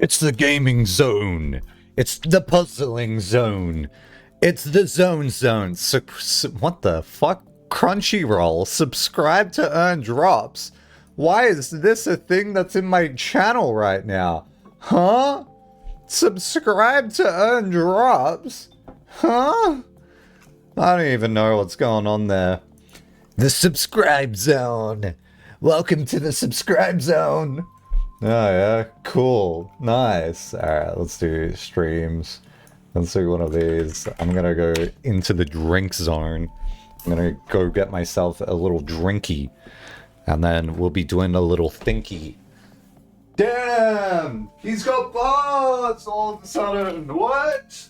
It's the gaming zone. It's the puzzling zone. It's the zone. What the fuck? Crunchyroll. Subscribe to earn drops. Why is this a thing that's in my channel right now? Huh? Subscribe to earn drops? Huh? I don't even know what's going on there. The subscribe zone. Welcome to the subscribe zone. Oh yeah, cool, nice. Alright, let's do streams. Let's do one of these. I'm gonna go into the drink zone. I'm gonna go get myself a little drinky. And then we'll be doing a little thinky. Damn! He's got bots all of a sudden! What?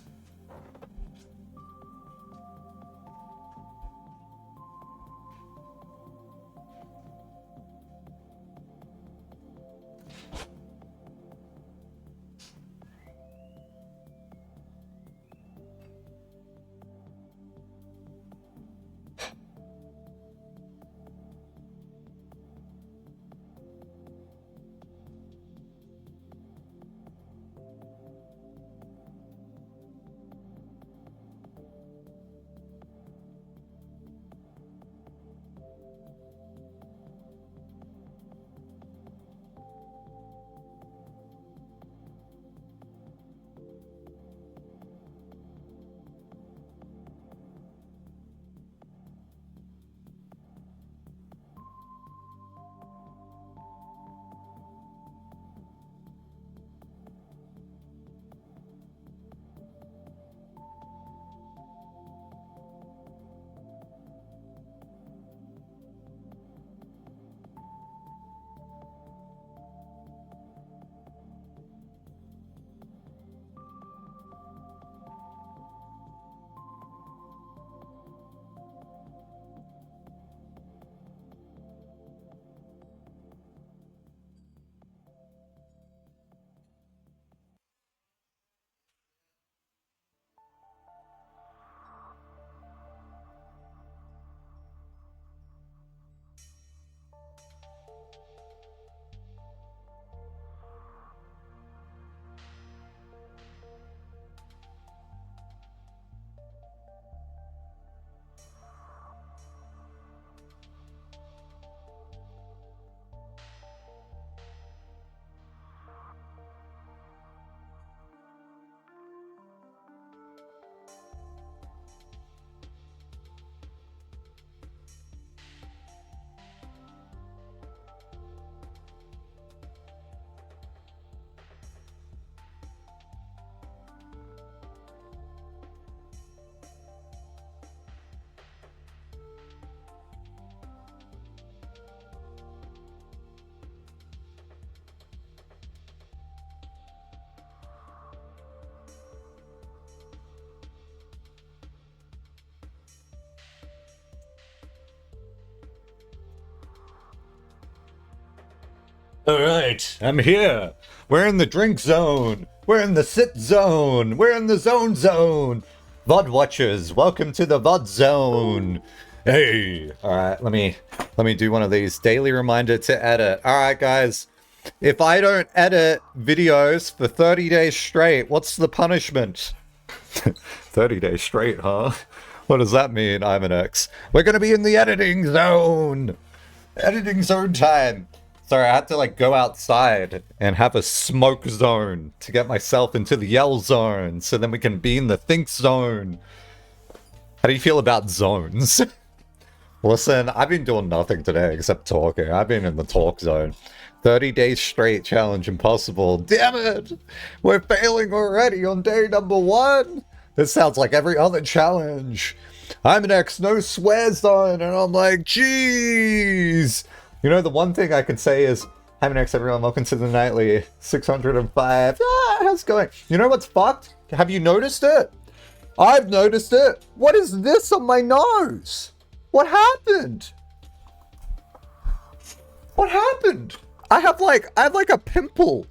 Alright, I'm here. We're in the drink zone. We're in the sit zone. We're in the zone zone. VOD watchers, welcome to the VOD zone. Hey. Alright, let me do one of these. Daily reminder to edit. Alright guys, if I don't edit videos for 30 days straight, what's the punishment? 30 days straight, huh? What does that mean? I'm an X. We're gonna be in the editing zone. Editing zone time. Sorry, I had to like go outside and have a smoke zone to get myself into the yell zone so then we can be in the think zone. How do you feel about zones? Listen, I've been doing nothing today except talking. I've been in the talk zone. 30 days straight challenge impossible. Damn it! We're failing already on day number 1. This sounds like every other challenge. I'm an X, no swear zone, and I'm like, jeez. You know, the one thing I can say is, hi, X, everyone, welcome to the nightly 605. How's it going? You know what's fucked? Have you noticed it? I've noticed it. What is this on my nose? What happened? What happened? I have like a pimple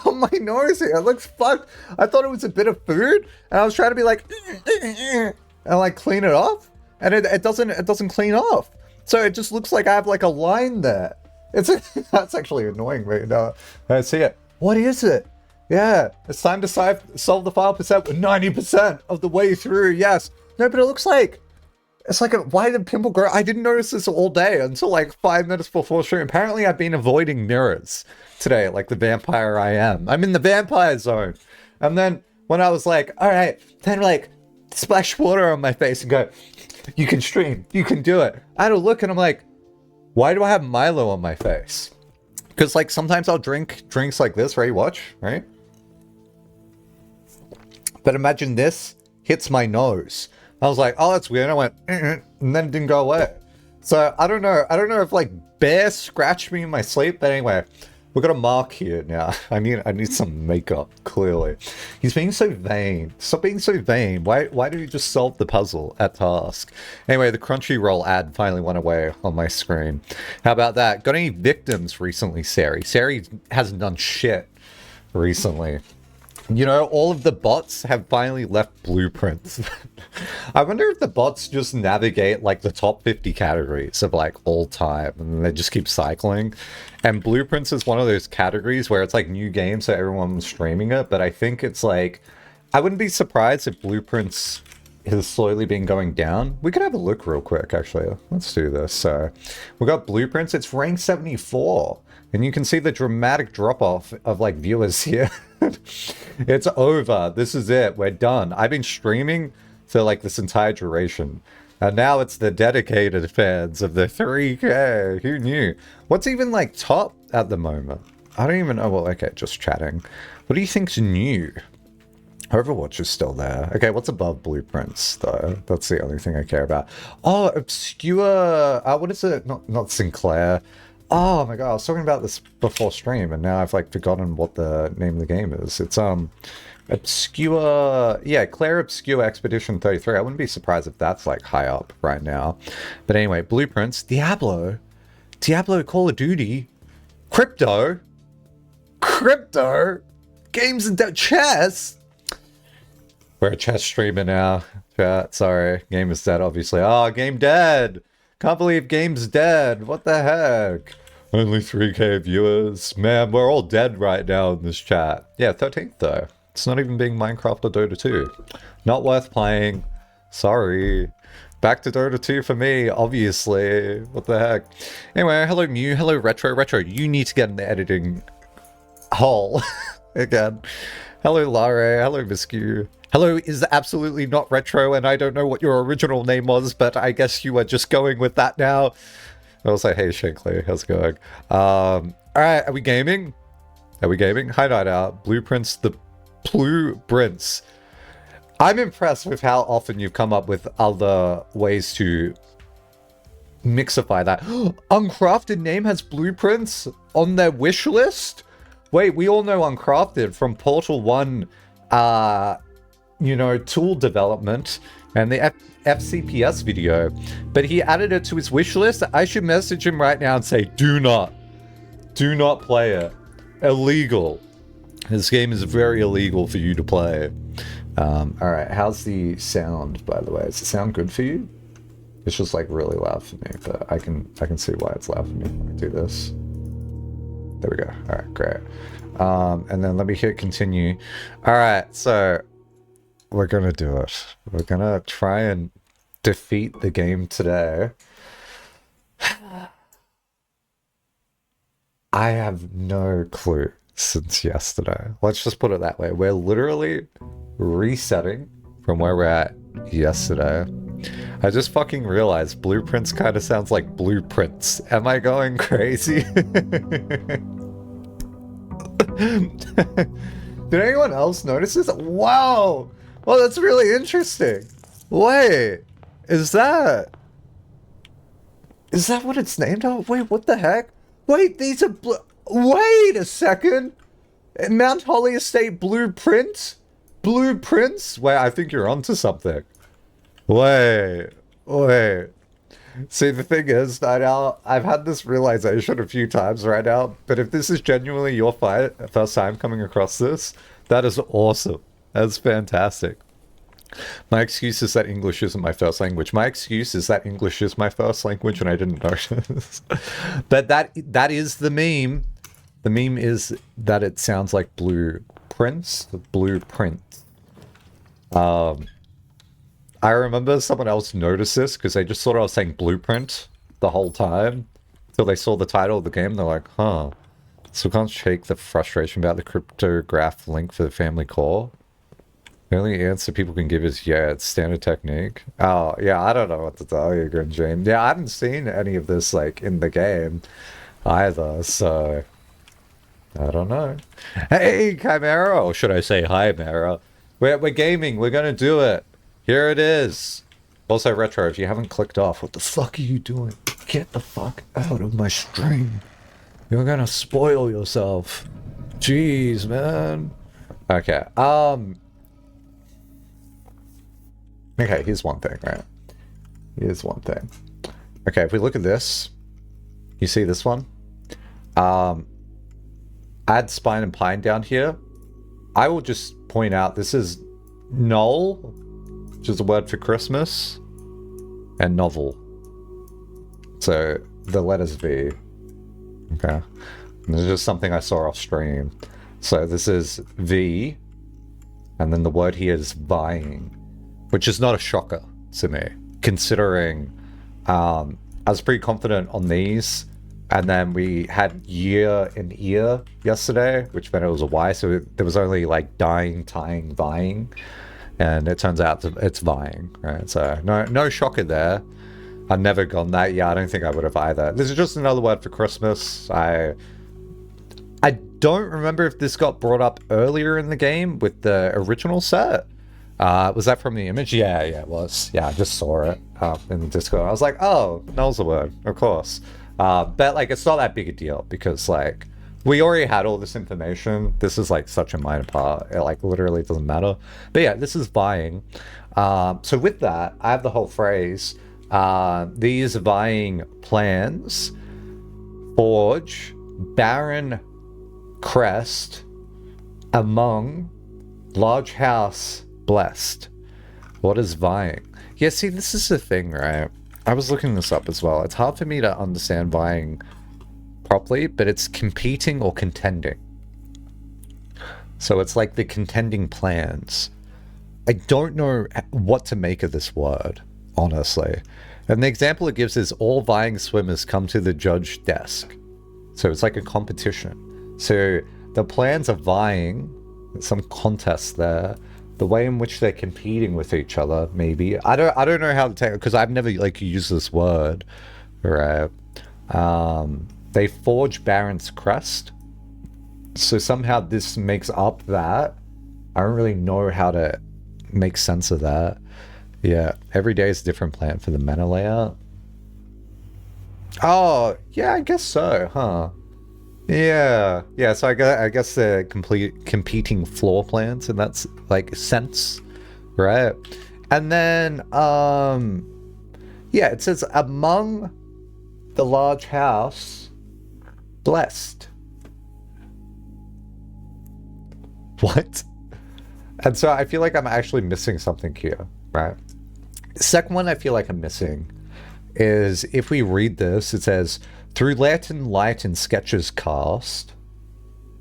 on my nose here. It looks fucked. I thought it was a bit of food, and I was trying to be like, and like clean it off, and it doesn't clean off. So it just looks like I have like a line there. That's actually annoying me. No, I see it. What is it? Yeah, it's time to solve the file percent. We're 90% of the way through, yes. No, but it looks like, it's like, why did pimple grow? I didn't notice this all day until like 5 minutes before stream. Apparently I've been avoiding mirrors today, like the vampire I am. I'm in the vampire zone. And then when I was like, all right, then like splash water on my face and go, you can stream, you can do it. I had a look and I'm like, why do I have Milo on my face? Because like sometimes I'll drink drinks like this, ready, watch, right? But imagine this hits my nose. I was like, oh, that's weird. I went, and then it didn't go away. So I don't know. I don't know if like Bear scratched me in my sleep. But anyway, we've got a Mark here now. I need some makeup, clearly. He's being so vain. Stop being so vain. Why do you just solve the puzzle at task? Anyway, the Crunchyroll ad finally went away on my screen. How about that? Got any victims recently, Sari? Sari hasn't done shit recently. You know, all of the bots have finally left blueprints. I wonder if the bots just navigate like the top 50 categories of like all time and they just keep cycling. And blueprints is one of those categories where it's like new games, so everyone's streaming it. But I think it's like, I wouldn't be surprised if blueprints has slowly been going down. We could have a look real quick, actually. Let's do this. So we got blueprints. It's ranked 74. And you can see the dramatic drop-off of, like, viewers here. It's over. This is it. We're done. I've been streaming for, like, this entire duration. And now it's the dedicated fans of the 3K. Who knew? What's even, like, top at the moment? I don't even know. Well, okay, just chatting. What do you think's new? Overwatch is still there. Okay, what's above blueprints, though? That's the only thing I care about. Oh, obscure... what is it? Not Sinclair. Oh my god, I was talking about this before stream, and now I've like forgotten what the name of the game is. It's obscure, yeah, Claire Obscure Expedition 33. I wouldn't be surprised if that's like high up right now. But anyway, blueprints, Diablo, Call of Duty, Crypto, Games and Chess. We're a chess streamer now. Sorry, game is dead, obviously. Oh, game dead. Can't believe game's dead. What the heck? Only 3K viewers. Man, we're all dead right now in this chat. Yeah, 13th though. It's not even being Minecraft or Dota 2. Not worth playing. Sorry. Back to Dota 2 for me, obviously. What the heck? Anyway, hello Mew, hello Retro. Retro, you need to get in the editing hole again. Hello Lare, hello Miscu. Hello is absolutely not Retro, and I don't know what your original name was, but I guess you are just going with that now. I was like, hey Shankly, how's it going? Alright, are we gaming? Hi Night Out. Blueprints, the Blueprints. I'm impressed with how often you've come up with other ways to mixify that. Uncrafted name has blueprints on their wish list? Wait, we all know Uncrafted from Portal 1, you know, tool development and the FCPS video, but he added it to his wish list. I should message him right now and say, do not play it. Illegal. This game is very illegal for you to play. Alright, how's the sound, by the way? Is the sound good for you? It's just like really loud for me, but I can see why it's loud for me when I do this. There we go. Alright, great. And then let me hit continue. Alright, so we're gonna do it. We're gonna try and defeat the game today. I have no clue since yesterday. Let's just put it that way. We're literally resetting from where we're at yesterday. I just fucking realized blueprints kind of sounds like blueprints. Am I going crazy? Did anyone else notice this? Wow! Well, that's really interesting. Wait, is that what it's named out? Wait, what the heck? Wait, these are wait a second. Mount Holly Estate blueprints? Blueprints? Wait, I think you're onto something. Wait. See, the thing is, Night Owl, I've had this realization a few times right now, but if this is genuinely your first time coming across this, that is awesome. That's fantastic. My excuse is that English isn't my first language. My excuse is that English is my first language and I didn't notice. But that is the meme. The meme is that it sounds like blueprints. blueprints. I remember someone else noticed this because they just thought I was saying blueprint the whole time. Until they saw the title of the game, they're like, huh. So we can't shake the frustration about the cryptograph link for the family core. The only answer people can give is, yeah, it's standard technique. Oh, yeah, I don't know what to tell you, Grin James. Yeah, I haven't seen any of this, like, in the game either, so... I don't know. Hey, Chimera! Or should I say hi, Mara? We're gaming, we're gonna do it! Here it is! Also, Retro, if you haven't clicked off, what the fuck are you doing? Get the fuck out of my stream. You're gonna spoil yourself. Jeez, man. Okay, okay, here's one thing, right? Here's one thing. Okay, if we look at this, you see this one? Add spine and pine down here. I will just point out this is null, which is a word for Christmas, and novel. So the letters V. Okay. And this is just something I saw off stream. So this is V, and then the word here is vying, which is not a shocker to me, considering I was pretty confident on these, and then we had year and ear yesterday, which meant it was a Y, so there was only like dying, tying, vying, and it turns out it's vying, right? So no shocker there. I've never gone that. Yeah, I don't think I would have either. This is just another word for Christmas. I don't remember if this got brought up earlier in the game with the original set. Was that from the image? Yeah, it was. Yeah, I just saw it in the Discord. I was like, oh, null's the word, of course. But like, it's not that big a deal because like, we already had all this information. This is like such a minor part. It like literally doesn't matter. But yeah, this is vying. So with that, I have the whole phrase, these vying plans forge barren crest among large house blessed. What is vying? Yeah, see, this is the thing, right? I was looking this up as well. It's hard for me to understand vying properly, but it's competing or contending. So it's like the contending plans. I don't know what to make of this word, honestly. And the example it gives is all vying swimmers come to the judge desk. So it's like a competition. So the plans are vying, some contest there. The way in which they're competing with each other, maybe. I don't know how to take it, because I've never like used this word, right? They forge Baron's crest. So somehow this makes up that. I don't really know how to make sense of that. Yeah, every day is a different plan for the mana layout. Oh, yeah, I guess so, huh? Yeah, so I guess they're competing floor plans, and that's like sense, right? And then, yeah, it says among the large house, blessed. What? And so I feel like I'm actually missing something here, right? Second one I feel like I'm missing is if we read this, it says, through Latin light and sketches cast,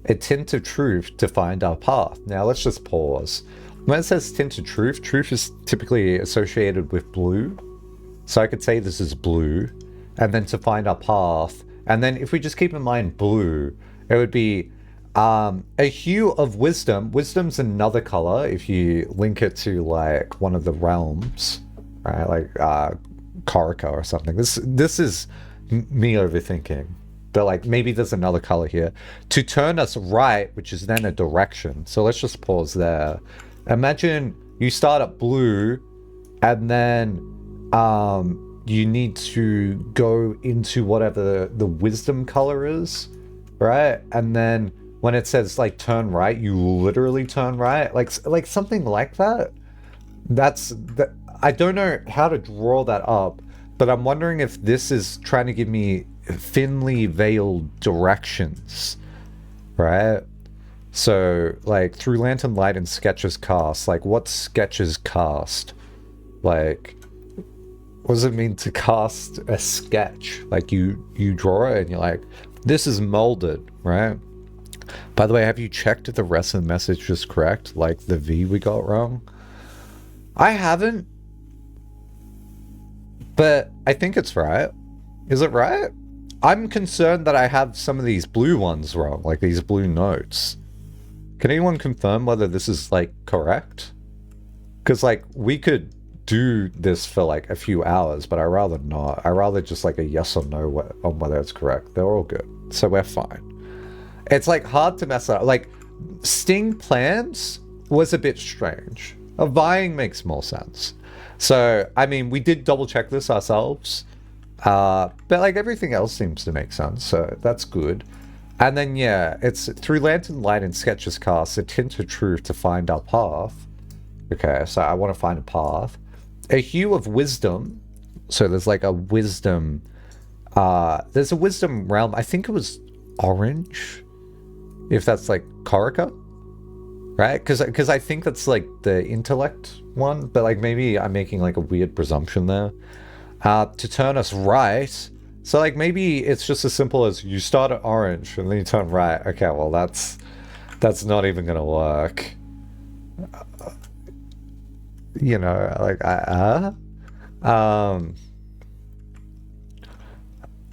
a tint of truth to find our path. Now let's just pause. When it says tint of truth, truth is typically associated with blue. So I could say this is blue, and then to find our path. And then if we just keep in mind blue, it would be a hue of wisdom. Wisdom's another color if you link it to like one of the realms, right? Like Karaka or something. This is me overthinking, but like maybe there's another color here to turn us right, which is then a direction. So let's just pause there. Imagine you start at blue, and then you need to go into whatever the wisdom color is, right? And then when it says like turn right, you literally turn right, like something like that. That's that. I don't know how to draw that up, but I'm wondering if this is trying to give me thinly veiled directions, right? So, like, through lantern light and sketches cast, like, what sketches cast? Like, what does it mean to cast a sketch? Like, you draw it and you're like, this is molded, right? By the way, have you checked if the rest of the message was correct? Like the V we got wrong? I haven't. But I think it's right. Is it right? I'm concerned that I have some of these blue ones wrong, like these blue notes. Can anyone confirm whether this is, like, correct? Because, like, we could do this for, like, a few hours, but I'd rather not. I'd rather just, like, a yes or no on whether it's correct. They're all good. So we're fine. It's, like, hard to mess up. Like, Sting Plans was a bit strange. Vying makes more sense. So, I mean, we did double check this ourselves. But, like, everything else seems to make sense. So that's good. And then, yeah, it's through lantern light and sketches cast a tint of truth to find our path. Okay, so I want to find a path. A hue of wisdom. So there's like a wisdom. There's a wisdom realm. I think it was orange. If that's like Corica. Right? Because I think that's like the intellect one. But like maybe I'm making like a weird presumption there. To turn us right. So, like, maybe it's just as simple as you start at orange and then you turn right. Okay, well, that's not even going to work. You know, like,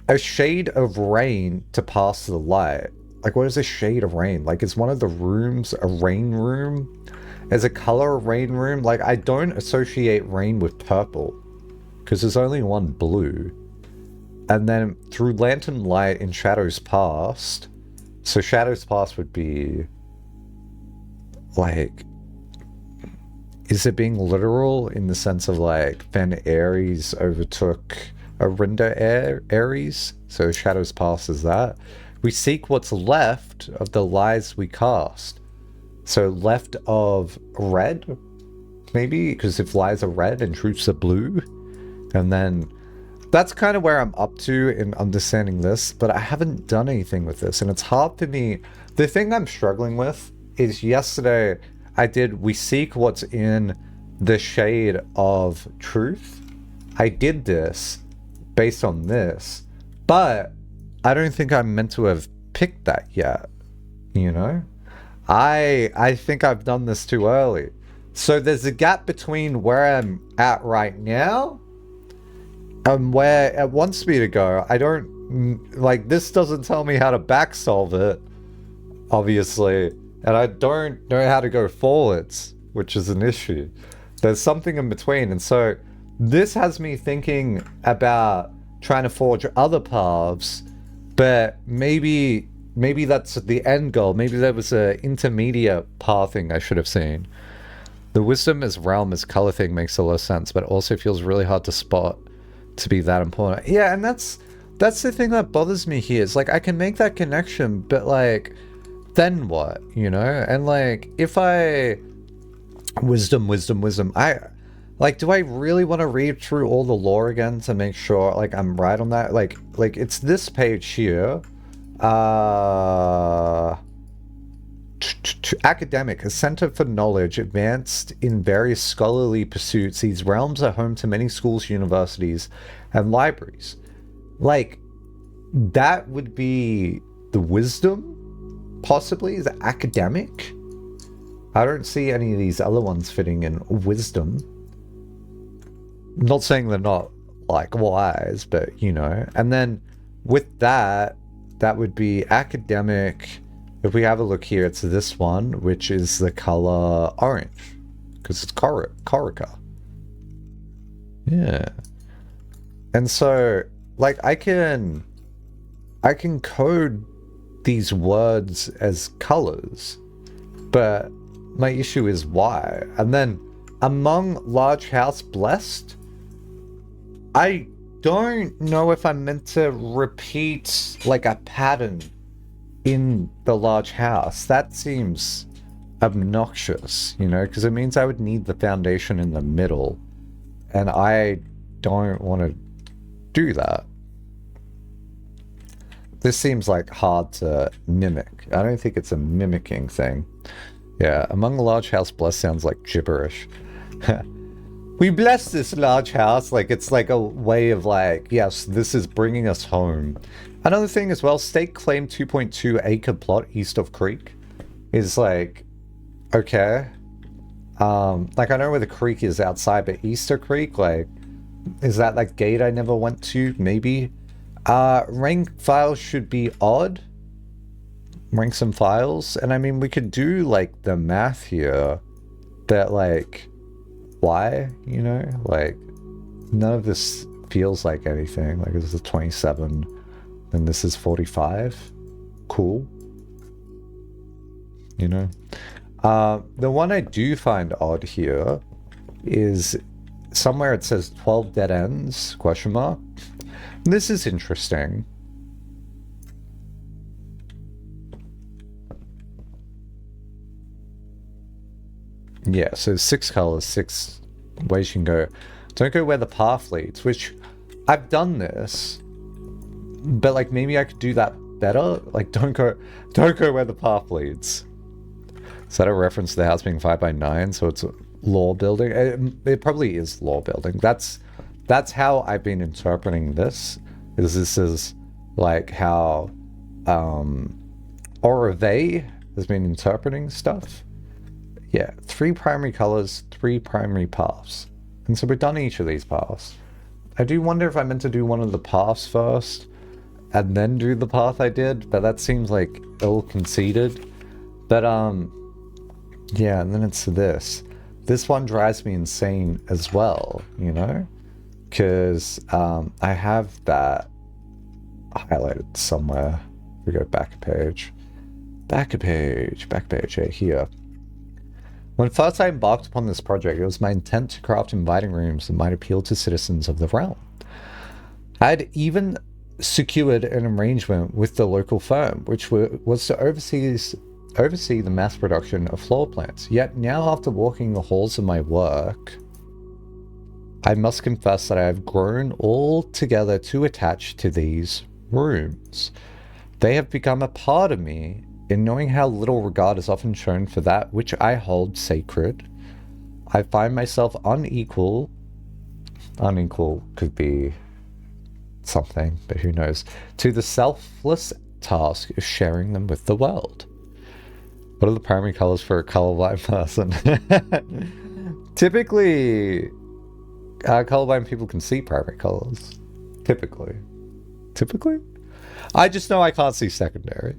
a shade of rain to pass the light. Like, what is a shade of rain? Like, is one of the rooms a rain room? Is a color a rain room? Like, I don't associate rain with purple because there's only one blue. And then through lantern light in shadows past. So shadows past would be like, is it being literal in the sense of like then Ares overtook Arinda Ares? So shadows past is that. We seek what's left of the lies we cast. So left of red, maybe, because if lies are red and truths are blue, and then that's kind of where I'm up to in understanding this, but I haven't done anything with this, and it's hard for me. The thing I'm struggling with is yesterday I did we seek what's in the shade of truth. I did this based on this, but I don't think I'm meant to have picked that yet, you know? I think I've done this too early. So there's a gap between where I'm at right now and where it wants me to go. I don't, like, this doesn't tell me how to back solve it, obviously, and I don't know how to go forwards, which is an issue. There's something in between, and so this has me thinking about trying to forge other paths, but maybe that's the end goal. Maybe there was a intermediate pathing I should have seen. The wisdom as realm as color thing makes a lot of sense, but it also feels really hard to spot to be that important. Yeah, and that's the thing that bothers me here. Is like I can make that connection, but like then what, you know? And like if I wisdom, I like, do I really want to read through all the lore again to make sure like I'm right on that? Like it's this page here. Academic, a center for knowledge advanced in various scholarly pursuits. These realms are home to many schools, universities, and libraries. Like, that would be the wisdom, possibly, is academic. I don't see any of these other ones fitting in wisdom. I'm not saying they're not, like, wise, but, you know. And then, with that would be academic. If we have a look here, it's this one, which is the color orange, because it's Corica. Yeah. And so, like, I can code these words as colors, but my issue is why. And then, among large house blessed, I don't know if I'm meant to repeat, like, a pattern in the large house. That seems obnoxious, you know, because it means I would need the foundation in the middle, and I don't want to do that. This seems like hard to mimic. I don't think it's a mimicking thing. Yeah, among the large house blessed sounds like gibberish. We bless this large house like it's like a way of like, yes, this is bringing us home. Another thing as well, state claim 2.2 acre plot east of creek is like, okay. Like I know where the creek is outside, but Easter Creek, like, is that like gate I never went to? Maybe. Rank files should be odd. Rank some files. And I mean, we could do like the math here, but like, why? You know, like, none of this feels like anything. Like, this is 27, and this is 45. Cool. You know? The one I do find odd here is somewhere it says 12 dead ends, question mark. This is interesting. Yeah, so 6 colors, 6 ways you can go. Don't go where the path leads, which I've done this, but like maybe I could do that better. Like don't go where the path leads. Is that a reference to the house being 5 by 9? So it's law building. It probably is law building. That's how I've been interpreting this. This is like how Orave has been interpreting stuff. Yeah, 3 primary colors, 3 primary paths. And so we've done each of these paths. I do wonder if I meant to do one of the paths first and then do the path I did, but that seems like ill-conceited. But yeah, and then it's this. This one drives me insane as well, you know? Because I have that highlighted somewhere. We go back a page. Back a page, yeah, here. When first I embarked upon this project, it was my intent to craft inviting rooms that might appeal to citizens of the realm. I had even secured an arrangement with the local firm, which was to oversee the mass production of floor plans. Yet now, after walking the halls of my work, I must confess that I have grown altogether too attached to these rooms. They have become a part of me, in knowing how little regard is often shown for that which I hold sacred. I find myself unequal could be something, but who knows, to the selfless task of sharing them with the world. What are the primary colors for a colorblind person? Typically, colorblind people can see primary colors. Typically. I just know I can't see secondary.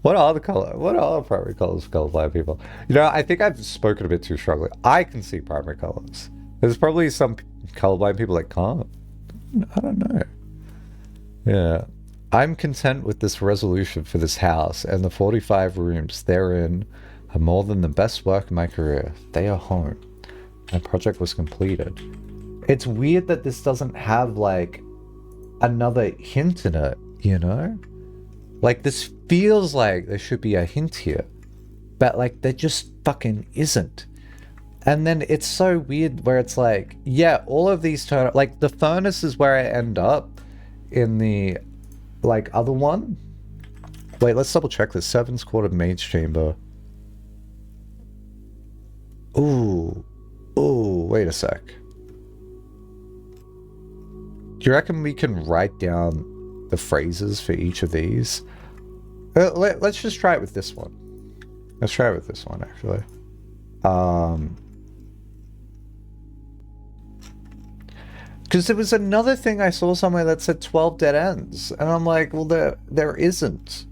What are the primary colors for colorblind people? You know, I think I've spoken a bit too strongly. I can see primary colors. There's probably some colorblind people that can't. I don't know. Yeah. I'm content with this resolution for this house, and the 45 rooms therein are more than the best work of my career. They are home. My project was completed. It's weird that this doesn't have, like, another hint in it, you know? Like, this feels like there should be a hint here, but, like, there just fucking isn't. And then it's so weird where it's like, yeah, all of these turn... Like, the furnace is where I end up in the, like, other one. Wait, let's double check this. 7's quarter maid's chamber. Ooh, wait a sec. Do you reckon we can write down the phrases for each of these? Let's just try it with this one. Let's try it with this one, actually. Because there was another thing I saw somewhere that said 12 dead ends. And I'm like, well, there isn't.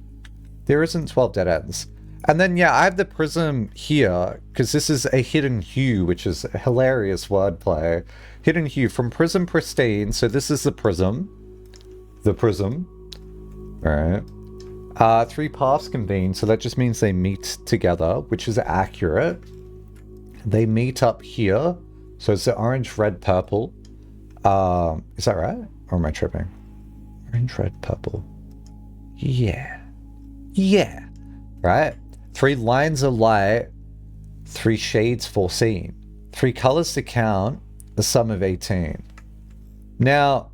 There isn't 12 dead ends. And then, yeah, I have the prism here, because this is a hidden hue, which is a hilarious wordplay. Hidden hue from prism pristine. So this is the prism. The prism. Alright. 3 paths convene, so that just means they meet together, which is accurate. They meet up here. So it's the orange, red, purple. Is that right? Or am I tripping? Orange, red, purple. Yeah. Yeah. Right? 3 lines of light, 3 shades foreseen. 3 colors to count, the sum of 18. Now,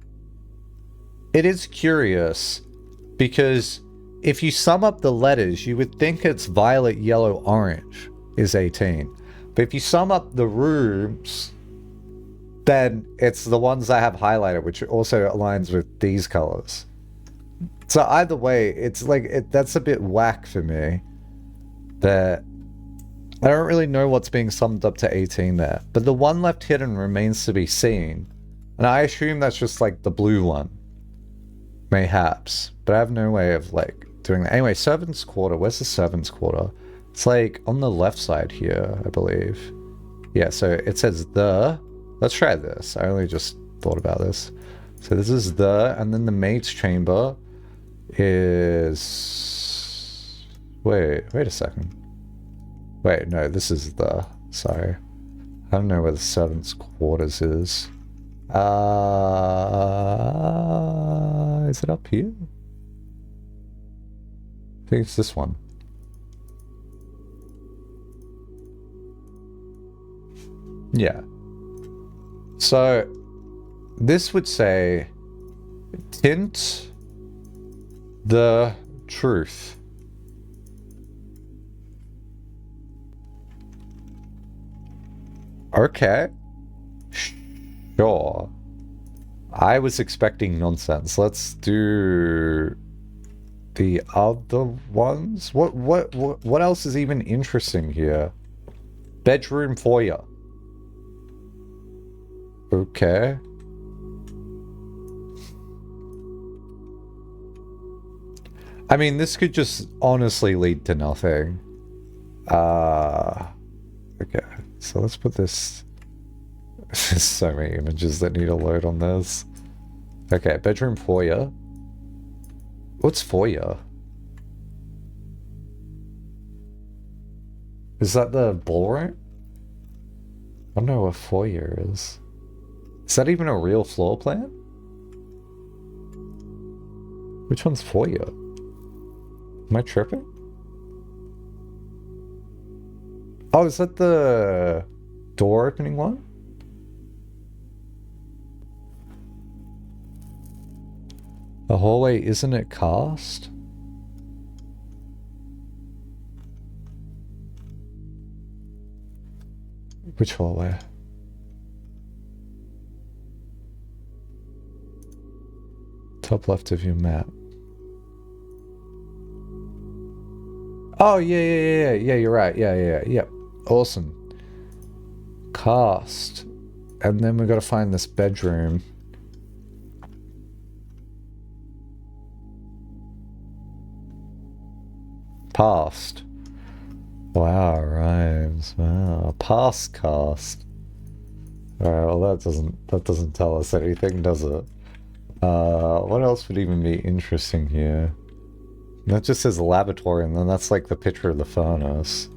it is curious because if you sum up the letters, you would think it's violet, yellow, orange is 18. But if you sum up the rooms, then it's the ones I have highlighted, which also aligns with these colors. So either way, it's like, that's a bit whack for me. That I don't really know what's being summed up to 18 there. But the one left hidden remains to be seen. And I assume that's just like the blue one. Mayhaps. But I have no way of like doing that. Anyway, servant's quarter. Where's the servant's quarter? It's like on the left side here, I believe. Yeah, so it says the. Let's try this. I only just thought about this. So this is the, and then the maid's chamber is... Wait a second. Wait, no, this is the... Sorry. I don't know where the servant's quarters is. Is it up here? I think it's this one. Yeah. So, this would say, tint the truth. Okay. Sure. I was expecting nonsense. Let's do the other ones. What else is even interesting here? Bedroom foyer. Okay. I mean, this could just honestly lead to nothing. Okay. So let's put this... There's so many images that need to load on this. Okay, bedroom foyer. What's foyer? Is that the ballroom? I don't know what foyer is. Is that even a real floor plan? Which one's foyer? Am I tripping? Oh, is that the door opening one? The hallway, isn't it cast? Which hallway? Top left of your map. Oh, yeah, you're right. Yep. Awesome. Cast. And then we've got to find this bedroom. Past. Wow, rhymes. Wow. Past cast. Alright, well that doesn't tell us anything, does it? What else would even be interesting here? That just says laboratory, and then that's like the picture of the furnace.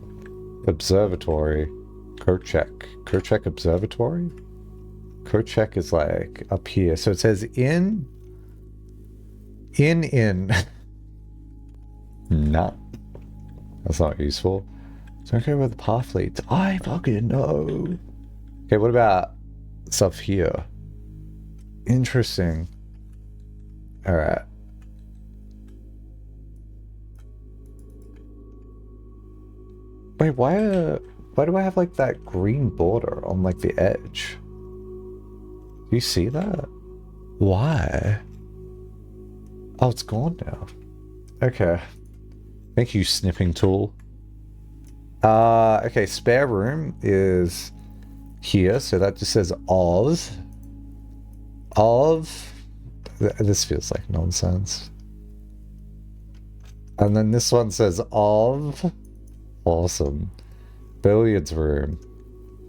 Observatory. Kochek Observatory? Kochek is like up here. So it says in. Nah. That's not useful. So okay, where the path leads. I fucking know. Okay, what about stuff here? Interesting. Alright. Wait, why do I have like that green border on like the edge? Do you see that? Why? Oh, it's gone now. Okay. Thank you, snipping tool. Okay, spare room is here, so that just says of. This feels like nonsense. And then this one says of. Awesome. Billiards room.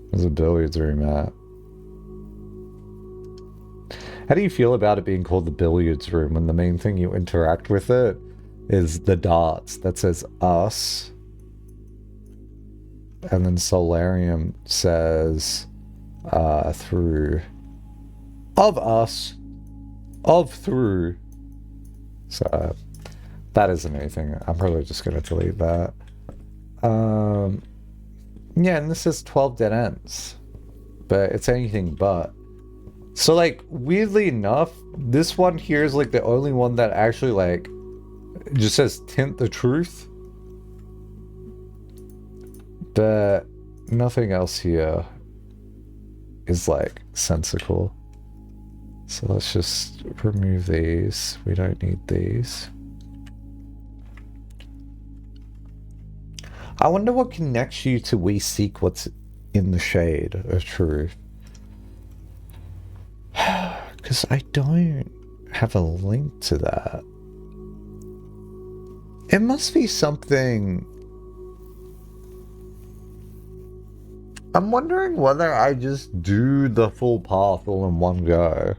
Where's a billiards room at? How do you feel about it being called the billiards room when the main thing you interact with it is the darts that says us? And then solarium says through. Of us. Of through. So that isn't anything. I'm probably just going to delete that. Yeah, and this is 12 dead ends, but it's anything but. So like, weirdly enough, this one here is like the only one that actually like just says tint the truth, but nothing else here. is like sensical. So let's just remove these. We don't need these. I wonder what connects you to we seek what's in the shade of truth. Because I don't have a link to that. It must be something... I'm wondering whether I just do the full path all in one go.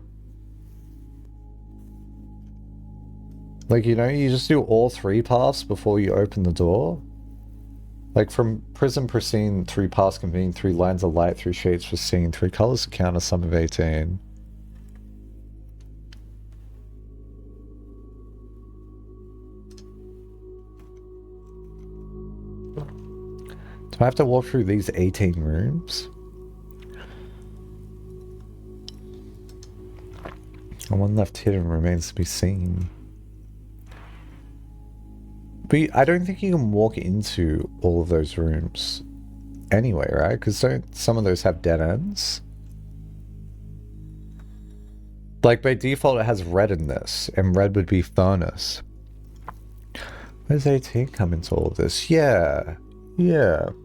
Like, you know, you just do all 3 paths before you open the door. Like, from Prism Pristine, 3 paths convene, 3 lines of light, 3 shades for seeing, 3 colors to count a sum of 18. Do I have to walk through these 18 rooms? And one left hidden remains to be seen. But I don't think you can walk into all of those rooms anyway, right? Because don't some of those have dead ends? Like, by default, it has red in this, and red would be furnace. Where's 18 come into all of this? Yeah,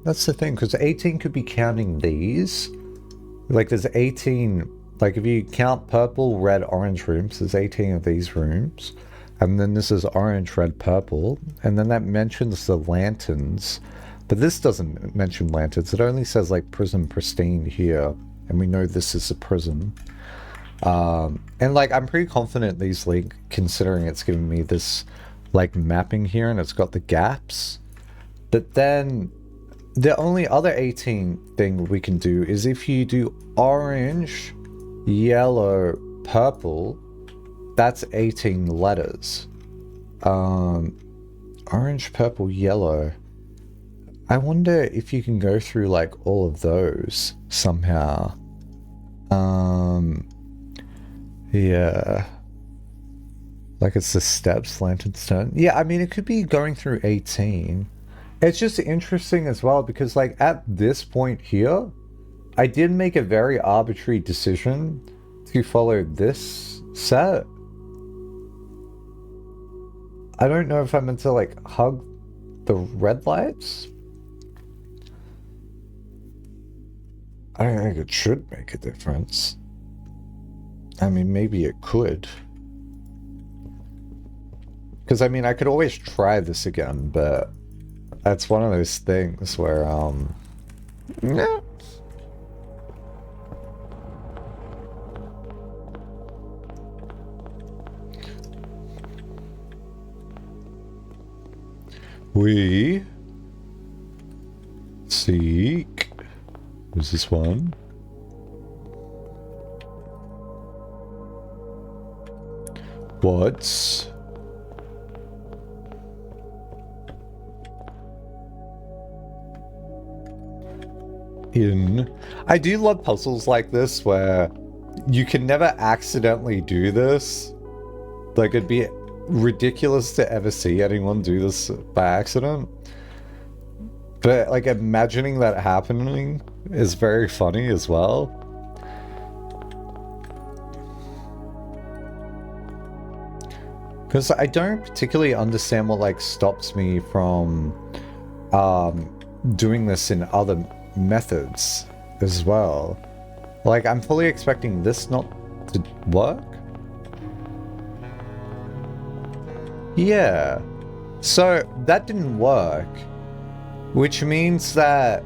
that's the thing, because 18 could be counting these. Like, there's 18, like, if you count purple, red, orange rooms, there's 18 of these rooms. And then this is orange, red, purple. And then that mentions the lanterns. But this doesn't mention lanterns. It only says, like, Prism Pristine here. And we know this is a prism. And, like, I'm pretty confident these link, considering it's giving me this, like, mapping here. And it's got the gaps. But then the only other 18 thing we can do is if you do orange, yellow, purple... That's 18 letters. Orange, purple, yellow. I wonder if you can go through, like, all of those somehow. Yeah. Like, it's the steps, lantern stone. Yeah, I mean, it could be going through 18. It's just interesting as well, because, like, at this point here, I did make a very arbitrary decision to follow this set. I don't know if I meant to, like, hug the red lights. I don't think it should make a difference. I mean, maybe it could. Because, I mean, I could always try this again, but that's one of those things where, yeah. We seek. Who's this one? What's in? I do love puzzles like this where you can never accidentally do this. Like, it'd be ridiculous to ever see anyone do this by accident, but like imagining that happening is very funny as well. Because I don't particularly understand what like stops me from doing this in other methods as well. Like, I'm fully expecting this not to work. Yeah, so that didn't work, which means that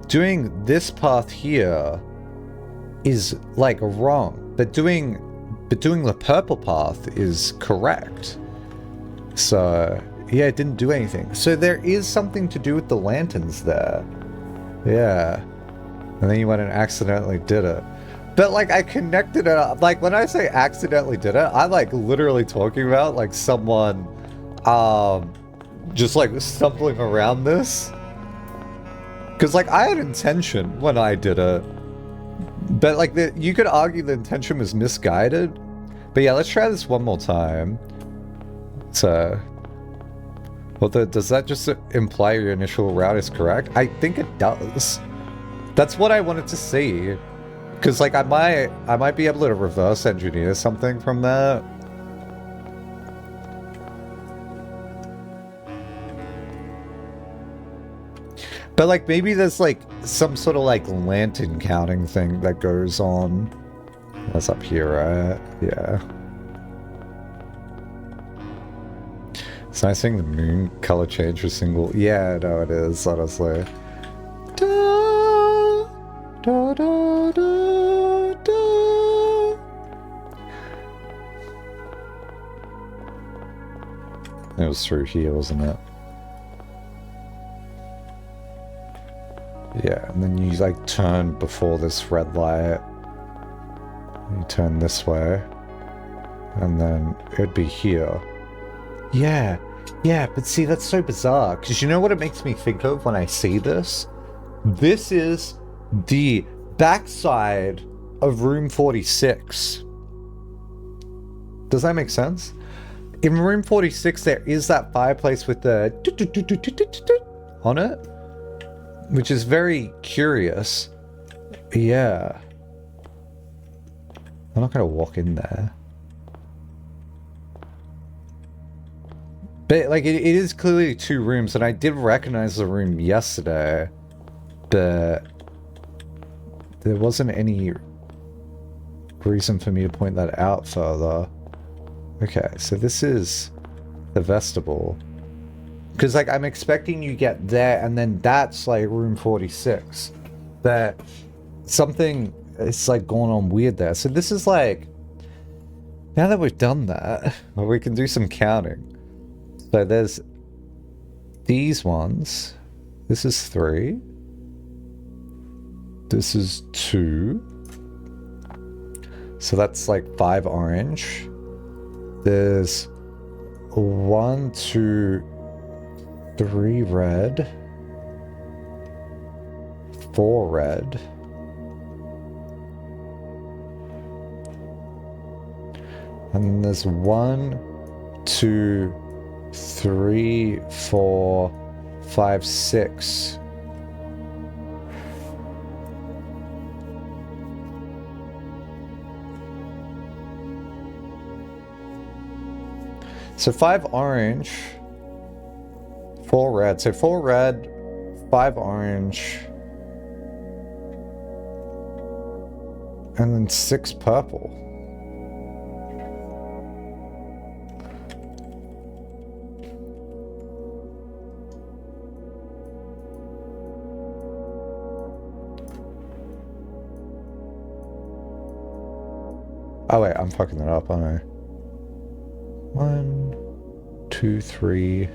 doing this path here is like wrong, but doing the purple path is correct. So yeah, it didn't do anything. So there is something to do with the lanterns there. Yeah, and then you went and accidentally did it. But, like, I connected it up. Like, when I say accidentally did it, I'm, like, literally talking about, like, someone, just, like, stumbling around this. Because, like, I had intention when I did it. But, like, you could argue the intention was misguided. But, yeah, let's try this one more time. So, well, does that just imply your initial route is correct? I think it does. That's what I wanted to see. Because like I might be able to reverse engineer something from that. But like maybe there's like some sort of like lantern counting thing that goes on. That's up here, right? Yeah. It's nice seeing the moon color change for single. Yeah, no, it is, honestly. Da, da, da, da, da. It was through here, wasn't it? Yeah, and then you like turn before this red light. You turn this way. And then it'd be here. Yeah, yeah, but see, that's so bizarre. Because you know what it makes me think of when I see this? This is the backside of room 46. Does that make sense? In room 46, there is that fireplace with the on it. Which is very curious. Yeah. I'm not going to walk in there. But, like, it is clearly 2 rooms, and I did recognize the room yesterday. But there wasn't any reason for me to point that out further. Okay, so this is the vestibule. Because, like, I'm expecting you get there, and then that's, like, room 46. But something is, like, going on weird there. So this is, like... Now that we've done that, well, we can do some counting. So there's these ones. This is 3. This is 2. So that's, like, 5 orange. There's 1, 2... 3 red, 4 red, and then there's 1, 2, 3, 4, 5, 6. So 5 orange. 4 red. So 4 red, 5 orange, and then 6 purple. Oh wait, I'm fucking it up, aren't I? 1, 2, 3...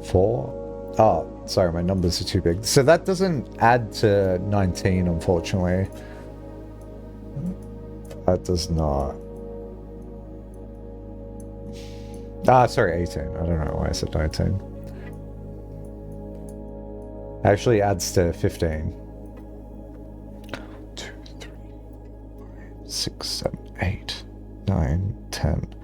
4? Oh, sorry, my numbers are too big. So that doesn't add to 19, unfortunately. That does not. Ah, sorry, 18. I don't know why I said 19. Actually adds to 15. 2, 3, 5, 6, 7, 8, 9, 10.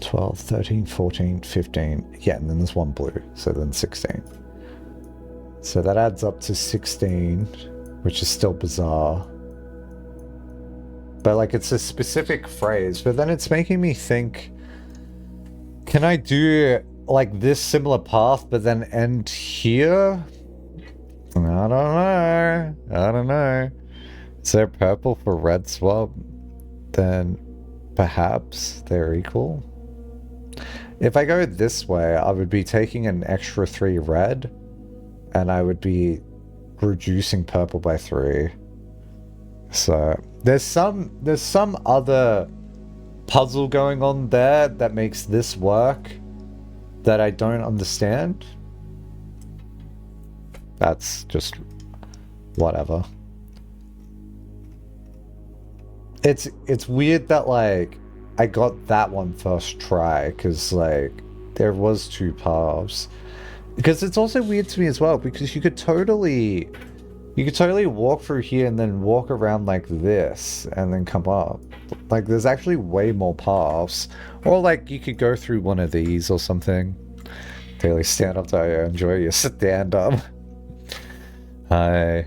12, 13, 14, 15. Yeah, and then there's 1 blue. So then 16. So that adds up to 16, which is still bizarre. But, like, it's a specific phrase. But then it's making me think, can I do, like, this similar path, but then end here? I don't know. I don't know. Is there purple for red swap? Then perhaps they're equal. If I go this way, I would be taking an extra 3 red, and I would be reducing purple by 3. So there's some other puzzle going on there that makes this work that I don't understand. That's just whatever. It's weird that, like, I got that one first try, because, like, there was 2 paths. Because it's also weird to me as well, because you could totally walk through here and then walk around like this and then come up. Like, there's actually way more paths. Or, like, you could go through one of these or something. Daily stand up, do you enjoy your stand up? Hi.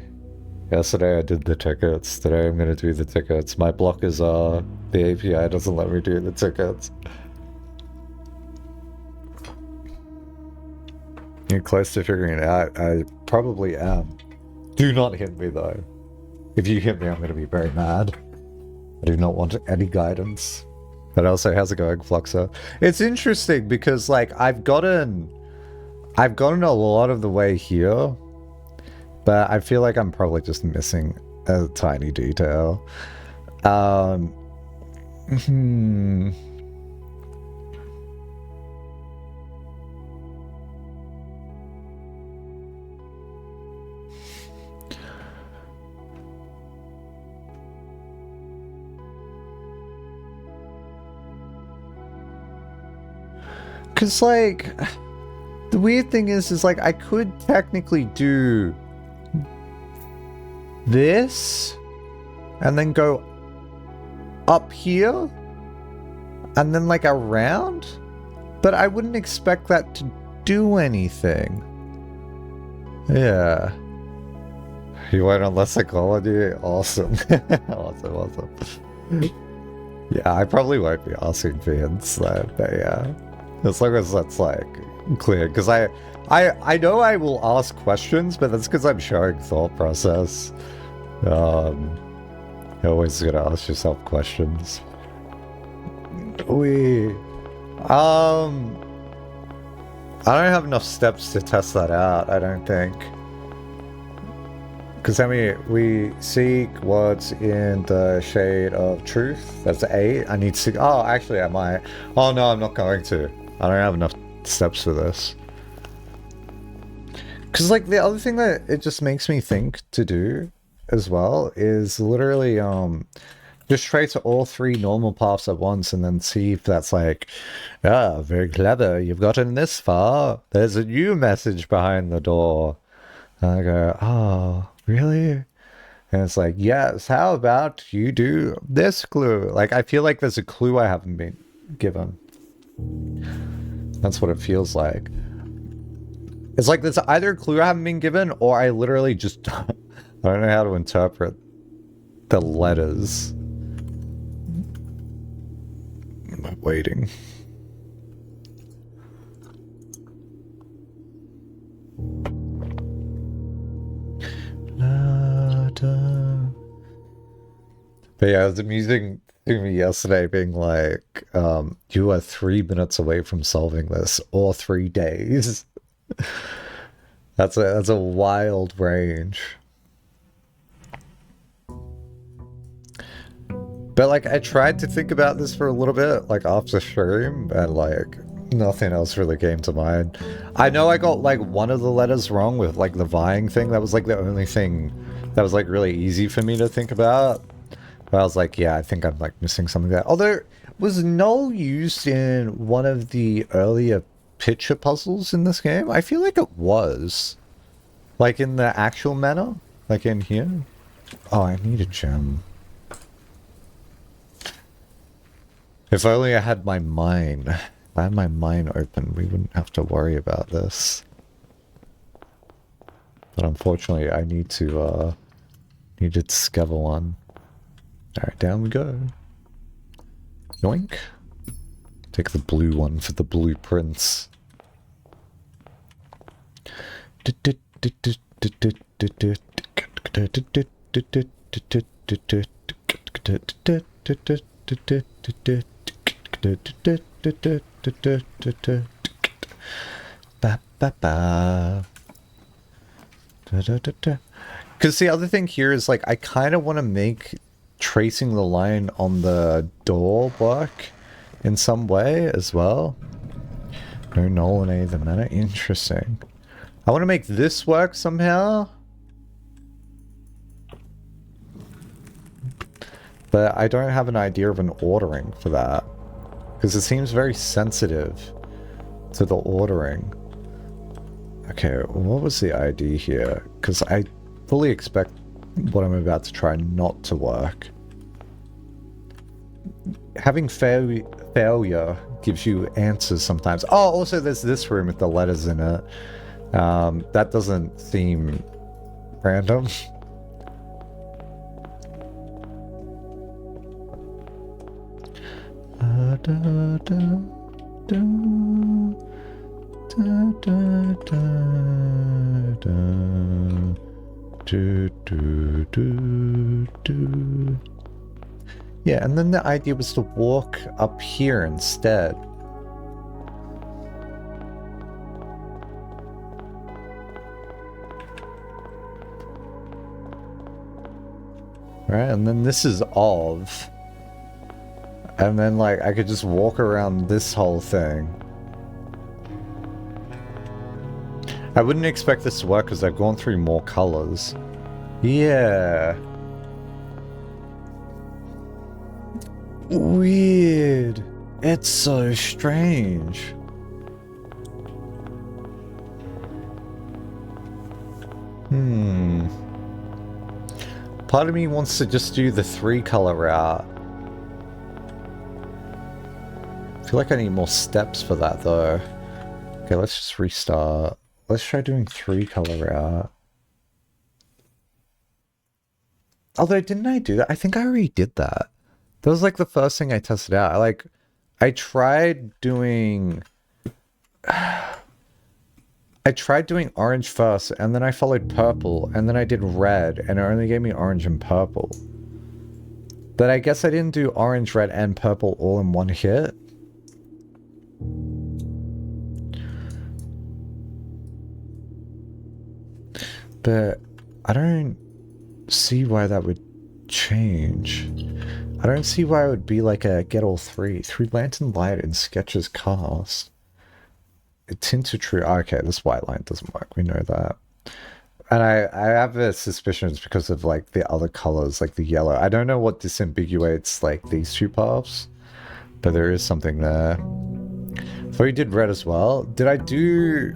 Yesterday I did the tickets. Today I'm gonna do the tickets. My block is the API doesn't let me do the tickets. You're close to figuring it out. I probably am. Do not hit me though. If you hit me, I'm gonna be very mad. I do not want any guidance. But also, how's it going, Fluxer? It's interesting because like I've gotten a lot of the way here, but I feel like I'm probably just missing a tiny detail. Cause like the weird thing is like I could technically do this and then go up here and then like around, but I wouldn't expect that to do anything. Yeah. You went on less psychology? Awesome. awesome. Yeah, I probably won't be asking for hints though, but yeah. As long as that's like clear, because I know I will ask questions, but that's because I'm showing thought process. You're always gonna ask yourself questions. I don't have enough steps to test that out, I don't think. Because I mean, we seek what's in the shade of truth. That's 8. I need to. Oh, actually, I might. Oh no, I'm not going to. I don't have enough steps for this. Because, like, the other thing that it just makes me think to do as well is literally just trace all 3 normal paths at once and then see if that's like, ah, very clever, you've gotten this far. There's a new message behind the door. And I go, oh, really? And it's like, yes, how about you do this clue? Like, I feel like there's a clue I haven't been given. That's what it feels like. It's like there's either a clue I haven't been given, or I literally just I don't know how to interpret the letters. I'm waiting. But yeah, it was amusing to me yesterday being like, you are 3 minutes away from solving this, or 3 days. That's a wild range. But like I tried to think about this for a little bit, like after stream, and like nothing else really came to mind. I know I got like one of the letters wrong with like the vying thing. That was like the only thing that was like really easy for me to think about. But I was like, yeah, I think I'm like missing something there. Although, was null used in one of the earlier picture puzzles in this game? I feel like it was. Like in the actual manner? Like in here? Oh, I need a gem. If only I had my mind. If I had my mind open, we wouldn't have to worry about this. But unfortunately, I need to discover one. Alright, down we go. Yoink. Take the blue one for the blueprints. Because the other thing here is like I kind of want to make tracing the line on the door work in some way as well. No null in either manner. Interesting. I want to make this work somehow. But I don't have an idea of an ordering for that. Because it seems very sensitive to the ordering. Okay, what was the ID here? Because I fully expect what I'm about to try not to work. Having failure gives you answers sometimes. Oh, also there's this room with the letters in it. That doesn't seem random. Da, da, da, da, da, da, da, da. Do, do, do, do. Yeah, and then the idea was to walk up here instead. Right, and then this is of. And then, like, I could just walk around this whole thing. I wouldn't expect this to work because I've gone through more colors. Yeah. Weird. It's so strange. Part of me wants to just do the 3-color route. I feel like I need more steps for that though. Okay, let's just restart. Let's try doing 3-color route. Although, didn't I do that? I think I already did that. That was like the first thing I tested out. I tried doing orange first, and then I followed purple, and then I did red, and it only gave me orange and purple. But I guess I didn't do orange, red, and purple all in one hit. But I don't see why that would change. I don't see why it would be like a get all three. 3 lantern light and sketches cast. Tinted true. Okay, this white line doesn't work. We know that. And I have a suspicion it's because of like the other colors, like the yellow. I don't know what disambiguates like these 2 paths, but there is something there. So you did red as well. Did I do...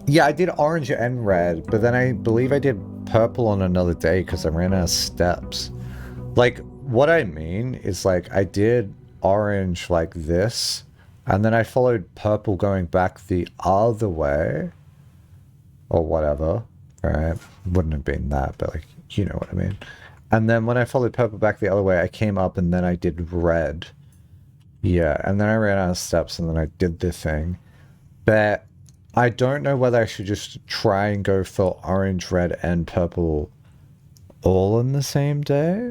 Yeah, I did orange and red, but then I believe I did purple on another day because I ran out of steps. Like, what I mean is like I did orange like this, and then I followed purple going back the other way, or whatever, right? Wouldn't have been that, but like, you know what I mean. And then when I followed purple back the other way, I came up and then I did red. Yeah, and then I ran out of steps and then I did the thing. But I don't know whether I should just try and go for orange, red, and purple all in the same day.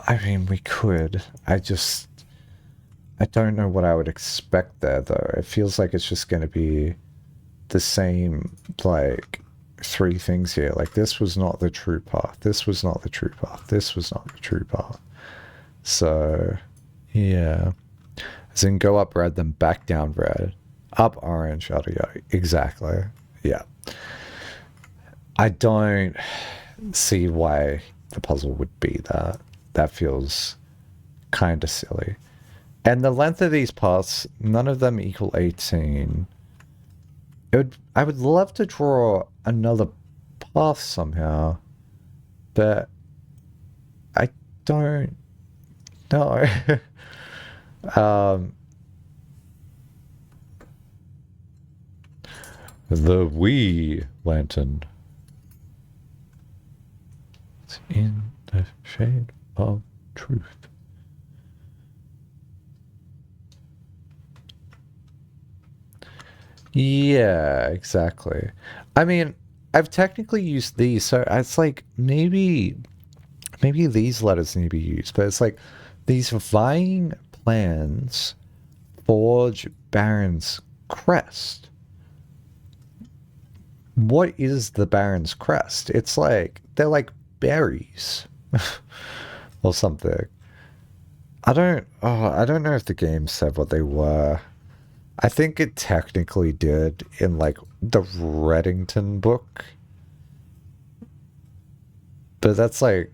I mean, we could. I don't know what I would expect there, though. It feels like it's just going to be the same, like, 3 things here. Like, this was not the true path. This was not the true path. This was not the true path. So, yeah. As in, go up red, then back down red. Up orange, yada yada. Exactly. Yeah. I don't see why the puzzle would be that. That feels kind of silly. And the length of these paths, none of them equal 18. I would love to draw another path somehow, but I don't know. The wee lantern. It's in the shade of truth. Yeah, exactly. I mean, I've technically used these, so it's like maybe these letters need to be used, but it's like these vying plans forge Baron's crest. What is the Baron's crest? It's like they're like berries or something. I don't know if the game said what they were. I think it technically did in like the Reddington book. But that's like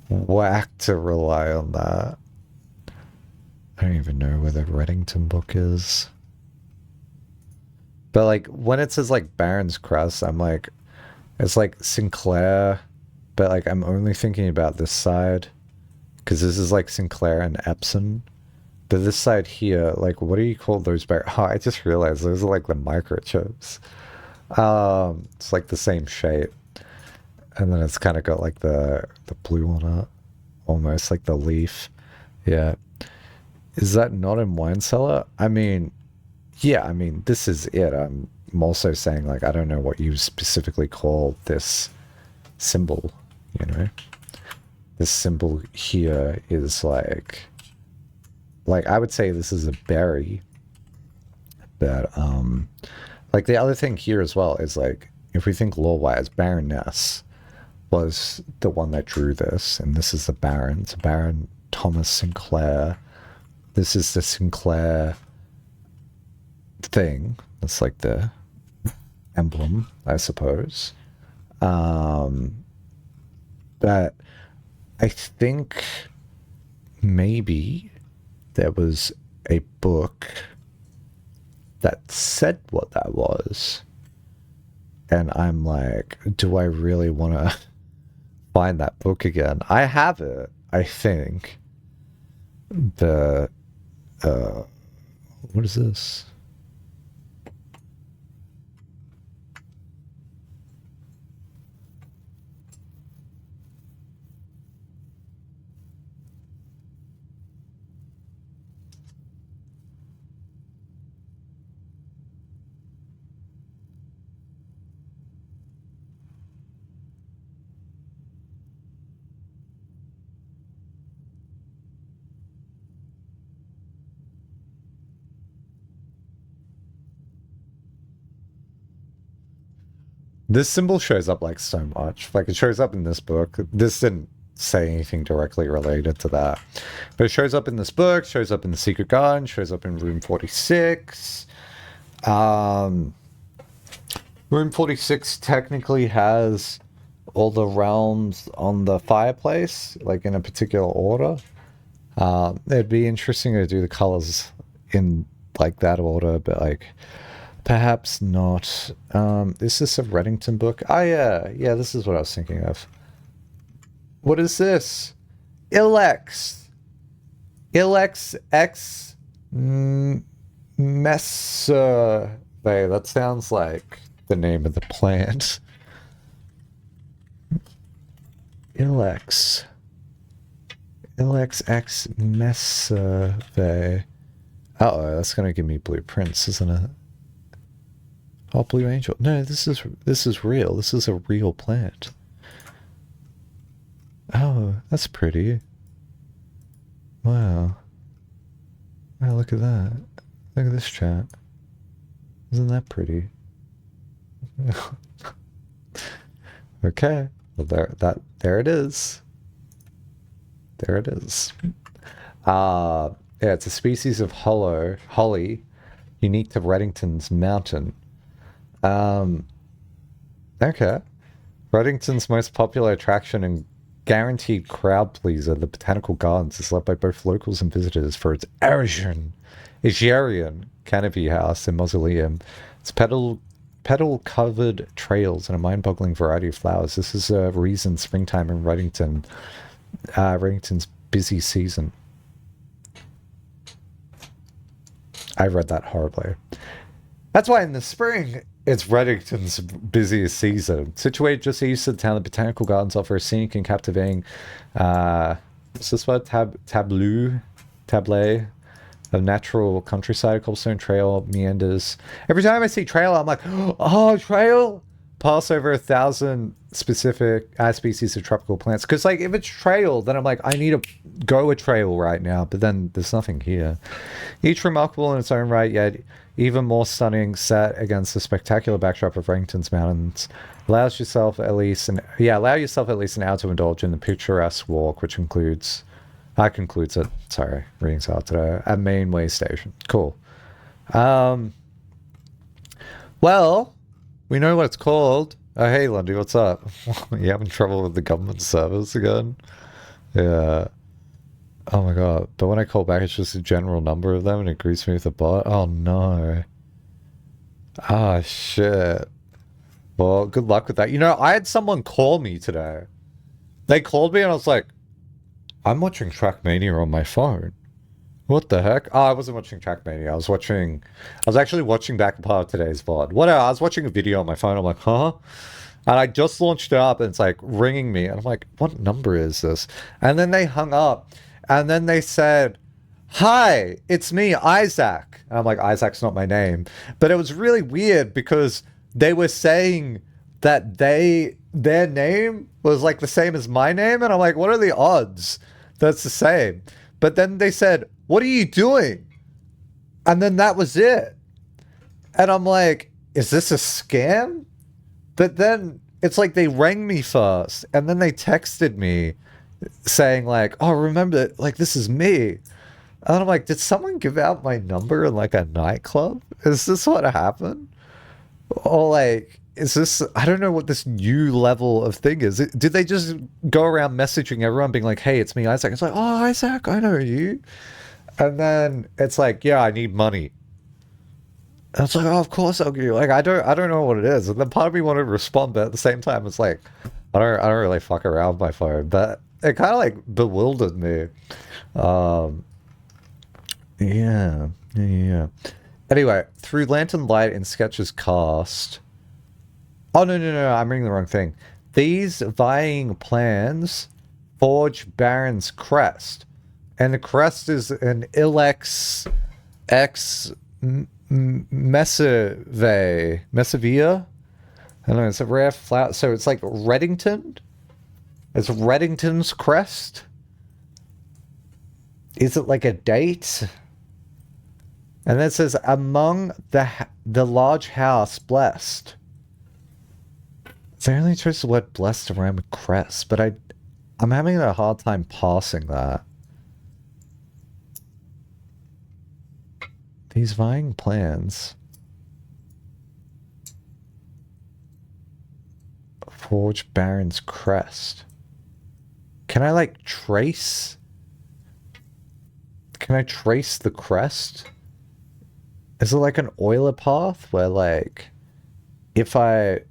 whack to rely on that. I don't even know where the Reddington book is. But like when it says like Baron's Crest, I'm like, it's like Sinclair, but like I'm only thinking about this side because this is like Sinclair and Epson. But this side here, like, what do you call those berries? Oh, I just realized those are like the microchips. It's like the same shape, and then it's kind of got like the blue on it, almost like the leaf. Yeah. Is that not in wine cellar? I mean, yeah, I mean, this is it. I'm also saying, like, I don't know what you specifically call this symbol, you know? This symbol here is like I would say this is a berry, but like the other thing here as well is like if we think lore-wise, Baroness was the one that drew this, and this is the Baron. It's Baron Thomas Sinclair. This is the Sinclair thing. That's like the emblem, I suppose. But I think maybe there was a book that said what that was. And I'm like, do I really want to find that book again? I have it, I think. But, what is this? This symbol shows up like so much. Like it shows up in this book. This didn't say anything directly related to that. But it shows up in this book, shows up in the Secret Garden, shows up in room 46. Room 46 technically has all the realms on the fireplace, like in a particular order. It'd be interesting to do the colors in like that order, but like perhaps not. Is this a Reddington book? Oh yeah, yeah, this is what I was thinking of. What is this? Ilex. Ilex X Messa. That sounds like the name of the plant. Ilex. Ilex X Messa. Uh-oh, that's gonna give me blueprints, isn't it? Oh, Blue Angel. No, this is real. This is a real plant. Oh, that's pretty. Wow. Wow, look at that. Look at this chat. Isn't that pretty? Okay. Well, there it is. There it is. Yeah, it's a species of holly, unique to Reddington's mountain. Okay. Reddington's most popular attraction and guaranteed crowd pleaser, the Botanical Gardens, is loved by both locals and visitors for its Asian canopy house and mausoleum. Its petal-covered trails and a mind-boggling variety of flowers. This is a reason springtime in Reddington's busy season. I read that horribly. That's why in the spring, it's Reddington's busiest season. Situated just east of the town, the Botanical Gardens offer a scenic and captivating, what's this word? Tablé of natural countryside, cobblestone trail, meanders. Every time I see trail, I'm like, oh, trail! Pass over 1,000 specific species of tropical plants. Because, like, if it's trail, then I'm like, I need to go a trail right now. But then there's nothing here. Each remarkable in its own right, yet even more stunning, set against the spectacular backdrop of Reddington's mountains. Allow yourself at least an hour to indulge in the picturesque walk, which concludes it. Sorry, reading's hard today. At Main Way Station. Cool. Well, we know what it's called. Oh, hey, Lundy, what's up? You having trouble with the government servers again? Yeah. Oh my god. But when I call back, it's just a general number of them and it greets me with a bot. Oh no. Ah, shit. Well, good luck with that. You know, I had someone call me today. They called me and I was like, I'm watching Trackmania on my phone. What the heck? Oh, I wasn't watching Trackmania. I was actually watching back a part of today's VOD. Whatever, I was watching a video on my phone. I'm like, huh? And I just launched it up and it's like ringing me. And I'm like, what number is this? And then they hung up and then they said, hi, it's me, Isaac. And I'm like, Isaac's not my name. But it was really weird because they were saying that their name was like the same as my name. And I'm like, what are the odds that's the same? But then they said, what are you doing? And then that was it. And I'm like, is this a scam? But then it's like they rang me first and then they texted me saying like, oh, remember, like, this is me. And I'm like, did someone give out my number in like a nightclub? Is this what happened? Or like, is this, I don't know what this new level of thing is. Did they just go around messaging everyone being like, hey, it's me, Isaac? It's like, oh, Isaac, I know you. And then it's like, yeah, I need money. And it's like, oh, of course I'll give you. Like, I don't know what it is. And then part of me wanted to respond, but at the same time, it's like, I don't really fuck around with my phone. But it kind of like bewildered me. Yeah. Anyway, through Lantern Light and Sketches Cast. Oh, no, I'm reading the wrong thing. These vying plans forge Baron's crest. And the crest is an Ilex X Messavia. I don't know, it's a rare flower. So it's like Reddington. It's Reddington's crest. Is it like a date? And then it says, among the large house blessed. So I only chose the word blessed around with crest, but I'm having a hard time parsing that. These vying plans forge Baron's crest. Can I like trace? Can I trace the crest? Is it like an Euler path where like if I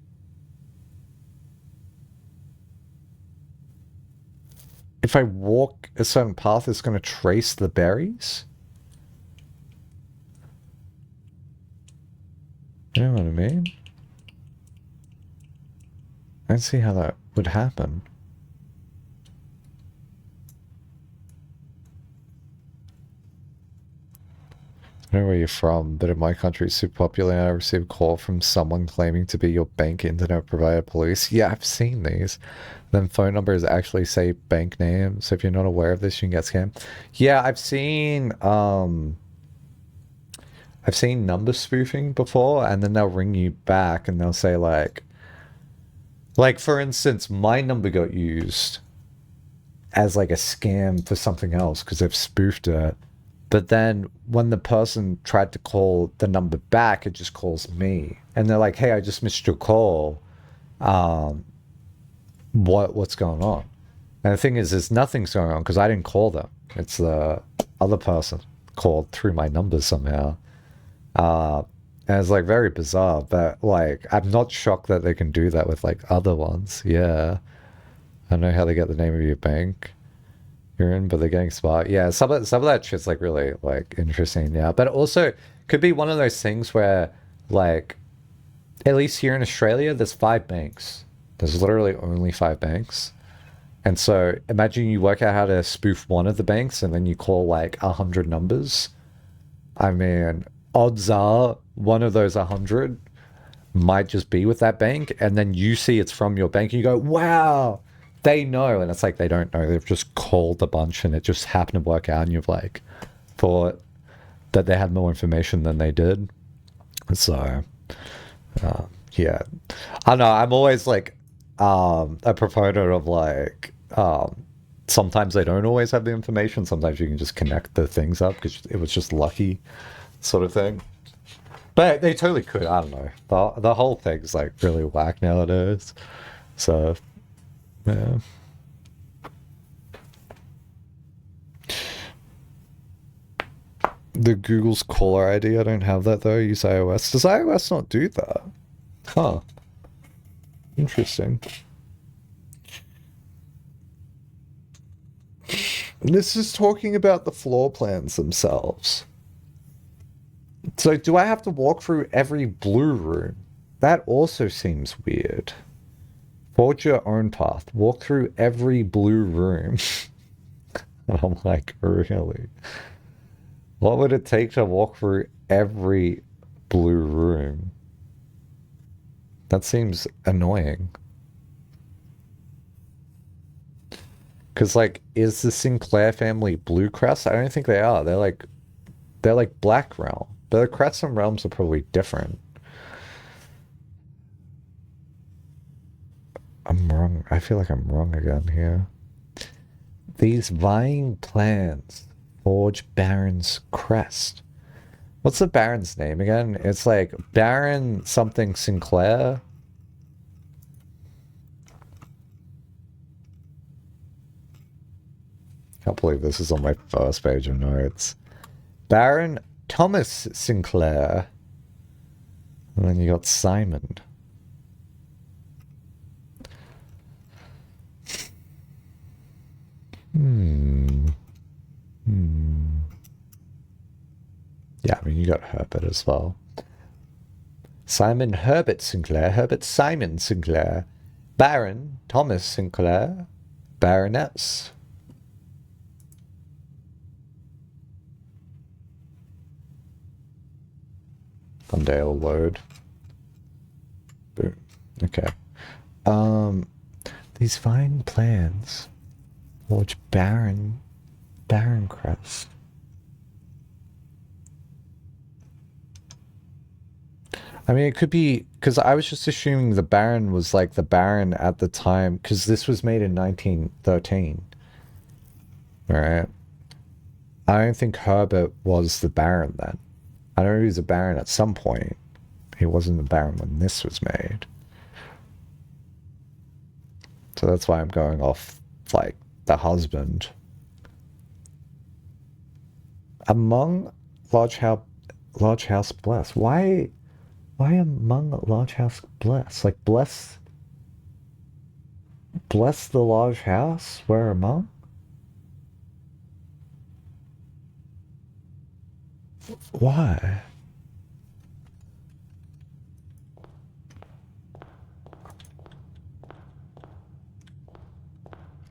walk a certain path, it's going to trace the berries? You know what I mean? I don't see how that would happen. I don't know where you're from, but in my country it's super popular and I received a call from someone claiming to be your bank internet provider police. Yeah, I've seen these. Then phone numbers actually say bank name, so if you're not aware of this, you can get scammed. Yeah, I've seen number spoofing before, and then they'll ring you back and they'll say like for instance, my number got used as like a scam for something else because they've spoofed it. But then when the person tried to call the number back, it just calls me. And they're like, hey, I just missed your call. What's going on? And the thing is nothing's going on because I didn't call them. It's the other person called through my number somehow. And it's like very bizarre, but like I'm not shocked that they can do that with like other ones. Yeah. I don't know how they get the name of your bank you're in, but they're getting smart. Yeah, some of that shit's like really like interesting. Yeah, but it also could be one of those things where like at least here in Australia there's 5 banks. There's literally only 5 banks. And so imagine you work out how to spoof one of the banks and then you call like 100 numbers. I mean, odds are one of those 100 might just be with that bank, and then you see it's from your bank and you go, wow, they know. And it's like they don't know, they've just called a bunch and it just happened to work out, and you've like thought that they had more information than they did. So yeah, I don't know, I'm always like a proponent of like sometimes they don't always have the information, sometimes you can just connect the things up because it was just lucky sort of thing. But they totally could. I don't know. The whole thing's like really whack nowadays. So, yeah. The Google's caller ID, I don't have that though. I use iOS. Does iOS not do that? Huh. Interesting. This is talking about the floor plans themselves. So do I have to walk through every blue room? That also seems weird. Forge your own path. Walk through every blue room. And I'm like, really? What would it take to walk through every blue room? That seems annoying. Because, like, is the Sinclair family blue crests? I don't think they are. They're like black realm. But the crests and realms are probably different. I'm wrong. I feel like I'm wrong again here. These vying plans forge Baron's crest. What's the Baron's name again? It's like Baron something Sinclair. Can't believe this is on my first page of notes. Baron Thomas Sinclair. And then you got Simon. Yeah, I mean, you got Herbert as well. Simon Herbert Sinclair, Herbert Simon Sinclair, Baron Thomas Sinclair, Baroness. One day it'll load. Boom. Okay. These fine plans forge Baron Crest. I mean, it could be, because I was just assuming the Baron was like the Baron at the time, because this was made in 1913. Alright? I don't think Herbert was the Baron then. I know he was a Baron at some point. He wasn't the Baron when this was made. So that's why I'm going off, like, the husband. Among large house bless. Why among large house bless? Like, bless the large house? Where among? Why?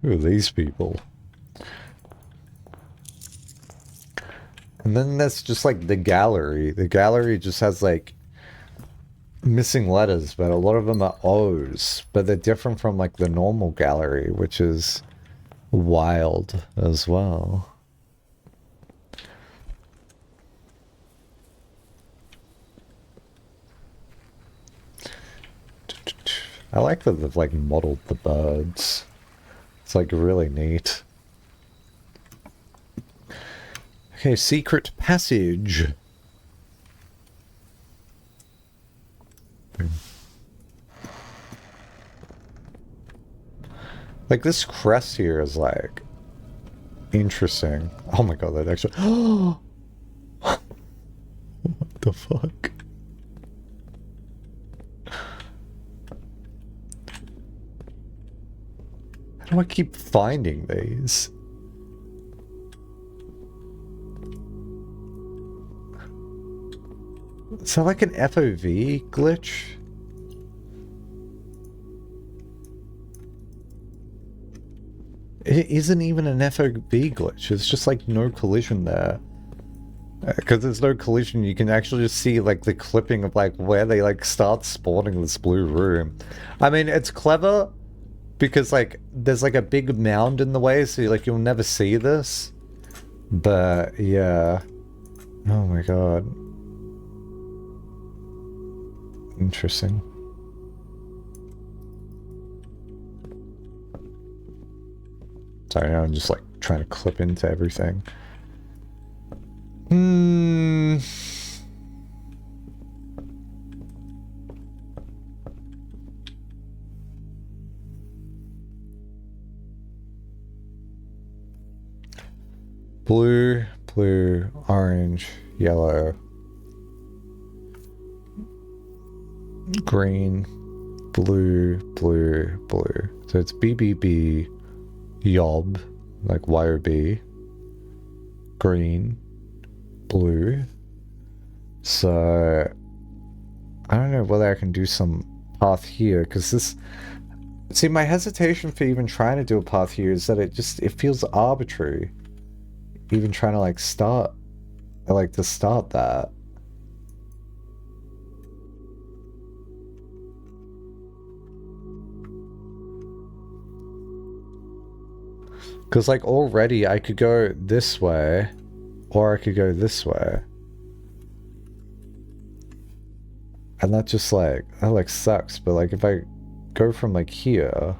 Who are these people? And then that's just like the gallery. The gallery just has like missing letters, but a lot of them are O's, but they're different from like the normal gallery, which is wild as well. I like that they've like modeled the birds. It's like really neat. Okay, secret passage. Like this crest here is like interesting. Oh my god, that actually. What the fuck? How do I keep finding these? Is that like an FOV glitch? It isn't even an FOV glitch. It's just like no collision there. Because there's no collision, you can actually just see like the clipping of like where they like start spawning this blue room. I mean, it's clever because like there's like a big mound in the way, so like you'll never see this. But yeah. Oh my god. Interesting. Sorry, now I'm just like trying to clip into everything. Blue, blue, orange, yellow, green, blue, blue, blue. So it's BBB, yob, like YOB, green, blue. So I don't know whether I can do some path here, because this See, my hesitation for even trying to do a path here is that it feels arbitrary. Even trying to like start, to start that. Because like already I could go this way, or I could go this way. And that just like, that like sucks, but like if I go from like here...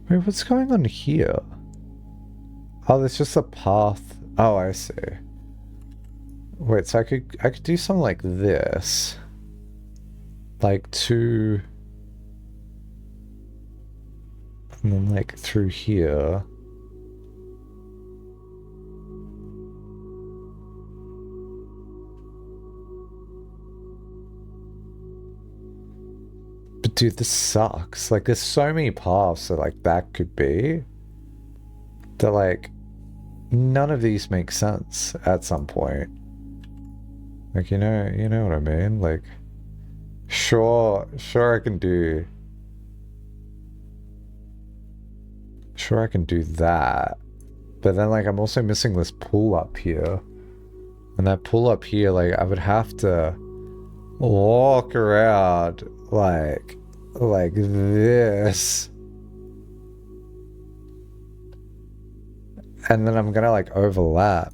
Wait, what's going on here? Oh, there's just a path. Oh, I see. Wait, so I could do something like this. Like two... And then like through here. But dude, this sucks. Like, there's so many paths that like that could be. That like, none of these make sense at some point. Like, you know what I mean? Like, sure I can do... Sure I can do that. But then like, I'm also missing this pull up here. And that pull up here, like, I would have to walk around like this, and then I'm gonna like overlap.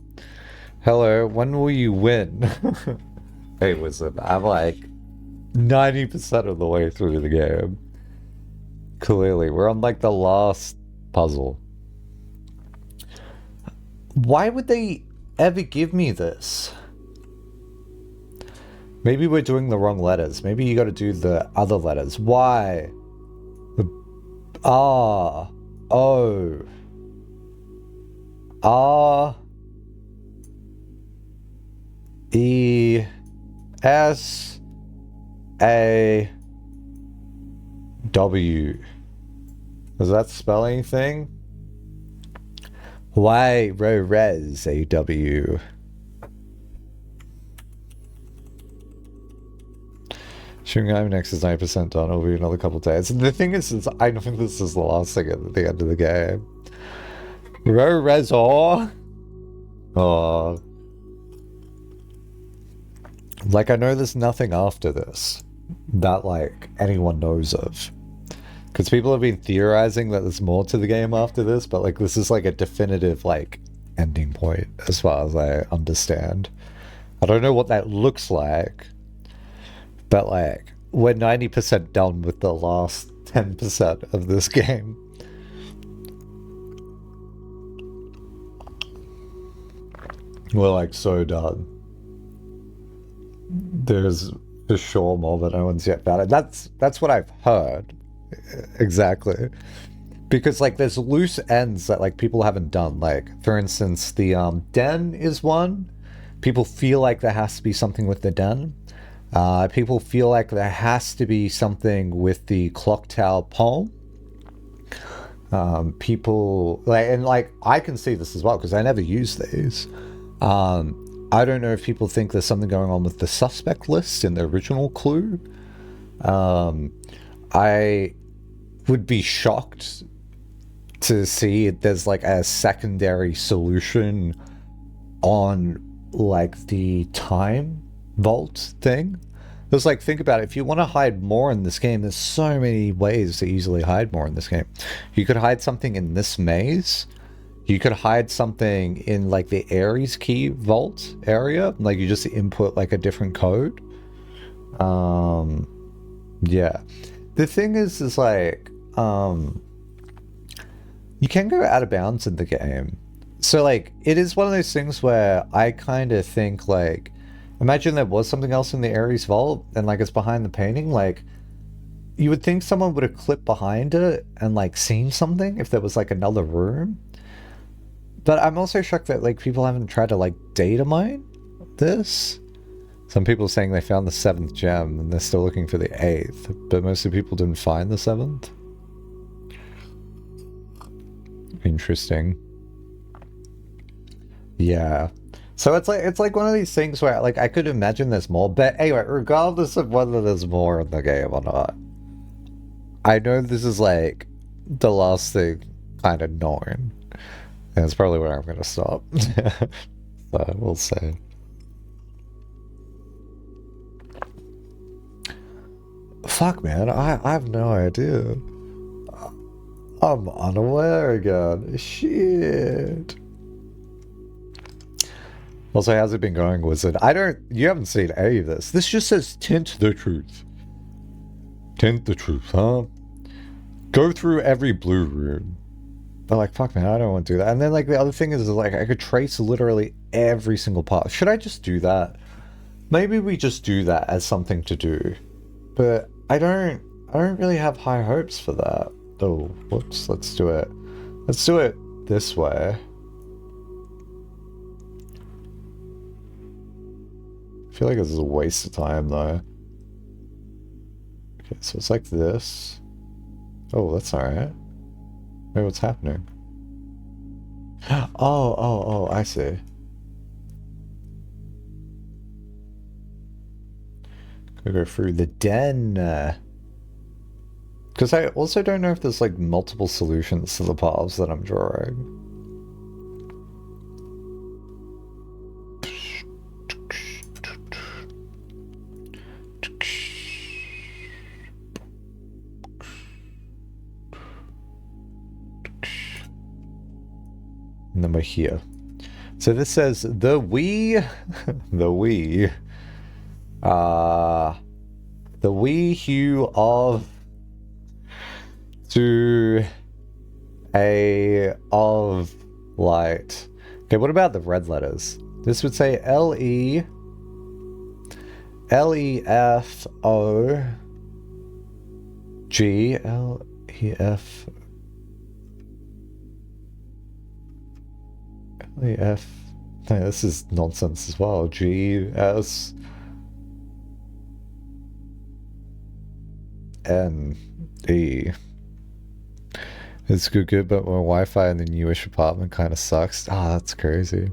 Hello, when will you win? Hey, listen, I'm like 90% of the way through the game. Clearly, we're on like the last puzzle. Why would they ever give me this? Maybe we're doing the wrong letters. Maybe you gotta do the other letters. Why? R. O. R. E. S. A. W. Does that spell anything? Y. Res. A. W. Shooting I'm next is 9% done. It'll be another couple days. And the thing is I don't think this is the last thing at the end of the game. Resor. Oh. Like, I know there's nothing after this that, like, anyone knows of. Because people have been theorizing that there's more to the game after this, but, like, this is, like, a definitive, like, ending point, as far as I understand. I don't know what that looks like. But, like, we're 90% done with the last 10% of this game. We're, like, so done. There's for sure more, but no one's yet found it. That's what I've heard. Exactly. Because, like, there's loose ends that, like, people haven't done. Like, for instance, the den is one. People feel like there has to be something with the den. People feel like there has to be something with the clock tower poem. People like I can see this as well because I never use these. I don't know if people think there's something going on with the suspect list in the original clue. I would be shocked to see there's like a secondary solution on like the time vault thing. Because, like, think about it. If you want to hide more in this game, there's so many ways to easily hide more in this game. You could hide something in this maze. You could hide something in, like, the Ares key vault area. Like, you just input, like, a different code. Yeah. The thing is like, you can go out of bounds in the game. So, like, it is one of those things where I kind of think, like, imagine there was something else in the Ares vault and, like, it's behind the painting. Like, you would think someone would have clipped behind it and like seen something if there was like another room. But I'm also shocked that like people haven't tried to like data mine this. Some people saying they found the 7th gem and they're still looking for the 8th, but most of the people didn't find the 7th. Interesting. Yeah. So it's like one of these things where like I could imagine there's more, but anyway, regardless of whether there's more in the game or not, I know this is like the last thing kind of known. And it's probably where I'm gonna stop. So we'll see. Fuck, man, I have no idea. I'm unaware again. Shit. Also, how's it been going, Wizard? You haven't seen any of this. This just says tint the truth. Tint the truth, huh? Go through every blue room. They're like, fuck, man, I don't want to do that. And then, like, the other thing is, like, I could trace literally every single part. Should I just do that? Maybe we just do that as something to do. But I don't really have high hopes for that. Oh, whoops, let's do it. Let's do it this way. I feel like this is a waste of time, though. Okay, so it's like this. Oh, that's alright. Wait, what's happening? Oh, I see. Gonna go through the den. Because I also don't know if there's like multiple solutions to the paths that I'm drawing. And then we're here. So this says the wee hue of to a of light. Okay, what about the red letters? This would say L-E L-E-F-O G L-E-F L-E-F. No, this is nonsense as well. G-S N-E. It's good, but my Wi-Fi in the newish apartment kind of sucks. Ah, that's crazy.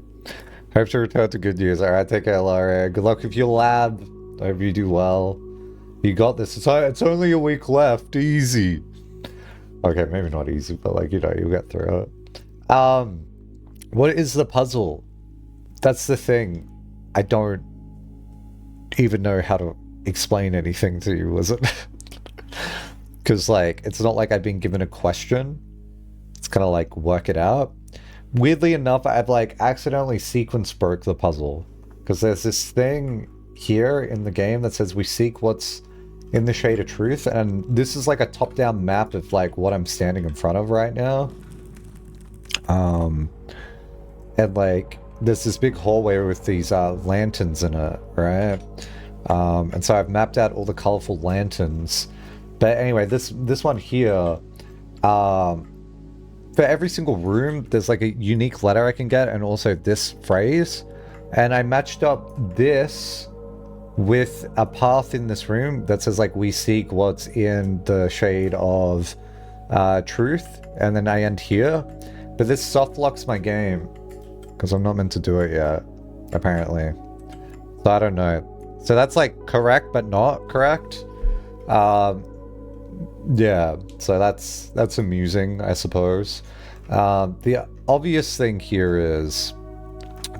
Hope to return to good news. Alright, take care, Laura. Good luck with your lab. I hope you do well. You got this. It's only a week left. Easy. Okay, maybe not easy, but like, you know, you'll get through it. What is the puzzle? That's the thing. I don't even know how to explain anything to you, was it? Because, like, it's not like I've been given a question. It's kind of like, work it out. Weirdly enough, I've, like, accidentally sequence broke the puzzle. Because there's this thing here in the game that says we seek what's in the shade of truth. And this is, like, a top-down map of, like, what I'm standing in front of right now. And, like, there's this big hallway with these lanterns in it, right? And so I've mapped out all the colorful lanterns. But anyway, this one here, for every single room, there's like a unique letter I can get, and also this phrase. And I matched up this with a path in this room that says like, we seek what's in the shade of truth. And then I end here. But this soft locks my game, because I'm not meant to do it yet, apparently. So I don't know. So that's like correct, but not correct. Yeah, so that's amusing, I suppose. The obvious thing here is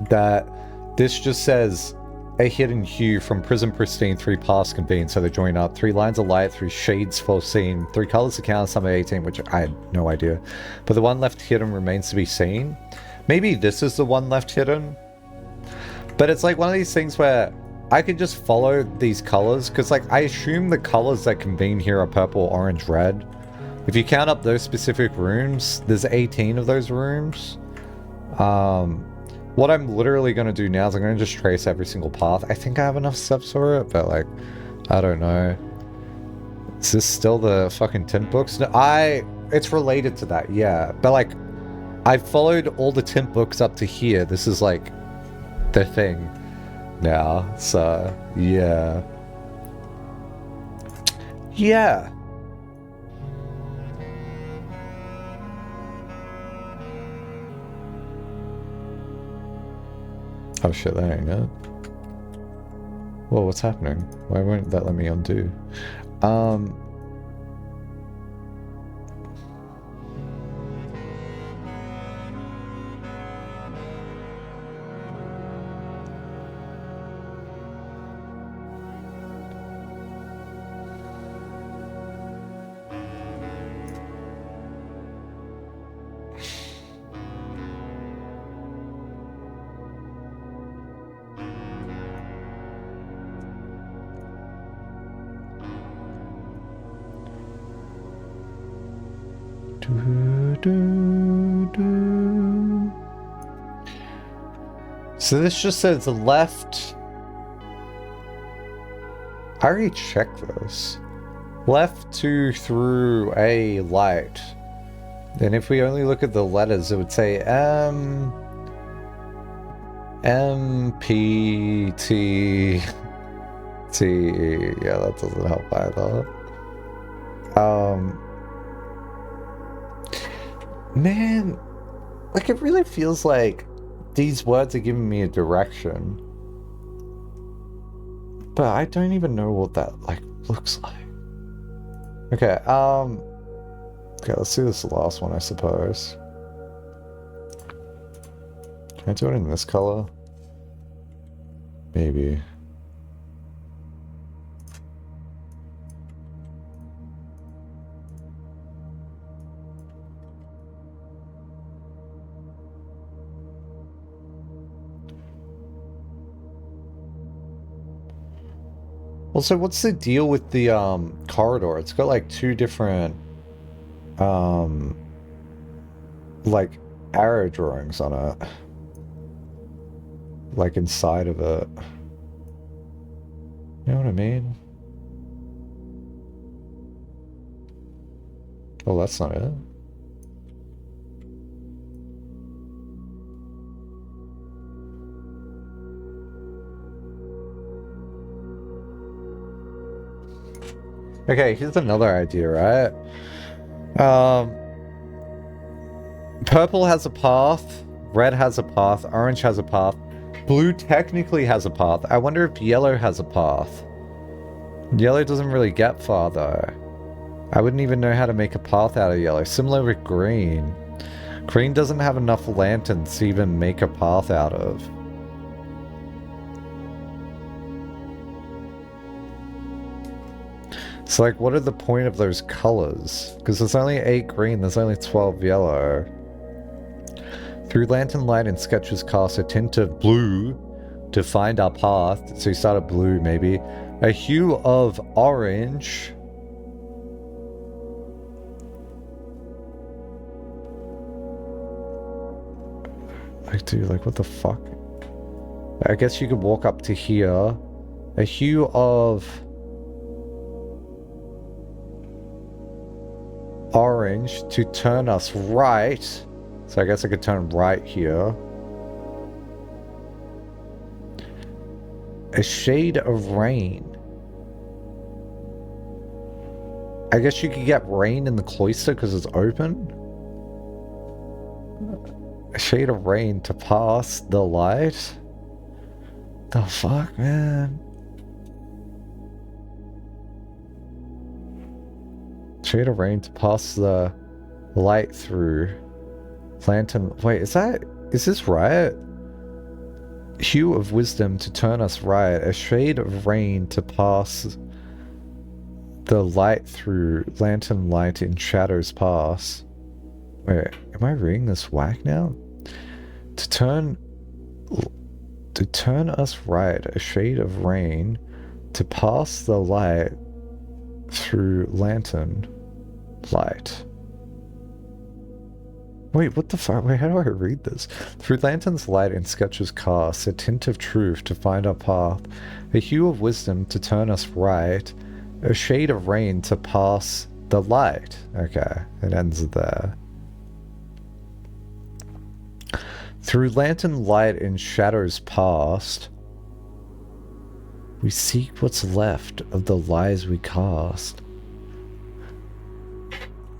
that this just says a hidden hue from prism pristine, 3 paths convened, so they join up, 3 lines of light, 3 shades foreseen, 3 colors to count, sum of 18, which I had no idea. But the one left hidden remains to be seen. Maybe this is the one left hidden. But it's like one of these things where I can just follow these colors, because like I assume the colors that convene here are purple, orange, red. If you count up those specific rooms, there's 18 of those rooms. What I'm literally going to do now is I'm going to just trace every single path. I think I have enough steps for it, but like, I don't know. Is this still the fucking tint books? No, it's related to that, yeah. But like, I followed all the tint books up to here. This is like the thing now. So yeah. Yeah. Oh shit, that ain't it. Well, what's happening? Why won't that let me undo? So this just says left. I already checked this. Left to through a light. And if we only look at the letters, it would say M P T T E. Yeah, that doesn't help either. Man, like it really feels like these words are giving me a direction, but I don't even know what that like looks like. Okay, okay, let's do this last one, I suppose. Can I do it in this color? Maybe. Also, what's the deal with the corridor? It's got like two different like arrow drawings on it. Like inside of it. You know what I mean? Oh, that's not it. Okay, here's another idea, right? Purple has a path, red has a path, orange has a path, blue technically has a path. I wonder if yellow has a path. Yellow doesn't really get far though. I wouldn't even know how to make a path out of yellow. Similar with green. Green doesn't have enough lanterns to even make a path out of. So like, what are the point of those colors? Because there's only 8 green, there's only 12 yellow. Through lantern light and sketches cast a tint of blue to find our path. So you start at blue maybe. A hue of orange. Like, dude, like what the fuck? I guess you could walk up to here. A hue of orange to turn us right. So I guess I could turn right here. A shade of rain. I guess you could get rain in the cloister because it's open. A shade of rain to pass the light. The fuck, man? Shade of rain to pass the light through. Lantern. Wait, is this right? Hue of wisdom to turn us right. A shade of rain to pass the light through. Lantern light in shadows pass. Wait, am I reading this whack now? To turn us right. A shade of rain to pass the light through lantern light. Wait, what the fuck? Wait, how do I read this? Through lantern's light and sketches cast, a tint of truth to find our path, a hue of wisdom to turn us right, a shade of rain to pass the light. Okay, it ends there. Through lantern light and shadows past, we seek what's left of the lies we cast.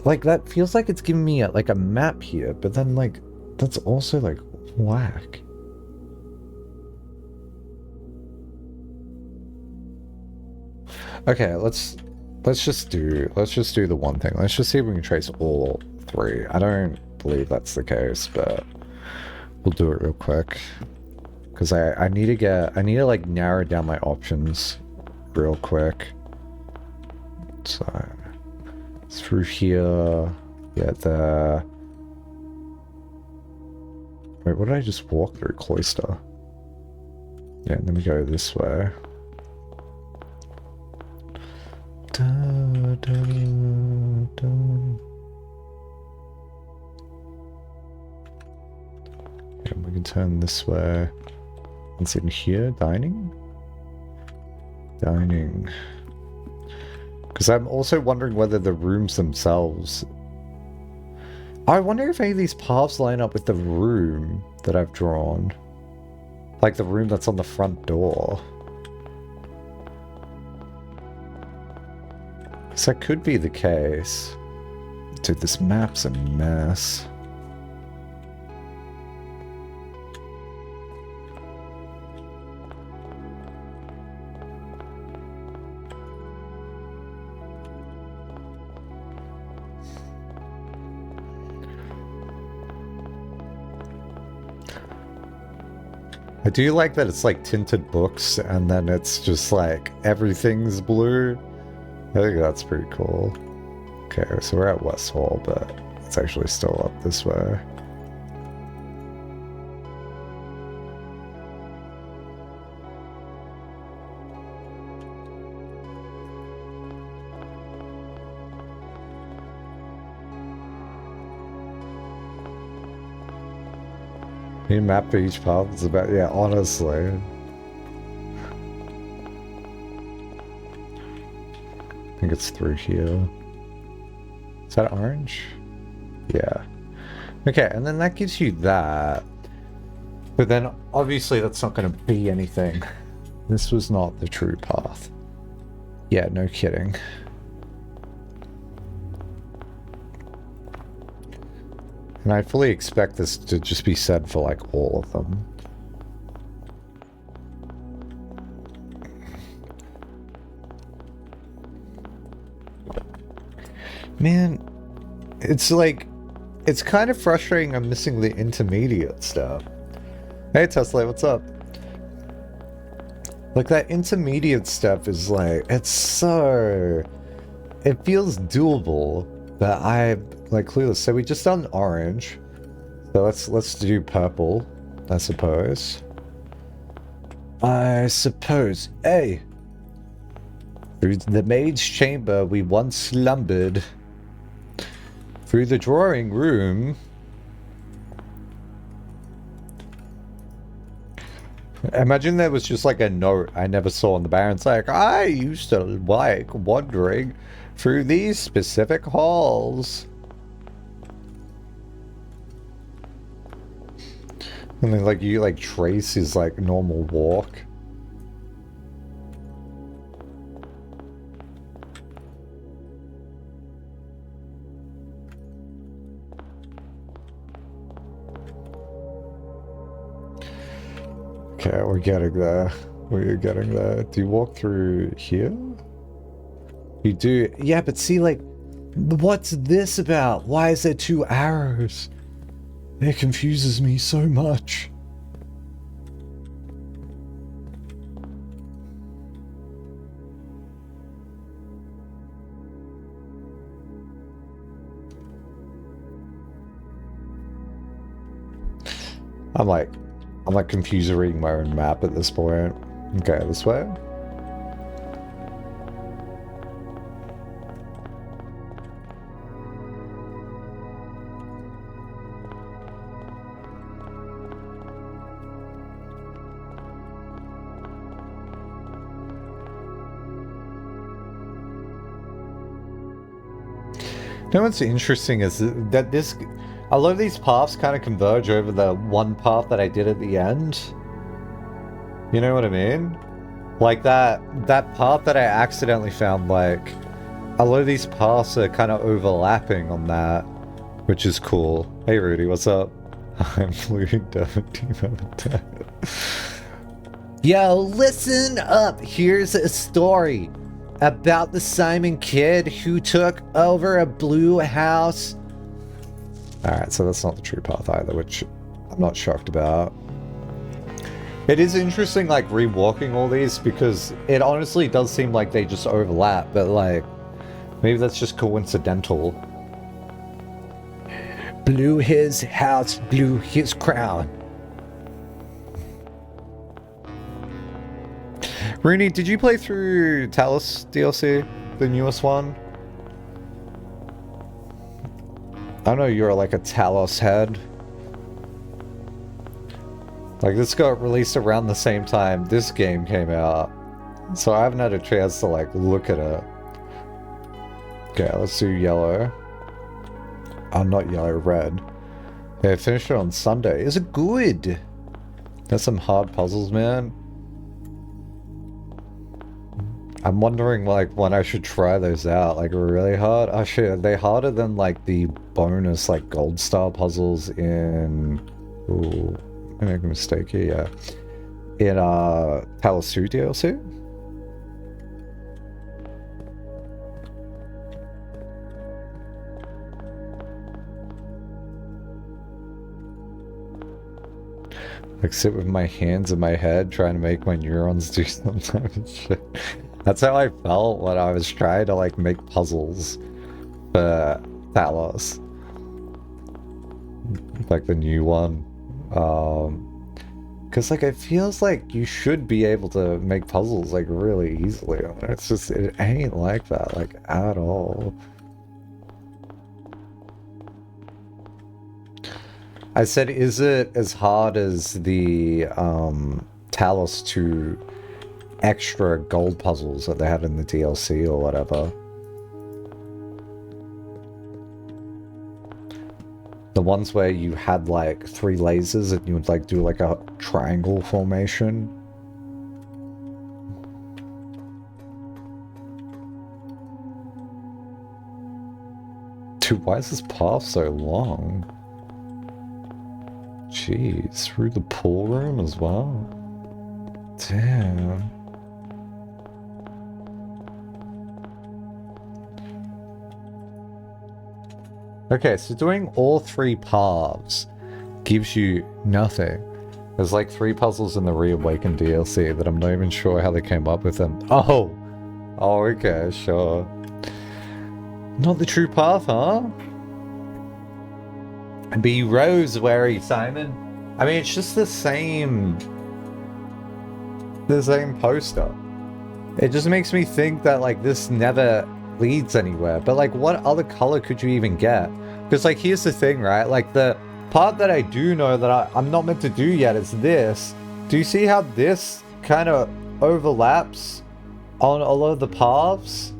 Like, that feels like it's giving me like a map here, but then like that's also like whack. Okay, let's just do the one thing. Let's just see if we can trace all three. I don't believe that's the case, but we'll do it real quick. Because I need to like narrow down my options real quick. So through here, yeah, the wait, what did I just walk through? Cloister. Yeah, and then we go this way. Da, da, da. Yeah, we can turn this way. It's in here, dining? Dining. Because I'm also wondering whether the rooms themselves... I wonder if any of these paths line up with the room that I've drawn. Like the room that's on the front door. Because that could be the case. Dude, this map's a mess. I do like that it's like tinted books and then it's just like everything's blue. I think that's pretty cool. Okay, so we're at West Hall, but it's actually still up this way. Need a map for each path. It's about, yeah, honestly. I think it's through here. Is that orange? Yeah. Okay, and then that gives you that. But then obviously that's not going to be anything. This was not the true path. Yeah, no kidding. And I fully expect this to just be said for like all of them. Man, it's like, it's kind of frustrating I'm missing the intermediate stuff. Hey Tesla, what's up? Like that intermediate stuff is like, it's so, it feels doable, but I like clueless. So we just done orange. So let's do purple, I suppose. Hey! Through the maid's chamber we once slumbered. Through the drawing room. Imagine there was just like a note I never saw in the bar. It's like, I used to like wandering through these specific halls. And then like you like trace his like normal walk. Okay, we're getting there. We're getting there. Do you walk through here? You do. Yeah, but see, like, what's this about? Why is there 2 arrows? It confuses me so much. I'm like confused reading my own map at this point. Okay, this way. know what's interesting is that a lot of these paths kind of converge over the one path that I did at the end. You know what I mean? Like that path that I accidentally found, like, a lot of these paths are kind of overlapping on that, which is cool. Hey Rudy, what's up? I'm looking down. Yo, listen up! Here's a story about the Simon kid who took over a blue house. Alright, so that's not the true path either, which I'm not shocked about. It is interesting, like, rewalking all these, because it honestly does seem like they just overlap, but, like, maybe that's just coincidental. Blew his house, blew his crown. Rooney, did you play through Talos DLC, the newest one? I know you're like a Talos head. Like, this got released around the same time this game came out, so I haven't had a chance to like look at it. Okay, let's do yellow. Oh, not yellow, red. They finished it on Sunday. Is it good? There's some hard puzzles, man. I'm wondering, like, when I should try those out. Like, really hard? Oh shit, are they harder than, like, the bonus, like, gold star puzzles in... Ooh, I make a mistake here, yeah. In, Talos 2 DLC? Like, sit with my hands in my head, trying to make my neurons do some type of shit. That's how I felt when I was trying to, like, make puzzles for Talos. Like, the new one. Because, like, it feels like you should be able to make puzzles, like, really easily. It's just, it ain't like that, like, at all. I said, is it as hard as the Talos 2 extra gold puzzles that they had in the DLC or whatever? The ones where you had like 3 lasers and you would like do like a triangle formation. Dude, why is this path so long? Jeez, through the pool room as well? Damn. Okay, so doing all 3 paths gives you nothing. There's like 3 puzzles in the Reawakened DLC that I'm not even sure how they came up with them. Oh! Oh, okay, sure. Not the true path, huh? Be Roseberry, Simon. I mean, it's just the same poster. It just makes me think that, like, this never leads anywhere. But, like, what other color could you even get? Because, like, here's the thing, right? Like, the part that I do know that I'm not meant to do yet is this. Do you see how this kind of overlaps on a lot of the paths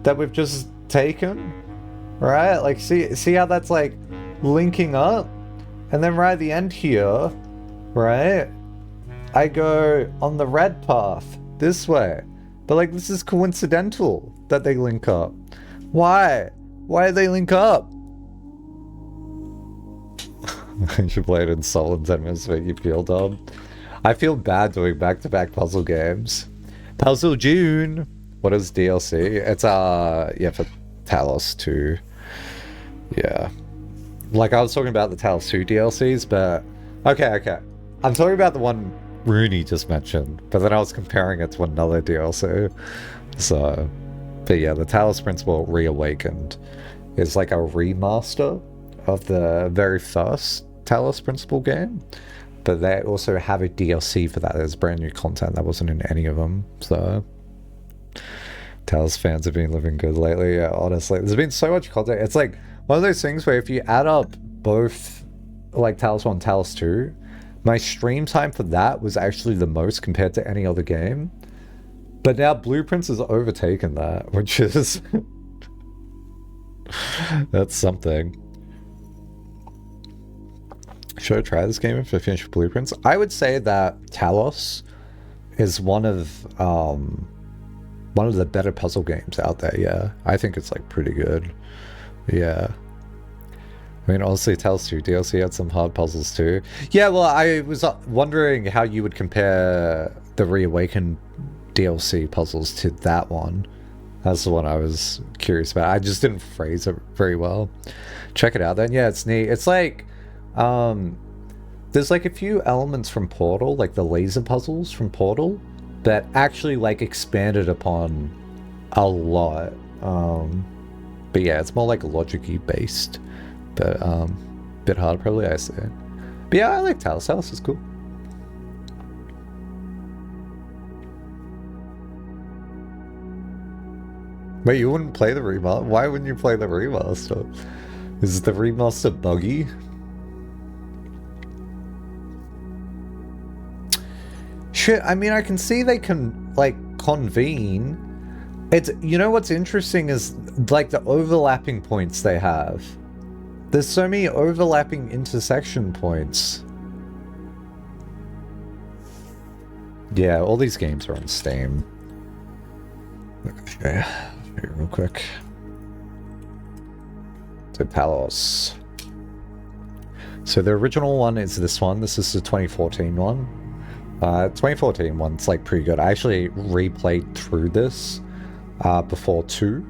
that we've just taken? Right? Like, see how that's, like, linking up? And then right at the end here, right, I go on the red path this way. But, like, this is coincidental that they link up. Why? Why do they link up? I should play it in Soul in 10 minutes to make you feel dumb. I feel bad doing back-to-back puzzle games. Puzzle June! What is DLC? It's, yeah, for Talos 2. Yeah. Like, I was talking about the Talos 2 DLCs, but... Okay. I'm talking about the one Rooney just mentioned, but then I was comparing it to another DLC. So... But yeah, the Talos Principle Reawakened is like a remaster of the very first Talos Principle game. But they also have a DLC for that. There's brand new content that wasn't in any of them. So... Talos fans have been living good lately, yeah, honestly. There's been so much content. It's like one of those things where if you add up both, like, Talos 1 and Talos 2, my stream time for that was actually the most compared to any other game. But now Blueprints has overtaken that, which is... That's something. Should I try this game if I finish Blueprints? I would say that Talos is one of the better puzzle games out there. Yeah, I think it's like pretty good. Yeah. I mean, honestly, Talos 2 DLC had some hard puzzles too. Yeah, well, I was wondering how you would compare the Reawakened DLC puzzles to that one. That's the one I was curious about. I just didn't phrase it very well. Check it out then. Yeah, it's neat. It's like, there's like a few elements from Portal, like the laser puzzles from Portal, that actually like expanded upon a lot. But yeah, it's more like logic-y based. But bit hard probably, I say. But yeah, I like Talos. Talos is cool. Wait, you wouldn't play the remaster? Why wouldn't you play the remaster? Is the remaster buggy? Shit, I mean, I can see they can, like, convene. It's, you know what's interesting is, like, the overlapping points they have. There's so many overlapping intersection points. Yeah, all these games are on Steam. Okay, here real quick. So Talos. So the original one is this one. This is the 2014 one. 2014 one's like pretty good. I actually replayed through this before 2.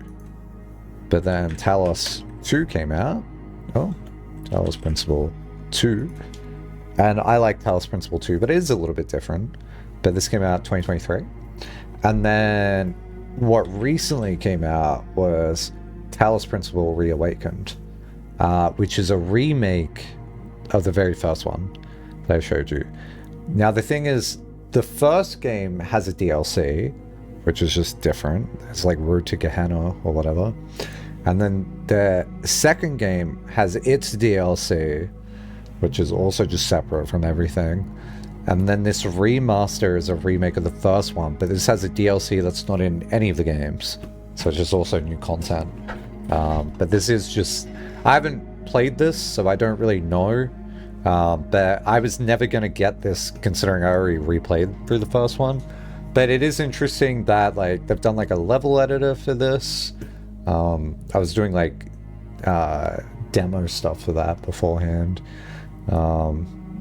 But then Talos 2 came out. Oh, Talos Principle 2. And I like Talos Principle 2, but it is a little bit different. But this came out 2023. And then what recently came out was Talos Principle Reawakened, which is a remake of the very first one that I showed you. Now the thing is, the first game has a DLC, which is just different. It's like Road to Gehenna or whatever. And then the second game has its DLC, which is also just separate from everything. And then this remaster is a remake of the first one, but this has a DLC that's not in any of the games. So it's just also new content. But this is just... I haven't played this, so I don't really know. But I was never going to get this, considering I already replayed through the first one. But it is interesting that like they've done like a level editor for this. I was doing like demo stuff for that beforehand.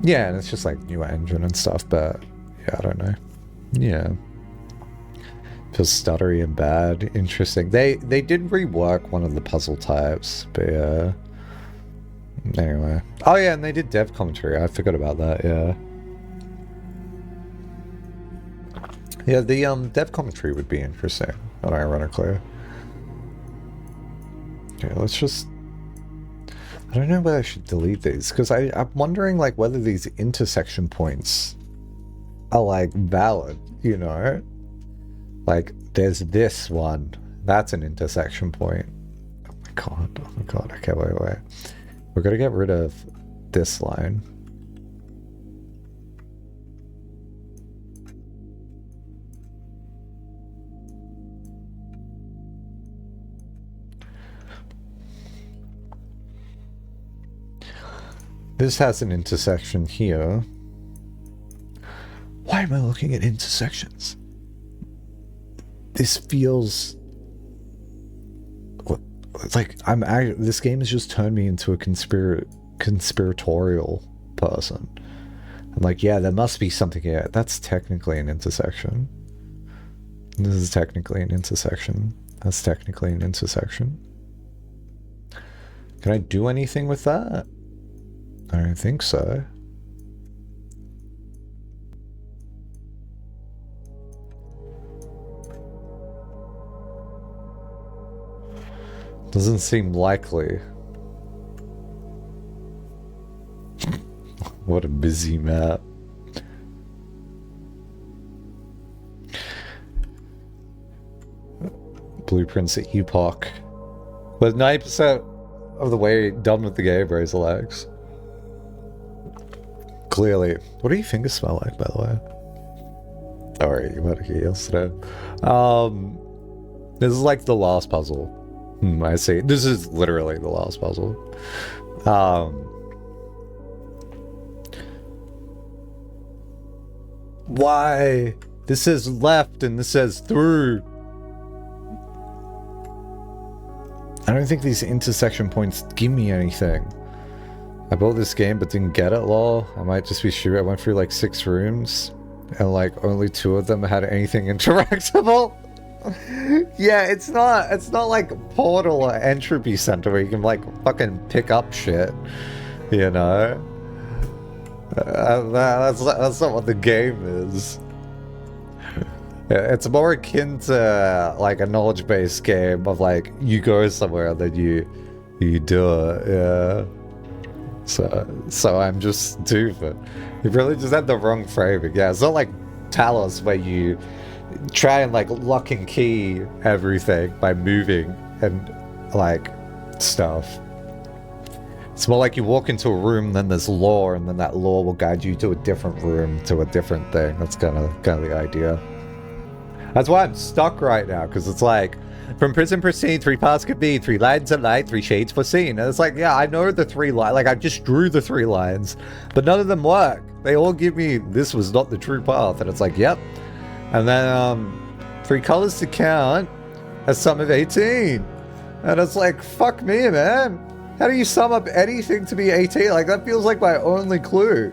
Yeah, and it's just like new engine and stuff, but yeah, I don't know. Yeah. Feels stuttery and bad. Interesting. They did rework one of the puzzle types, but yeah. Anyway. Oh yeah, and they did dev commentary. I forgot about that, yeah. Yeah, the dev commentary would be interesting, unironically. Okay, let's just... I don't know whether I should delete these, because I'm wondering like whether these intersection points are like valid, you know? Like, there's this one. That's an intersection point. Oh my god, oh my god. Okay, wait. We're gonna get rid of this line. This has an intersection here. Why am I looking at intersections? This feels... like this game has just turned me into a conspiratorial person. I'm like, yeah, there must be something here. That's technically an intersection. This is technically an intersection. That's technically an intersection. Can I do anything with that? I don't think so. Doesn't seem likely. What a busy map. Blueprints at Epoch. But 90% of the way done with the game, Razorlax. Clearly. What do your fingers smell like, by the way? Alright, you went here yesterday. This is like the last puzzle. I see. This is literally the last puzzle. Why? This says left and this says through. I don't think these intersection points give me anything. I bought this game but didn't get it, lol. I might just be sure. I went through like 6 rooms and like only 2 of them had anything interactable. Yeah, it's not like Portal or Entropy Center where you can like fucking pick up shit, you know? That's not what the game is. It's more akin to like a knowledge-based game of like you go somewhere and then you do it, yeah. So I'm just stupid. You really just had the wrong framing. Yeah, it's not like Talos where you try and like lock and key everything by moving and like stuff. It's more like you walk into a room, then there's lore, and then that lore will guide you to a different room, to a different thing. That's kind of the idea. That's why I'm stuck right now, because it's like, from prison pristine, 3 paths could be, 3 lines of light, 3 shades foreseen. And it's like, yeah, I know the 3 lines, like I just drew the 3 lines, but none of them work. They all give me, this was not the true path, and it's like, yep. And then 3 colors to count, a sum of 18. And it's like, fuck me, man. How do you sum up anything to be 18? Like, that feels like my only clue.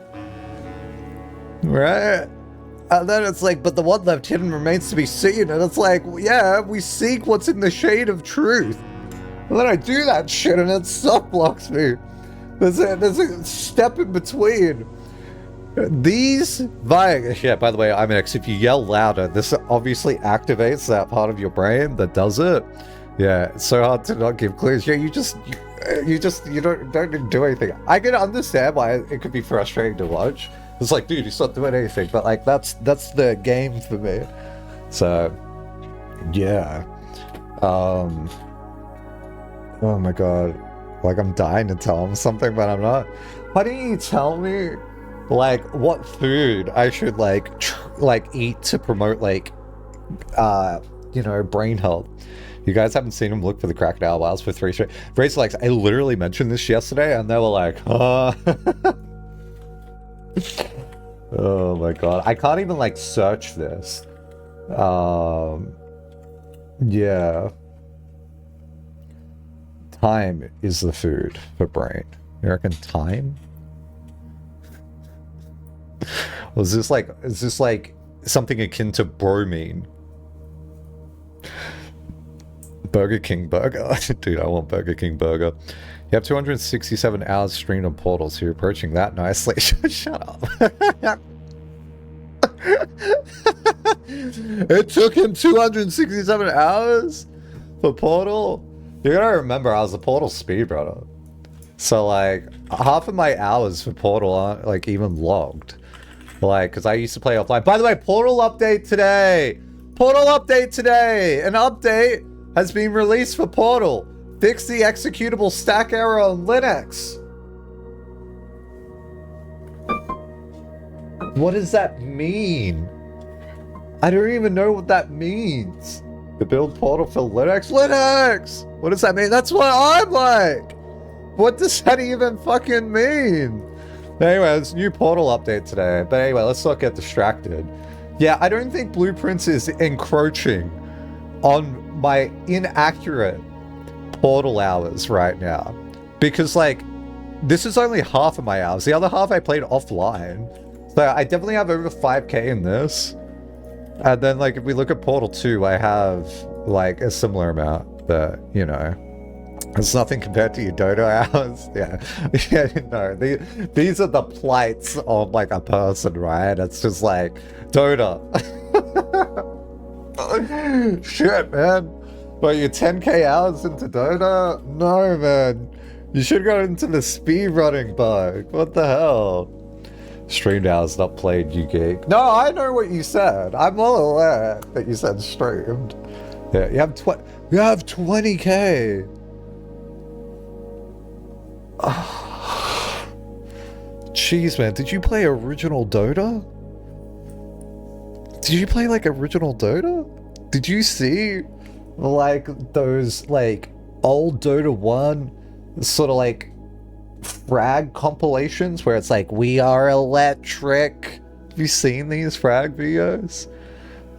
Right? And then it's like, but the one left hidden remains to be seen. And it's like, yeah, we seek what's in the shade of truth. And then I do that shit and it stuff blocks me. There's a step in between. These yeah, by the way, IMX, if you yell louder, this obviously activates that part of your brain that does it. Yeah, it's so hard to not give clues. Yeah, you don't do anything. I can understand why it could be frustrating to watch. It's like, dude, he's not doing anything, but like that's the game for me. So yeah. Oh my god. Like I'm dying to tell him something, but I'm not. Why don't you tell me like what food I should like eat to promote like brain health? You guys haven't seen him look for the crocodile whales for 3 straight. Brace like, I literally mentioned this yesterday and they were like, oh my god. I can't even like search this. Yeah. Time is the food for brain. You reckon time? Well, is this like something akin to bromine? Burger King burger. Dude, I want Burger King burger. You have 267 hours streamed on Portal, so you're approaching that nicely. Shut up. It took him 267 hours for Portal? You gotta remember, I was a Portal speedrunner. So, like, half of my hours for Portal aren't, like, even logged. Like, because I used to play offline. By the way, Portal update today! Portal update today! An update has been released for Portal. Fix the executable stack error on Linux. What does that mean? I don't even know what that means. To build Portal for Linux? Linux! What does that mean? That's what I'm like! What does that even fucking mean? Anyway, there's a new Portal update today. But anyway, let's not get distracted. Yeah, I don't think Blueprints is encroaching on my inaccurate Portal hours right now. Because, like, this is only half of my hours. The other half I played offline. So I definitely have over 5k in this. And then, like, if we look at Portal 2, I have, like, a similar amount. But, you know, it's nothing compared to your Dota hours. Yeah. Yeah, no. These are the plights of, like, a person, right? It's just like, Dota. Shit, man. But you're 10k hours into Dota? No, man. You should go into the speedrunning bug. What the hell? Streamed hours, not played, you geek. No, I know what you said. I'm well aware that you said streamed. Yeah, you have 20k. Jeez, man. Did you play original Dota? Did you play, like, original Dota? Did you see, like, those, like, old Dota 1 sort of like frag compilations where it's like, we are electric. Have you seen these frag videos?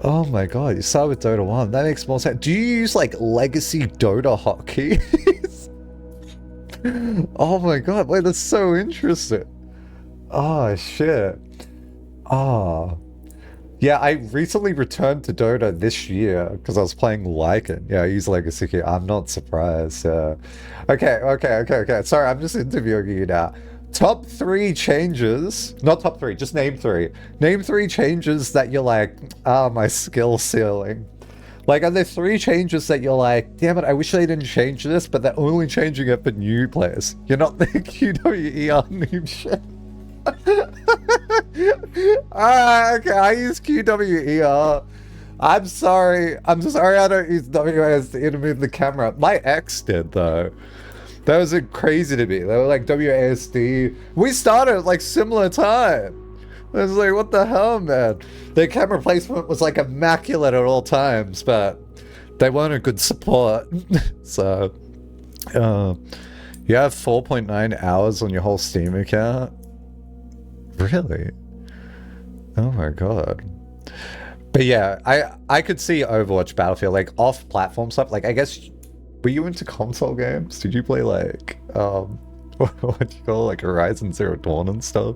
Oh my god, you start with Dota 1. That makes more sense. Do you use like legacy Dota hotkeys? Oh my god, wait, that's so interesting. Oh shit. Oh. Yeah, I recently returned to Dota this year because I was playing Lycan. Yeah, I use legacy key. I'm not surprised. Okay. Sorry, I'm just interviewing you now. Top 3 changes, not top 3, just name 3. Name 3 changes that you're like, my skill ceiling. Like, are there 3 changes that you're like, damn it, I wish they didn't change this, but they're only changing it for new players. You're not the QWER noob shit. Alright, okay, I use QWER. I'm sorry I don't use WASD to move the camera. My ex did, though. That was crazy to me. They were like WASD. We started at like similar time. I was like, what the hell, man? Their camera placement was like immaculate at all times, but they weren't a good support. So, you have 4.9 hours on your whole Steam account? Really? Oh my god. But yeah, I could see Overwatch, Battlefield, like off-platform stuff. Like, I guess, were you into console games? Did you play like, what do you call it? Like Horizon Zero Dawn and stuff?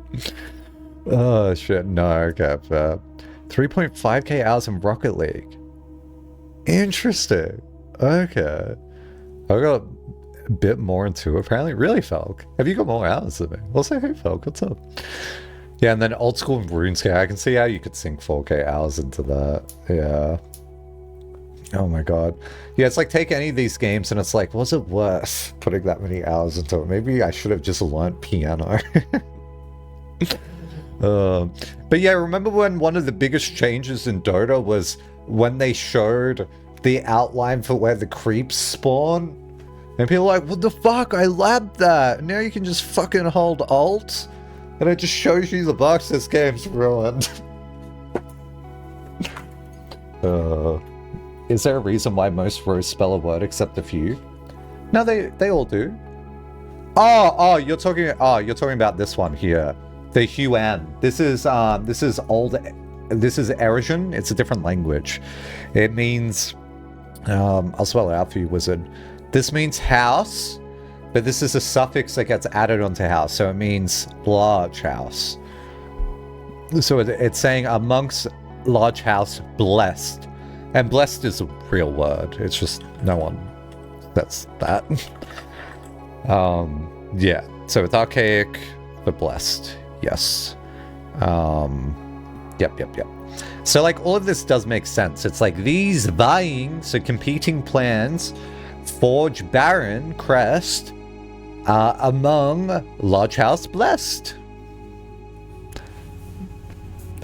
Oh shit, no, okay, but 3.5k hours in Rocket League. Interesting. Okay. I got a bit more into it, apparently. Really, Falk? Have you got more hours than me? Well, say hey, Falk, what's up? Yeah, and then old school RuneScape. I can see how you could sink 4k hours into that. Yeah. Oh my god. Yeah, it's like take any of these games and it's like, was it worth putting that many hours into it? Maybe I should have just learnt piano. But yeah, remember when one of the biggest changes in Dota was when they showed the outline for where the creeps spawn? And people are like, what the fuck? I labbed that. Now you can just fucking hold Alt. And it just shows you the box. This game's ruined. Is there a reason why most rows spell a word except a few? No, they all do. You're talking about this one here. The Huan. This is old. This is Erisian. It's a different language. It means I'll spell it out for you, wizard. This means house, but this is a suffix that gets added onto house, so it means large house. So it's saying amongst large house blessed, and blessed is a real word. It's just no one says that. Yeah. So it's archaic but blessed. Yes. Yep. So like all of this does make sense. It's like these vying, so competing plans, forge Baron crest among large house blessed.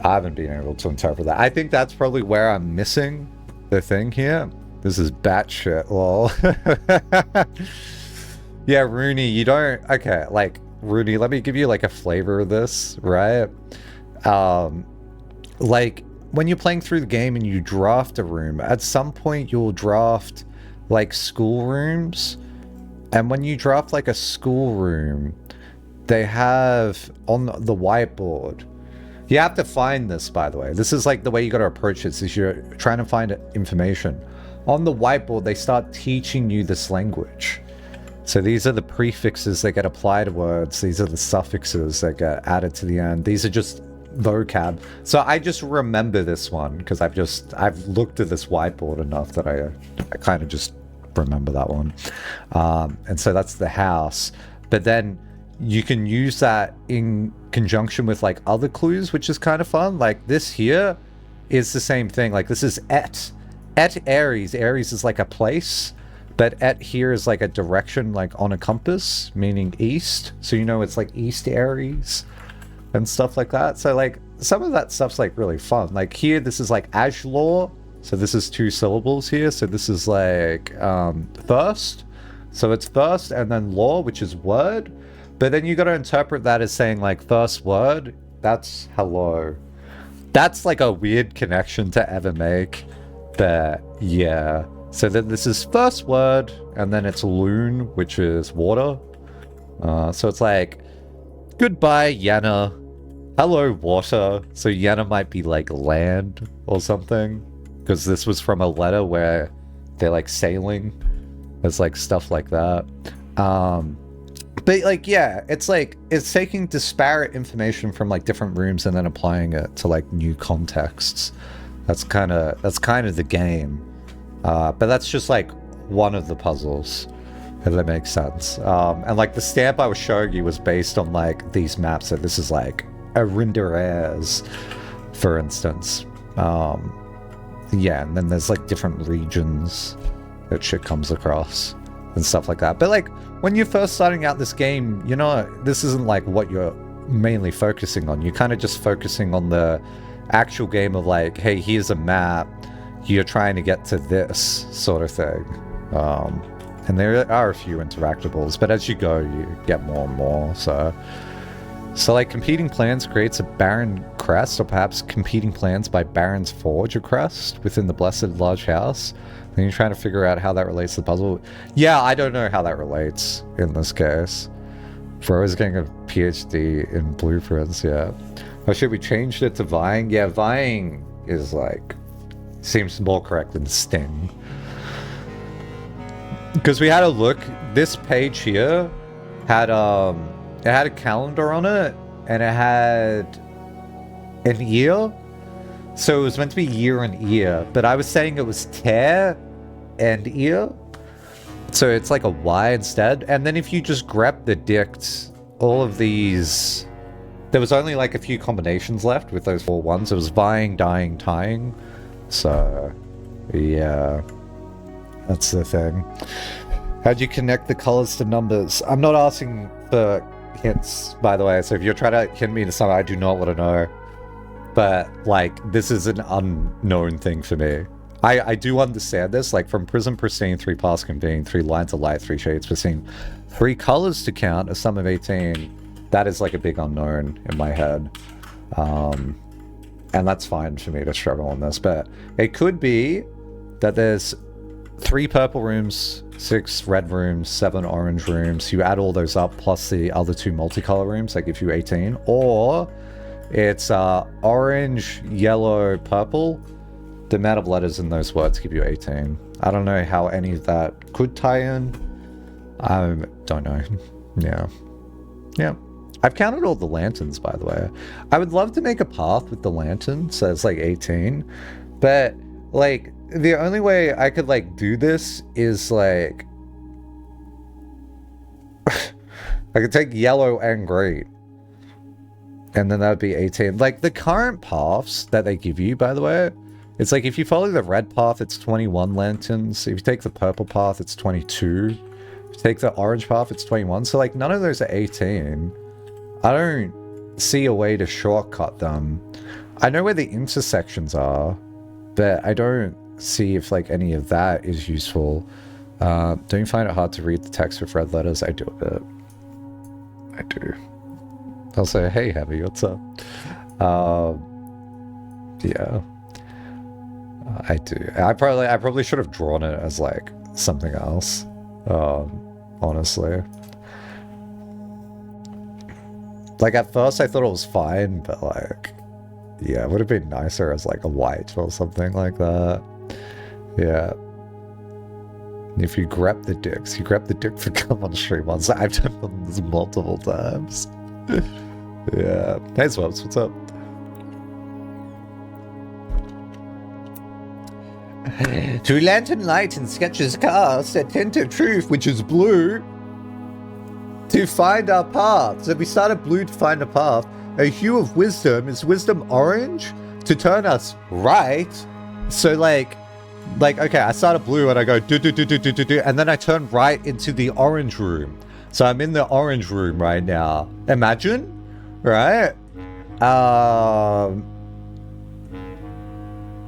I haven't been able to interpret that. I think that's probably where I'm missing the thing here. This is batshit, lol. Yeah, Rooney, you don't... Okay, like, Rooney, let me give you, like, a flavor of this, right? Like, when you're playing through the game and you draft a room, at some point you'll draft, like, school rooms. And when you draft, like, a school room, they have, on the whiteboard... You have to find this, by the way. This is, like, the way you gotta approach this, is you're trying to find information. On the whiteboard, they start teaching you this language. So these are the prefixes that get applied to words. These are the suffixes that get added to the end. These are just vocab. So I just remember this one because I've looked at this whiteboard enough that I kind of just remember that one. And so that's the house. But then you can use that in conjunction with like other clues, which is kind of fun. Like this here is the same thing. Like this is Et Aries. Aries is like a place. But Et here is like a direction, like on a compass, meaning east. So you know it's like East Aries and stuff like that. So like some of that stuff's like really fun. Like here, this is like Ajlor. So this is 2 syllables here. So this is like first. So it's first and then law, which is word. But then you got to interpret that as saying like first word. That's hello. That's like a weird connection to ever make. But yeah. So then this is first word, and then it's loon, which is water. So it's like, goodbye, Yana. Hello, water. So Yana might be like land or something, because this was from a letter where they're like sailing. It's like stuff like that. But like, yeah, it's like, it's taking disparate information from like different rooms and then applying it to like new contexts. That's kind of the game. But that's just like one of the puzzles, if that makes sense. And like the stamp I was showing you was based on like these maps. So this is like a Rinderes, for instance. Yeah, and then there's like different regions that shit comes across and stuff like that. But like when you're first starting out this game, you know, this isn't like what you're mainly focusing on. You're kind of just focusing on the actual game of like, hey, here's a map, you're trying to get to this sort of thing. And there are a few interactables, but as you go, you get more and more. So like competing plans creates a barren crest, or perhaps competing plans by Baron's Forge, a crest within the Blessed Large House. And you're trying to figure out how that relates to the puzzle. Yeah, I don't know how that relates in this case. Bro is getting a PhD in blueprints, yeah. Oh shit, we changed it to vying? Yeah, vying is like, seems more correct than sting. Because we had a look, this page here had it had a calendar on it, and it had an year. So it was meant to be year and year, but I was saying it was tear and ear. So it's like a Y instead. And then if you just grab the dict, all of these, there was only like a few combinations left with those 4 ones. It was vying, dying, tying. So yeah, that's the thing. How'd you connect the colors to numbers? I'm not asking for hints, by the way. So if you're trying to hint me to something, I do not want to know. But like, this is an unknown thing for me. I do understand this, like from Prism Pristine, 3 paths convene, 3 lines of light, 3 shades per scene, 3 colors to count, a sum of 18. That is like a big unknown in my head. And that's fine for me to struggle on this, but it could be that there's 3 purple rooms, 6 red rooms, 7 orange rooms. You add all those up plus the other 2 multicolor rooms, that gives you 18. Or it's orange, yellow, purple. The amount of letters in those words give you 18. I don't know how any of that could tie in. I don't know. Yeah. Yeah. I've counted all the lanterns, by the way. I would love to make a path with the lantern, so it's like 18. But, like, the only way I could, like, do this is, like... I could take yellow and green. And then that would be 18. Like, the current paths that they give you, by the way, it's like if you follow the red path, it's 21 lanterns. If you take the purple path, it's 22. If you take the orange path, it's 21. So, like, none of those are 18. I don't see a way to shortcut them. I know where the intersections are, but I don't see if, like, any of that is useful. Don't you find it hard to read the text with red letters? I do a bit. I do. I'll say, hey, Heavy, what's up? Yeah. I do. I probably should have drawn it as, like, something else. Honestly. Like, at first I thought it was fine, but, like, yeah, it would have been nicer as, like, a white or something like that. Yeah. If you grab the dicks, you grab the dick for come on stream once. I've done this multiple times. Yeah. Hey, Swabs, what's up? To lantern light and sketches cast a tint of truth, which is blue, to find our path. So we started blue to find a path. A hue of wisdom is wisdom orange to turn us right. So like okay, I started blue and I go do, and then I turn right into the orange room. So I'm in the orange room right now. Imagine, right?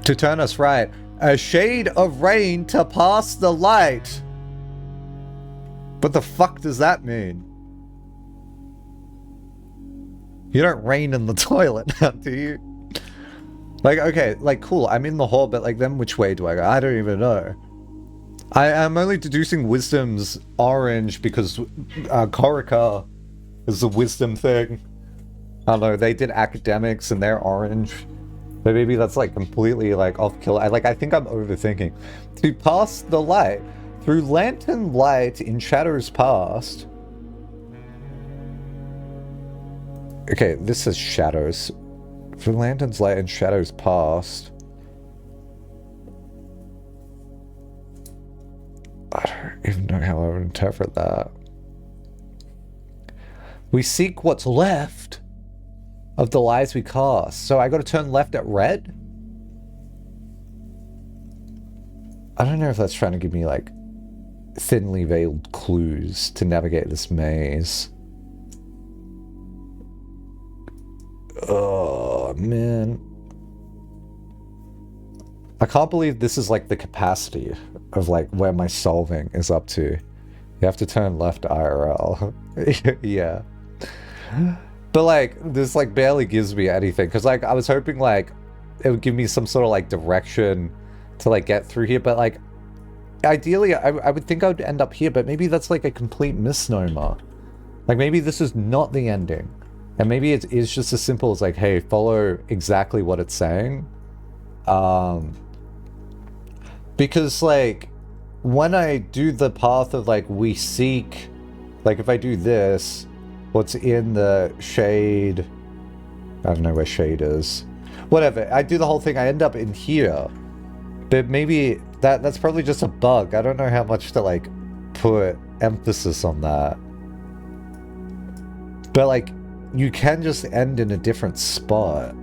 To turn us right. A shade of rain to pass the light. What the fuck does that mean? You don't rain in the toilet now, do you? Like, okay, like, cool, I'm in the hall, but, like, then which way do I go? I don't even know. I'm only deducing wisdom's orange because Corica is the wisdom thing. I don't know, they did academics and they're orange. But maybe that's like completely like off kill. I think I'm overthinking. To pass the light through lantern light in shadows past. Okay, this is shadows. Through lantern's light in shadows past. I don't even know how I would interpret that. We seek what's left of the lies we cast. So I gotta turn left at red? I don't know if that's trying to give me like thinly veiled clues to navigate this maze. Oh, man. I can't believe this is like the capacity of like where my solving is up to. You have to turn left IRL. Yeah. But like, this like barely gives me anything. Because like, I was hoping like it would give me some sort of like direction to like get through here. But like, ideally, I would think I would end up here. But maybe that's like a complete misnomer. Like maybe this is not the ending. And maybe it is just as simple as like, hey, follow exactly what it's saying. Because like, when I do the path of like, we seek, like if I do this, what's in the shade, I don't know where shade is. Whatever, I do the whole thing, I end up in here. But maybe that's probably just a bug. I don't know how much to like put emphasis on that. But like, you can just end in a different spot.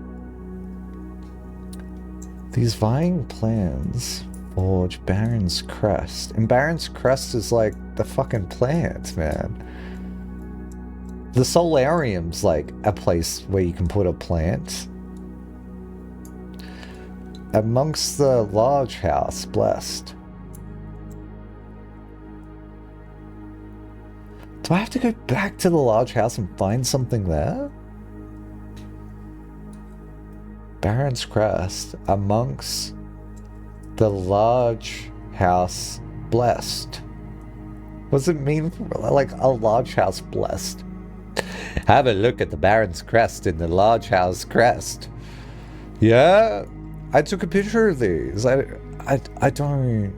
These vying plans forge Baron's Crest. And Baron's Crest is like the fucking plant, man. The solarium's like a place where you can put a plant. Amongst the large house, blessed. Do I have to go back to the large house and find something there? Baron's Crest. Amongst the large house, blessed. What does it mean for, like, a large house blessed? Have a look at the Baron's Crest in the large house crest. Yeah, I took a picture of these. I don't...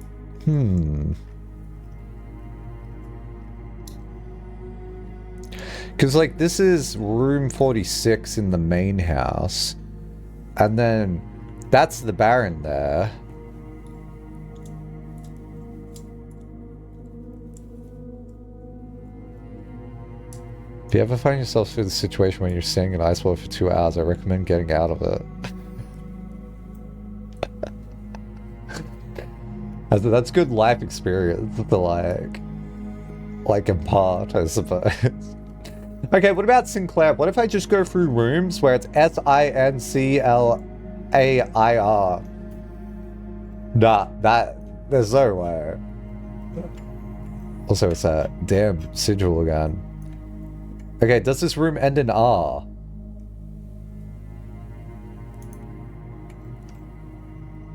Because, like, this is room 46 in the main house. And then that's the Baron there. If you ever find yourself in a situation where you're staying in ice water for 2 hours, I recommend getting out of it. That's good life experience to like impart, I suppose. Okay, what about Sinclair? What if I just go through rooms where it's Sinclair? Nah, there's no way. Also, it's a damn sigil again. Okay, does this room end in R?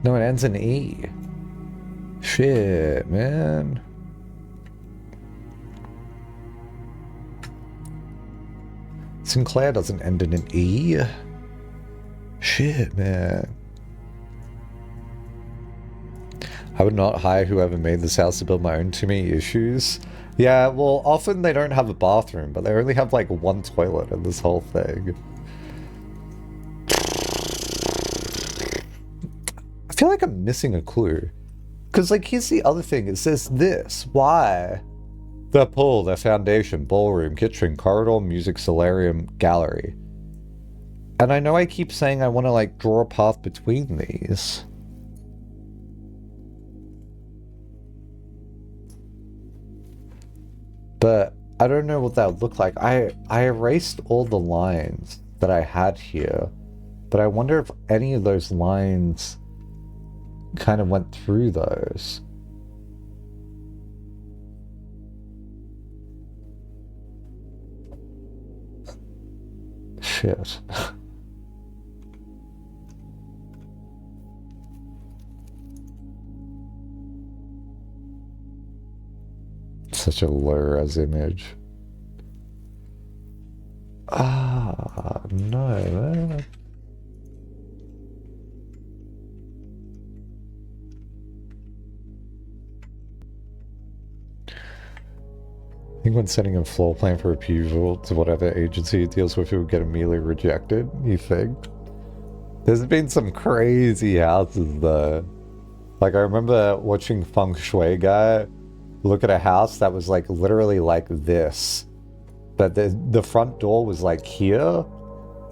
No, it ends in E. Shit, man. Sinclair doesn't end in an E. Shit, man. I would not hire whoever made this house to build my own too many issues. Yeah, well, often they don't have a bathroom, but they only have like one toilet in this whole thing. I feel like I'm missing a clue. Because, like, here's the other thing. It says this. Why? The pool, the foundation, ballroom, kitchen, corridor, music, solarium, gallery. And I know I keep saying I want to, like, draw a path between these. But I don't know what that would look like. I erased all the lines that I had here. But I wonder if any of those lines kind of went through those. Shit. Such a low-res image. Ah, no. I think when sending a floor plan for approval to whatever agency it deals with, it would get immediately rejected, you think? There's been some crazy houses though. Like I remember watching Feng Shui guy look at a house that was like literally like this. But the front door was like here,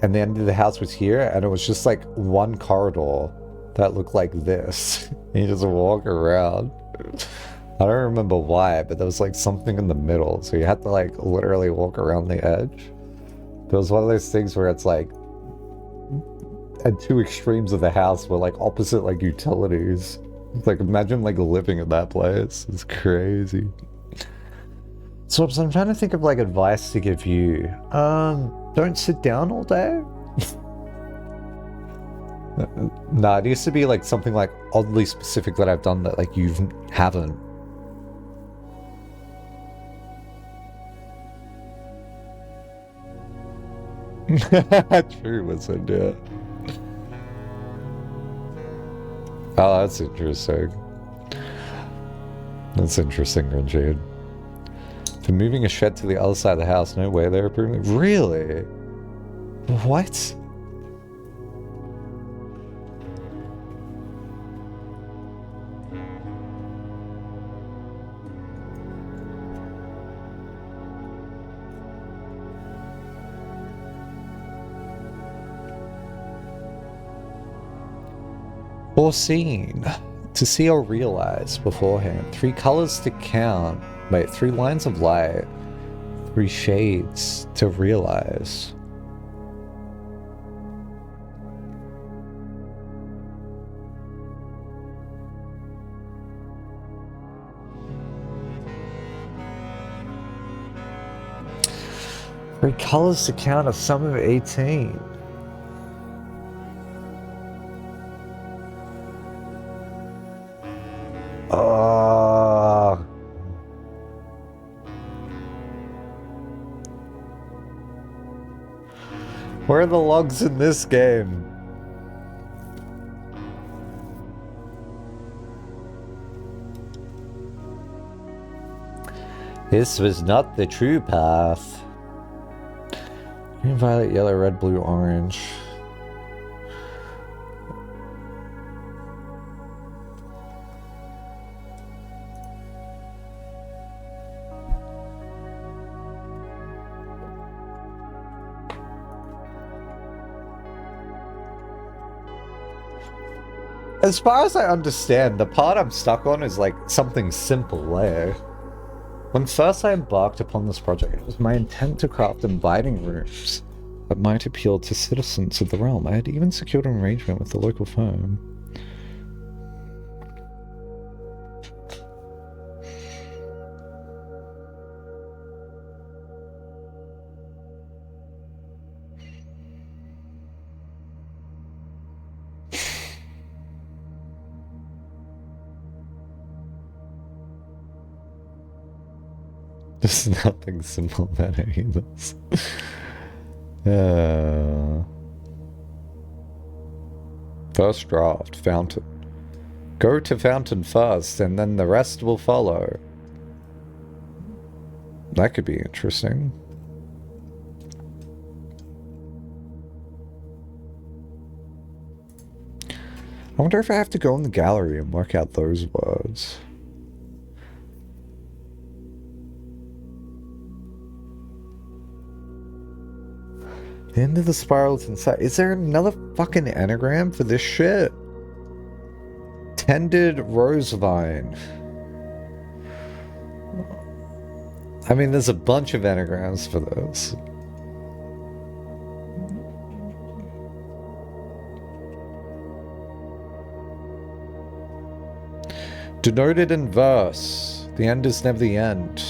and the end of the house was here, and it was just like one corridor that looked like this. And you just walk around. I don't remember why, but there was like something in the middle, so you had to like literally walk around the edge. It was one of those things where it's like at two extremes of the house were like opposite like utilities. Like imagine like living in that place. It's crazy. So I'm trying to think of like advice to give you. Don't sit down all day. Nah, it used to be like something like oddly specific that I've done that like you haven't. True, listen, yeah. Oh, that's interesting. That's interesting, Renjade. For moving a shed to the other side of the house, no way they're approving. Really? What? Foreseen. To see or realize beforehand. 3 colors to count. Wait, 3 lines of light. 3 shades to realize. Three colors to count a sum of 18. Where are the logs in this game? This was not the true path. Green, violet, yellow, red, blue, orange. As far as I understand, the part I'm stuck on is like something simple, eh? When first I embarked upon this project, it was my intent to craft inviting rooms that might appeal to citizens of the realm. I had even secured an arrangement with the local firm. There's nothing simple about any of this. First draft, fountain. Go to fountain first, and then the rest will follow. That could be interesting. I wonder if I have to go in the gallery and work out those words. The end of the spiral's inside. Is there another fucking anagram for this shit? Tended rosevine. I mean, there's a bunch of anagrams for this. Denoted in verse. The end is never the end.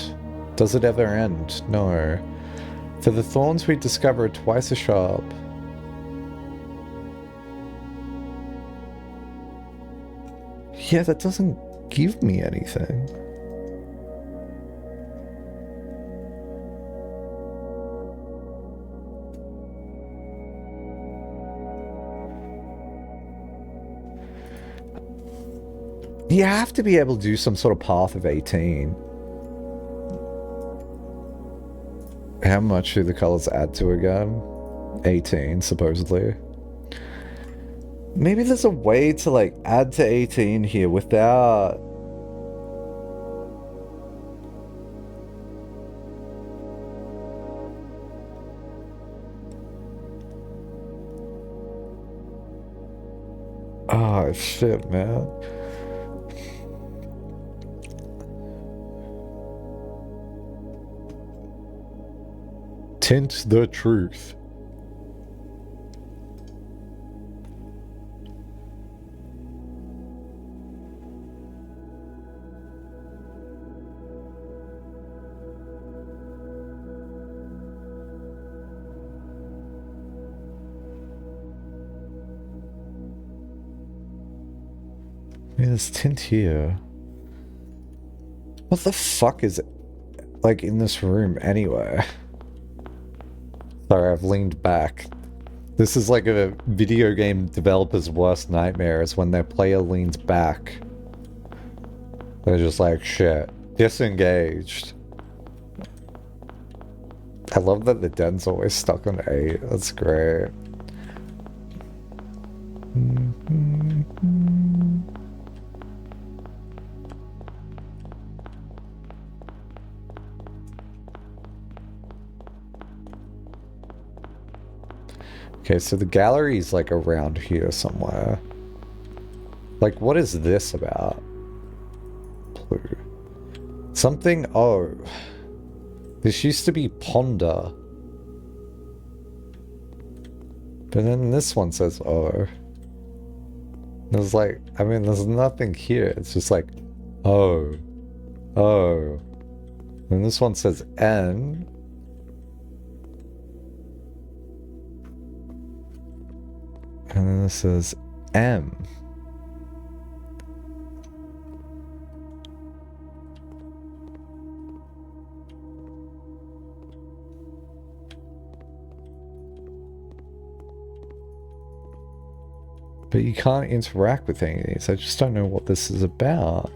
Does it ever end? No. For the thorns we discover are twice as sharp. Yeah, that doesn't give me anything. You have to be able to do some sort of path of 18. How much do the colors add to again? 18, supposedly. Maybe there's a way to, like, add to 18 here without... Oh, shit, man. Tint the truth. Yeah, there's tint here. What the fuck is it? Like, in this room, anyway. Sorry, I've leaned back. This is like a video game developer's worst nightmare, is when their player leans back. They're just like, shit. Disengaged. I love that the den's always stuck on 8. That's great. Okay, so the gallery's like around here somewhere. Like, what is this about? Blue. Something, oh. This used to be ponder. But then this one says oh. There's like, I mean, there's nothing here. It's just like, oh. Oh. And this one says N. And then this is M. But you can't interact with any of these. I just don't know what this is about.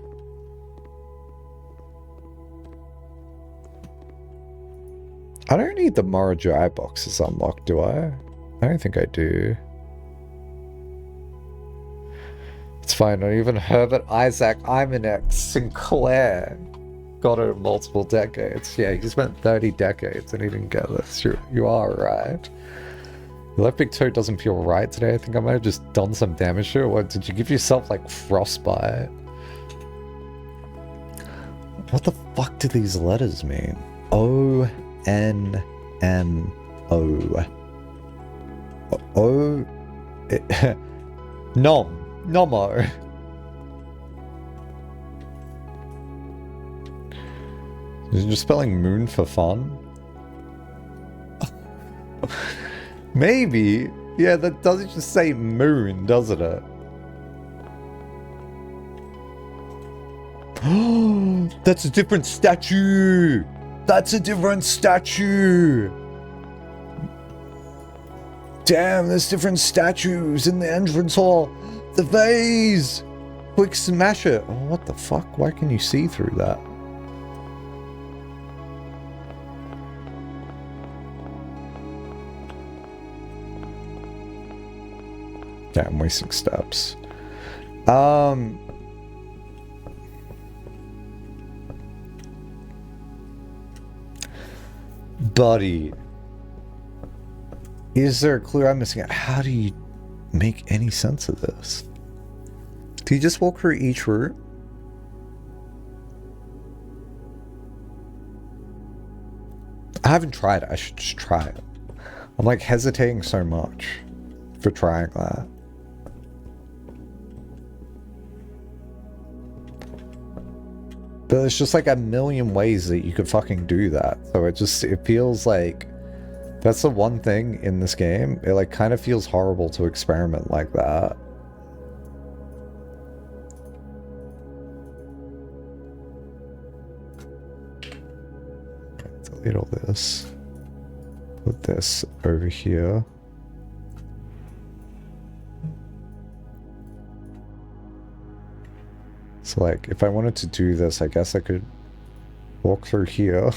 I don't need the Morajai boxes unlocked, do I? I don't think I do. It's fine, not even Herbert Isaac Imanek Sinclair got it in multiple decades. Yeah, he spent 30 decades and he didn't get this. You are right. The left big toe doesn't feel right today. I think I might have just done some damage to it. What, did you give yourself like frostbite? What the fuck do these letters mean? O-N-M-O. O... Nom. Nomo. Is it just spelling moon for fun? Maybe. Yeah, that doesn't just say moon, doesn't it? That's a different statue! That's a different statue! Damn, there's different statues in the entrance hall! The vase! Quick smash it! Oh, what the fuck? Why can you see through that? Yeah, I'm wasting steps. Buddy. Is there a clue I'm missing? How do you make any sense of this? Do you just walk through each route? I haven't tried it. I should just try it. I'm like hesitating so much for trying that. But there's just like a million ways that you could fucking do that. So it feels like that's the one thing in this game. It like kind of feels horrible to experiment like that. Delete all this. Put this over here. So like, if I wanted to do this, I guess I could walk through here.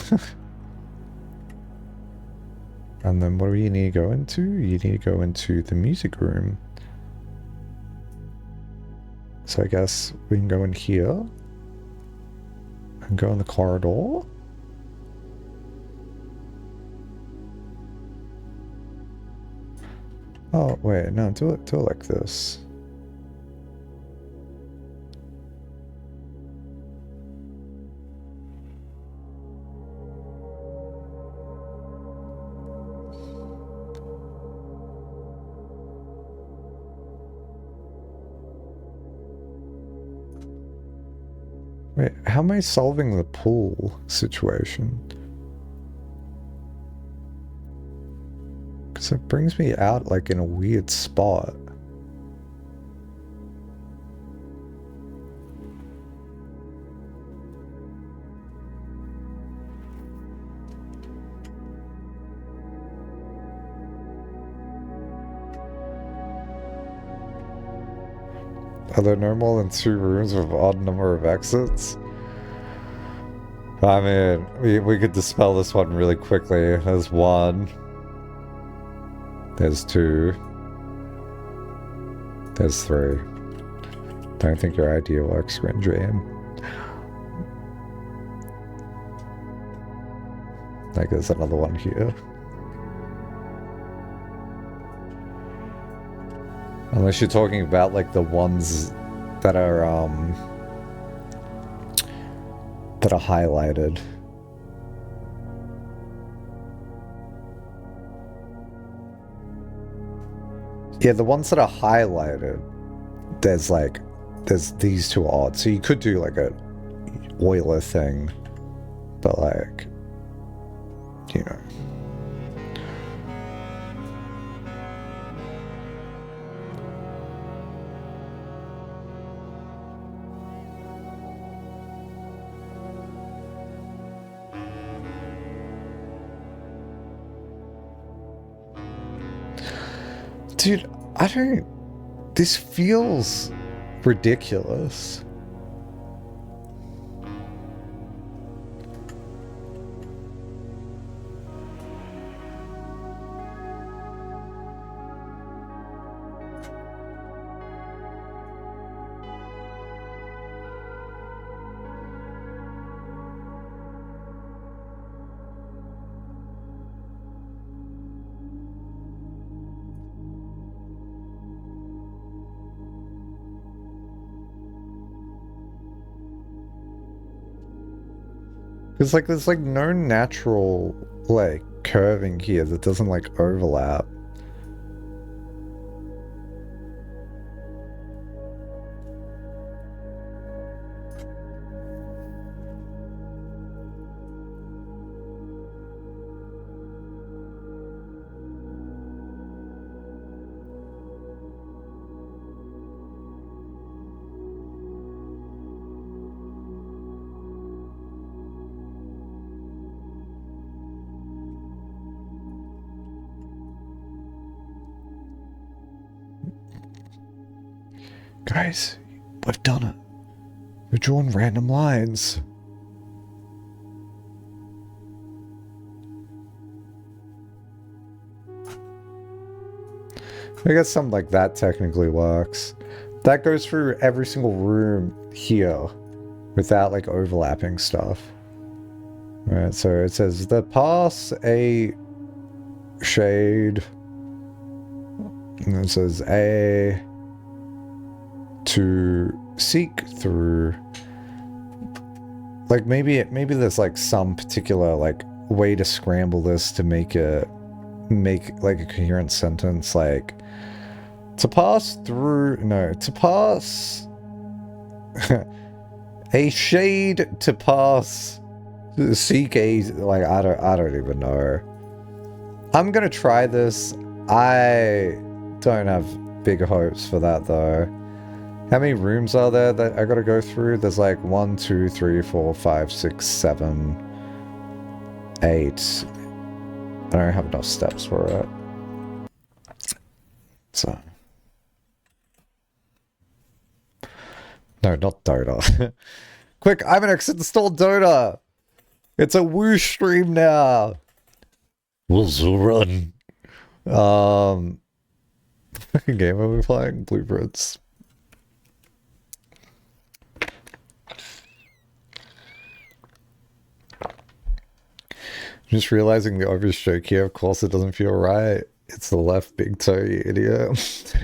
And then what do you need to go into? You need to go into the music room. So I guess we can go in here and go in the corridor. Oh, wait, no, do it like this. Wait, how am I solving the pool situation? Because it brings me out like in a weird spot. Are there no more than 2 rooms with odd number of exits? I mean, we could dispel this one really quickly. There's 1. There's 2. There's 3. Don't think your idea works, Grand Dream. Like there's another one here. Unless you're talking about like the ones that are highlighted. Yeah, the ones that are highlighted, there's these 2 odd. So you could do like a Euler thing, but like, you know. Dude, this feels ridiculous. Because like there's like no natural like curving here that doesn't like overlap. Guys, we've done it. We've drawn random lines. I guess something like that technically works. That goes through every single room here without like overlapping stuff. Alright, so it says the pass a shade. And it says A to seek through. Like maybe there's like some particular like way to scramble this to make like a coherent sentence, like to pass a shade to pass seek a, like I don't even know. I'm gonna try this. I don't have big hopes for that though. How many rooms are there that I gotta go through? There's like 1, 2, 3, 4, 5, 6, 7, 8. I don't have enough steps for it. So No, not Dota. Quick, Ivanex, install Dota! It's a whoosh stream now! We'll run. What fucking game are we playing? Blueprints. Just realizing the obvious joke here, of course it doesn't feel right. It's the left big toe, you idiot.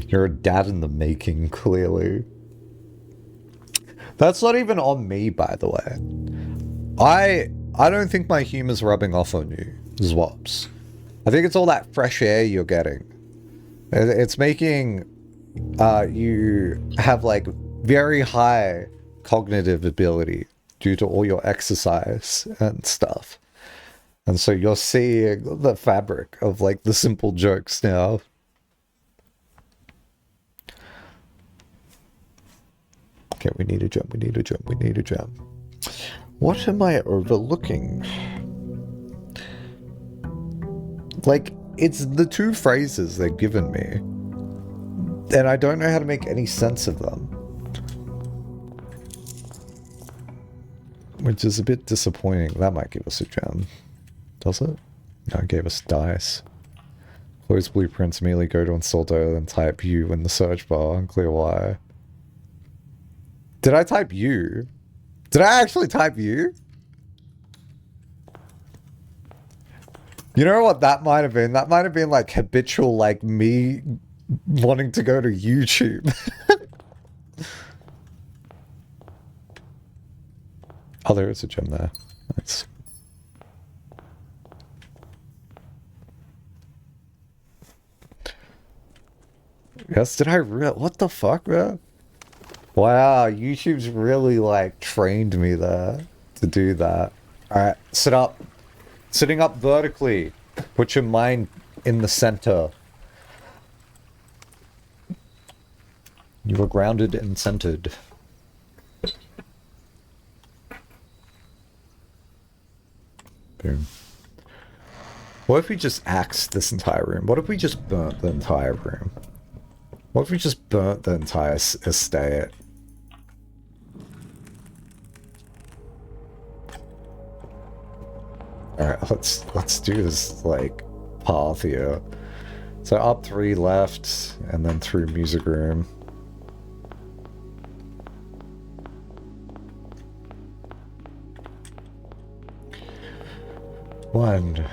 You're a dad in the making, clearly. That's not even on me, by the way. I don't think my humor's rubbing off on you, Zwops. I think it's all that fresh air you're getting. It's making you have like very high cognitive ability due to all your exercise and stuff. And so you're seeing the fabric of like the simple jokes now. Okay, we need a jump, we need a jump, we need a jump. What am I overlooking? Like, it's the two phrases they've given me. And I don't know how to make any sense of them. Which is a bit disappointing. That might give us a gem. Does it? No, it gave us dice. Close blueprints, immediately go to install Dota and type U in the search bar. Unclear why. Did I type U? Did I actually type U? You know what that might have been? That might have been like habitual, like me wanting to go to YouTube. Oh, there is a gem there. Nice. Yes, did I what the fuck, bro? Wow, YouTube's really like trained me there to do that. Alright, sit up. Sitting up vertically. Put your mind in the center. You are grounded and centered. Boom. What if we just axed this entire room? What if we just burnt the entire room? What if we just burnt the entire estate? Alright, let's do this, like, path here. So up 3 left, and then through music room. One,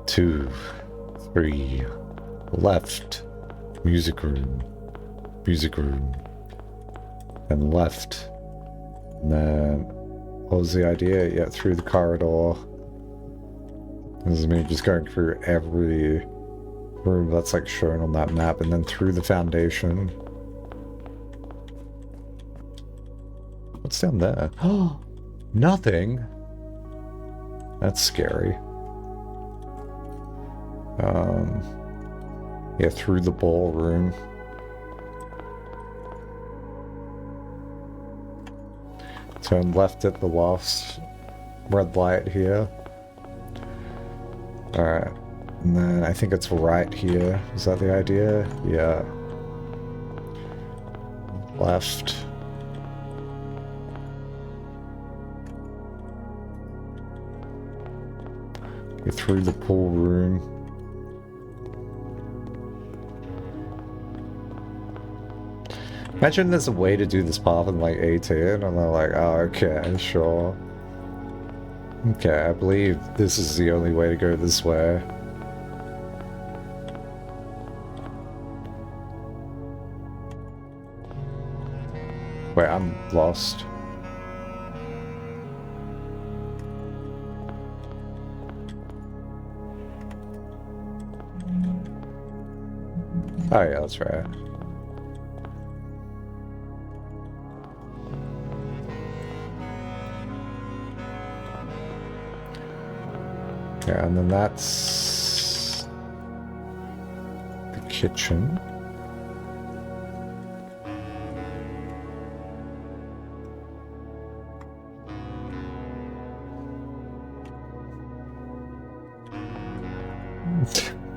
2, 3, left, music room, and left. And then, what was the idea? Yeah, through the corridor. This is me just going through every room that's like shown on that map, and then through the foundation. What's down there? Oh, nothing. That's scary. Yeah, through the ballroom. Turn left at the last red light here. Alright, and then I think it's right here. Is that the idea? Yeah. Left. Get through the pool room. Imagine there's a way to do this path in like 18 and they're like, oh, okay, sure. Okay, I believe this is the only way to go this way. Wait, I'm lost. Oh yeah, that's right. Yeah, and then that's the kitchen.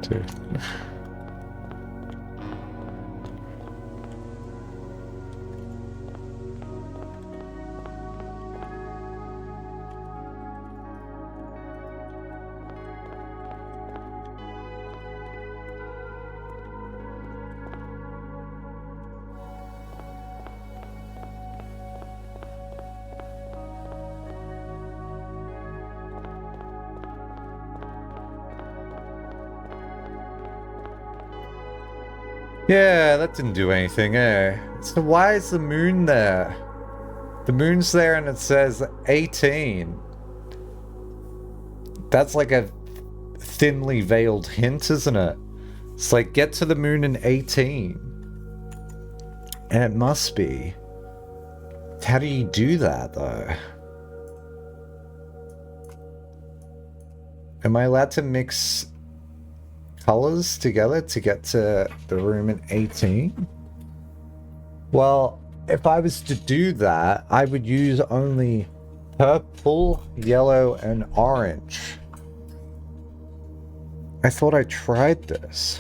Dude. Yeah, that didn't do anything, eh? So why is the moon there? The moon's there and it says 18. That's like a thinly veiled hint, isn't it? It's like, get to the moon in 18. And it must be. How do you do that, though? Am I allowed to mix colors together to get to the room in 18? Well, if I was to do that, I would use only purple, yellow, and orange. I thought I tried this.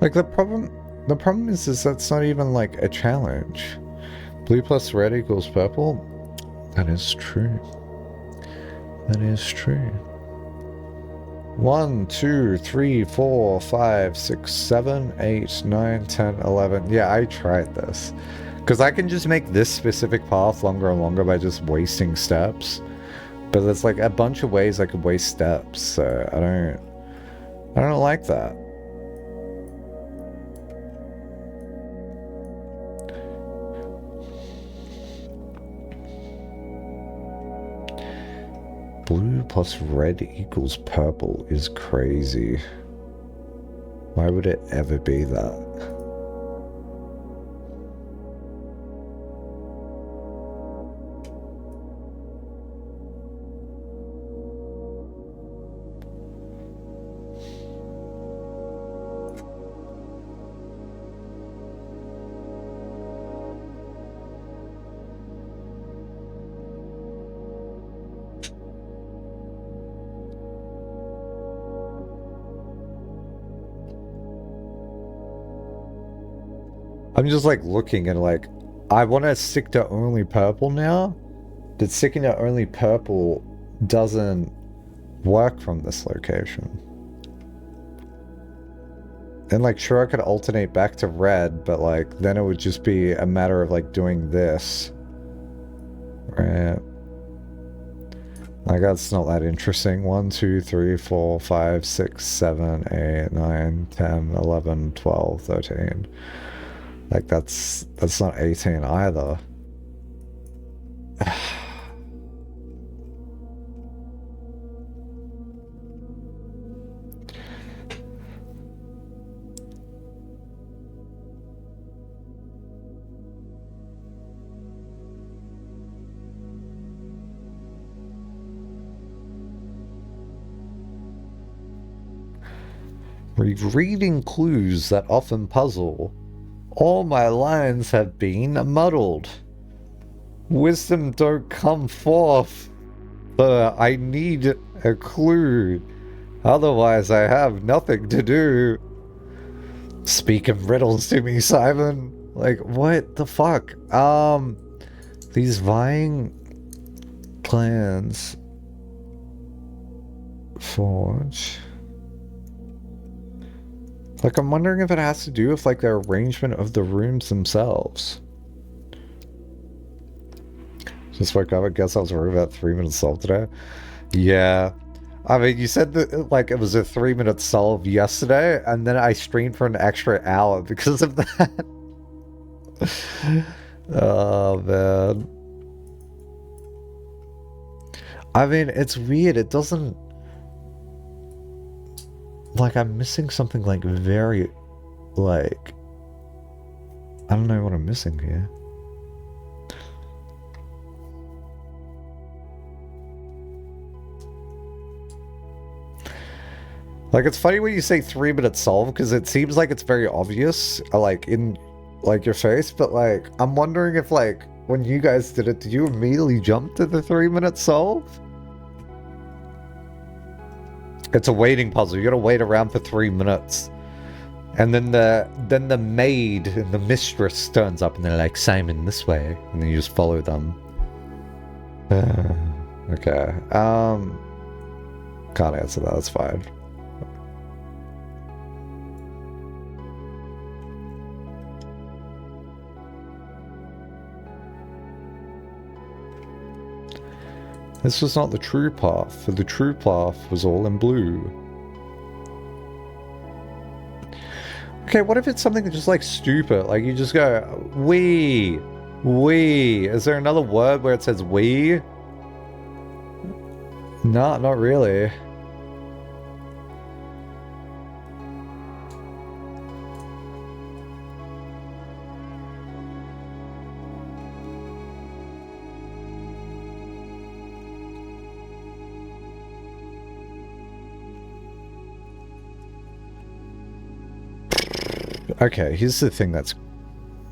Like the problem is that's not even like a challenge. Blue plus red equals purple. That is true. That is true. 1, 2, 3, 4, 5, 6, 7, 8, 9, 10, 11. Yeah, I tried this. Because I can just make this specific path longer and longer by just wasting steps. But there's like a bunch of ways I could waste steps, so I don't like that. Blue plus red equals purple is crazy. Why would it ever be that? I'm just like looking and like, I want to stick to only purple now, but sticking to only purple doesn't work from this location. And like, sure, I could alternate back to red, but like, then it would just be a matter of like doing this. Right. Like, that's not that interesting. 1, 2, 3, 4, 5, 6, 7, 8, 9, 10, 11, 12, 13. Like, that's not 18 either. Reading clues that often puzzle. All my lines have been muddled. Wisdom don't come forth, but I need a clue. Otherwise, I have nothing to do. Speak in riddles to me, Simon. Like, what the fuck? These vying clans. Forge. Like, I'm wondering if it has to do with, like, the arrangement of the rooms themselves. Just woke up, I guess I was worried about 3 minutes solved today. Yeah. I mean, you said that, like, it was a 3-minute solve yesterday, and then I streamed for an extra hour because of that. Oh, man. I mean, it's weird. It doesn't... Like, I'm missing something, like, very, like... I don't know what I'm missing here. Like, it's funny when you say 3-minute solve, because it seems like it's very obvious, like, in, like, your face, but, like, I'm wondering if, like, when you guys did it, did you immediately jump to the 3-minute solve? It's a waiting puzzle. You gotta wait around for 3 minutes. And then the maid and the mistress turns up and they're like, Simon, this way. And then you just follow them. Okay. Can't answer that, that's fine. This was not the true path, for the true path was all in blue. Okay, what if it's something just like stupid? Like you just go, we. Is there another word where it says we? No, not really. Okay, here's the thing that's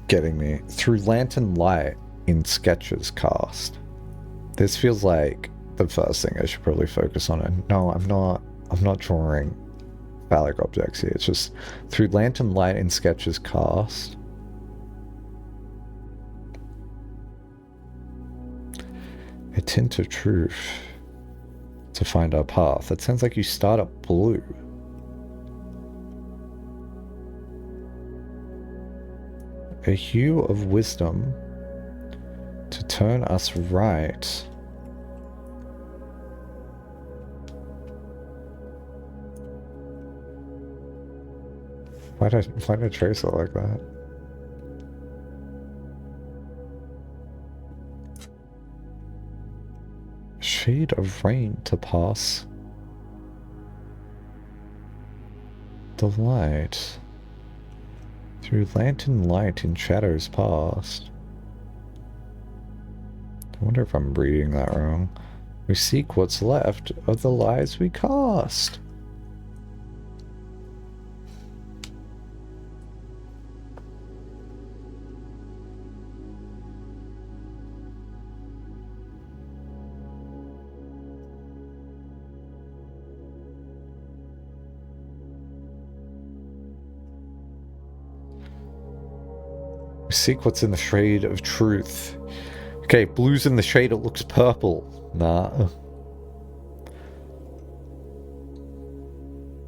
getting me. Through lantern light in sketches cast. This feels like the first thing I should probably focus on. And no, I'm not drawing phallic objects here. It's just through lantern light in sketches cast. A tint of truth to find our path. That sounds like you start at blue. A hue of wisdom to turn us right. Why did I trace it like that? Shade of rain to pass the light. Through lantern light in shadows past. I wonder if I'm reading that wrong. We seek what's left of the lies we cast. Seek what's in the shade of truth. Okay, blue's in the shade, it looks purple. Nah.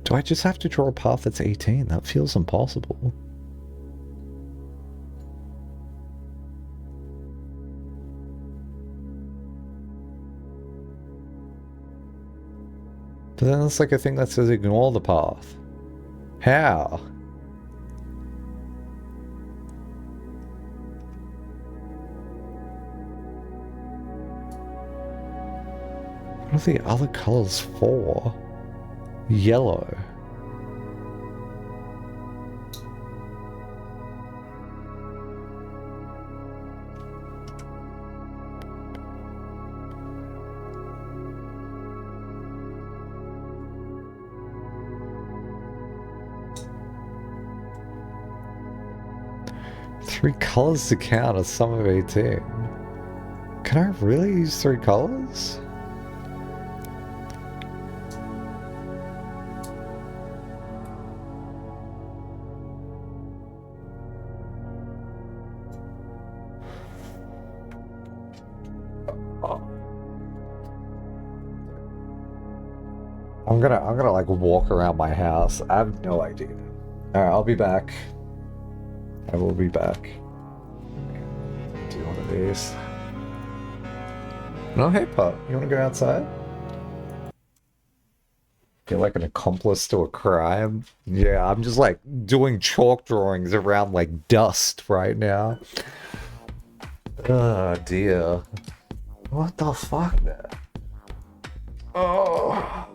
Do I just have to draw a path that's 18? That feels impossible. But then it's like a thing that says ignore the path. How? What are the other colors for? Yellow. Three colors to count a sum of 18. Can I really use 3 colors? I'm gonna like walk around my house. I have no idea. Alright, I'll be back. I will be back. Do one of these. No, hey pup, you wanna go outside? You're like an accomplice to a crime? Yeah, I'm just like doing chalk drawings around like dust right now. Oh dear. What the fuck, man? Oh.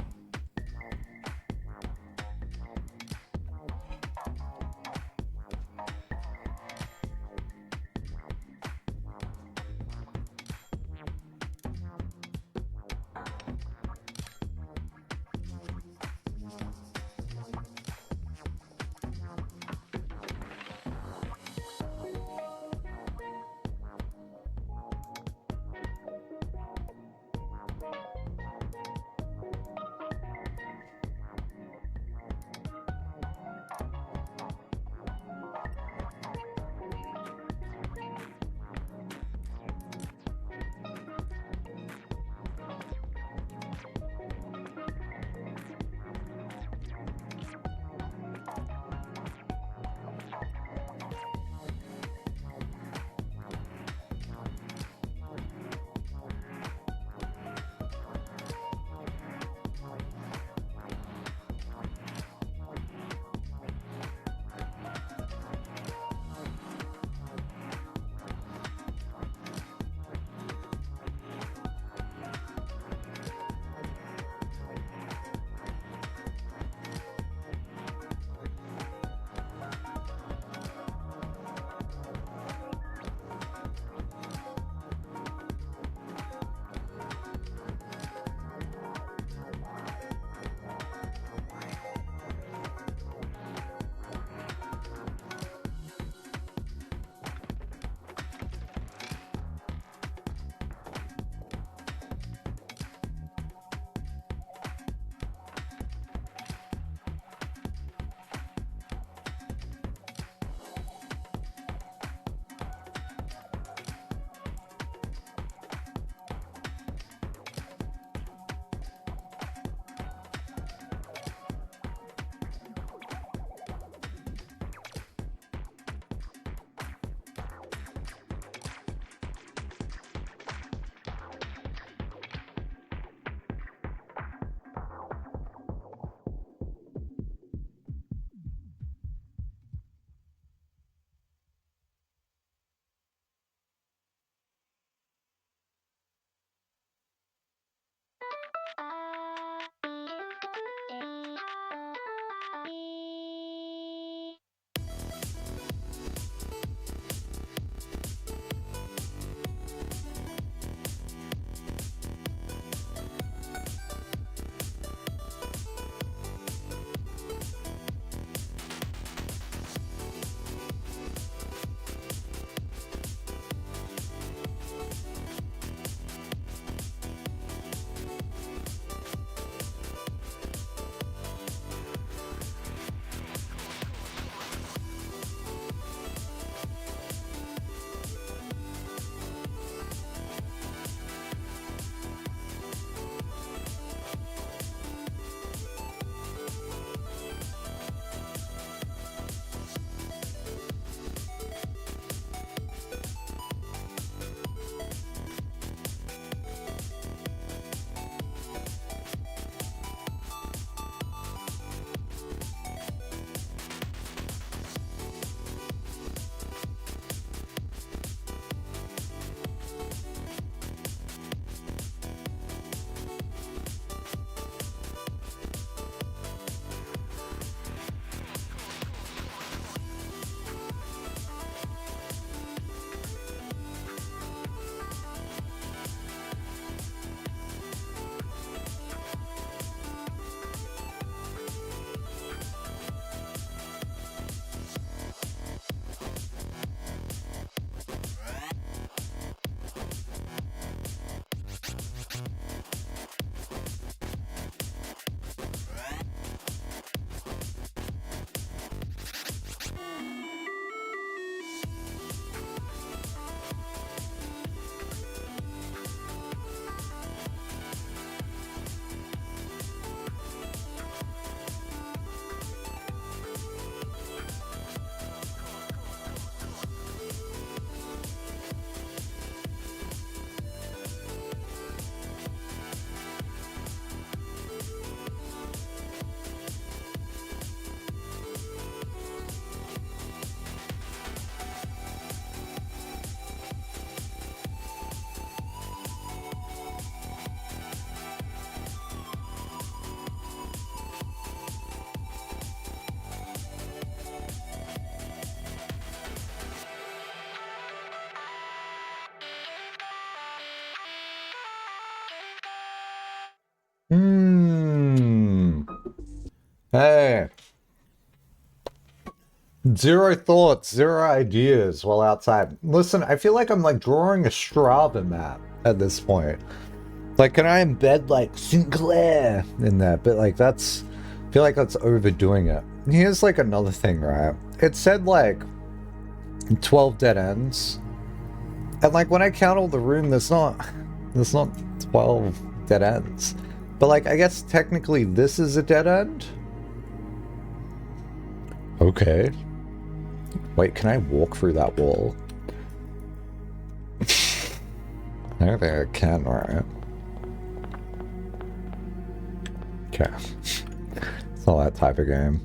Hmm. Hey. Zero thoughts, zero ideas while outside. Listen, I feel like I'm like drawing a Strava map at this point. Like, can I embed like Sinclair in that? But like, I feel like that's overdoing it. Here's like another thing, right? It said like 12 dead ends. And like when I count all the room, there's not 12 dead ends. But like, I guess technically this is a dead end. Okay. Wait, can I walk through that wall? I don't think I can, right? Okay. It's not that type of game.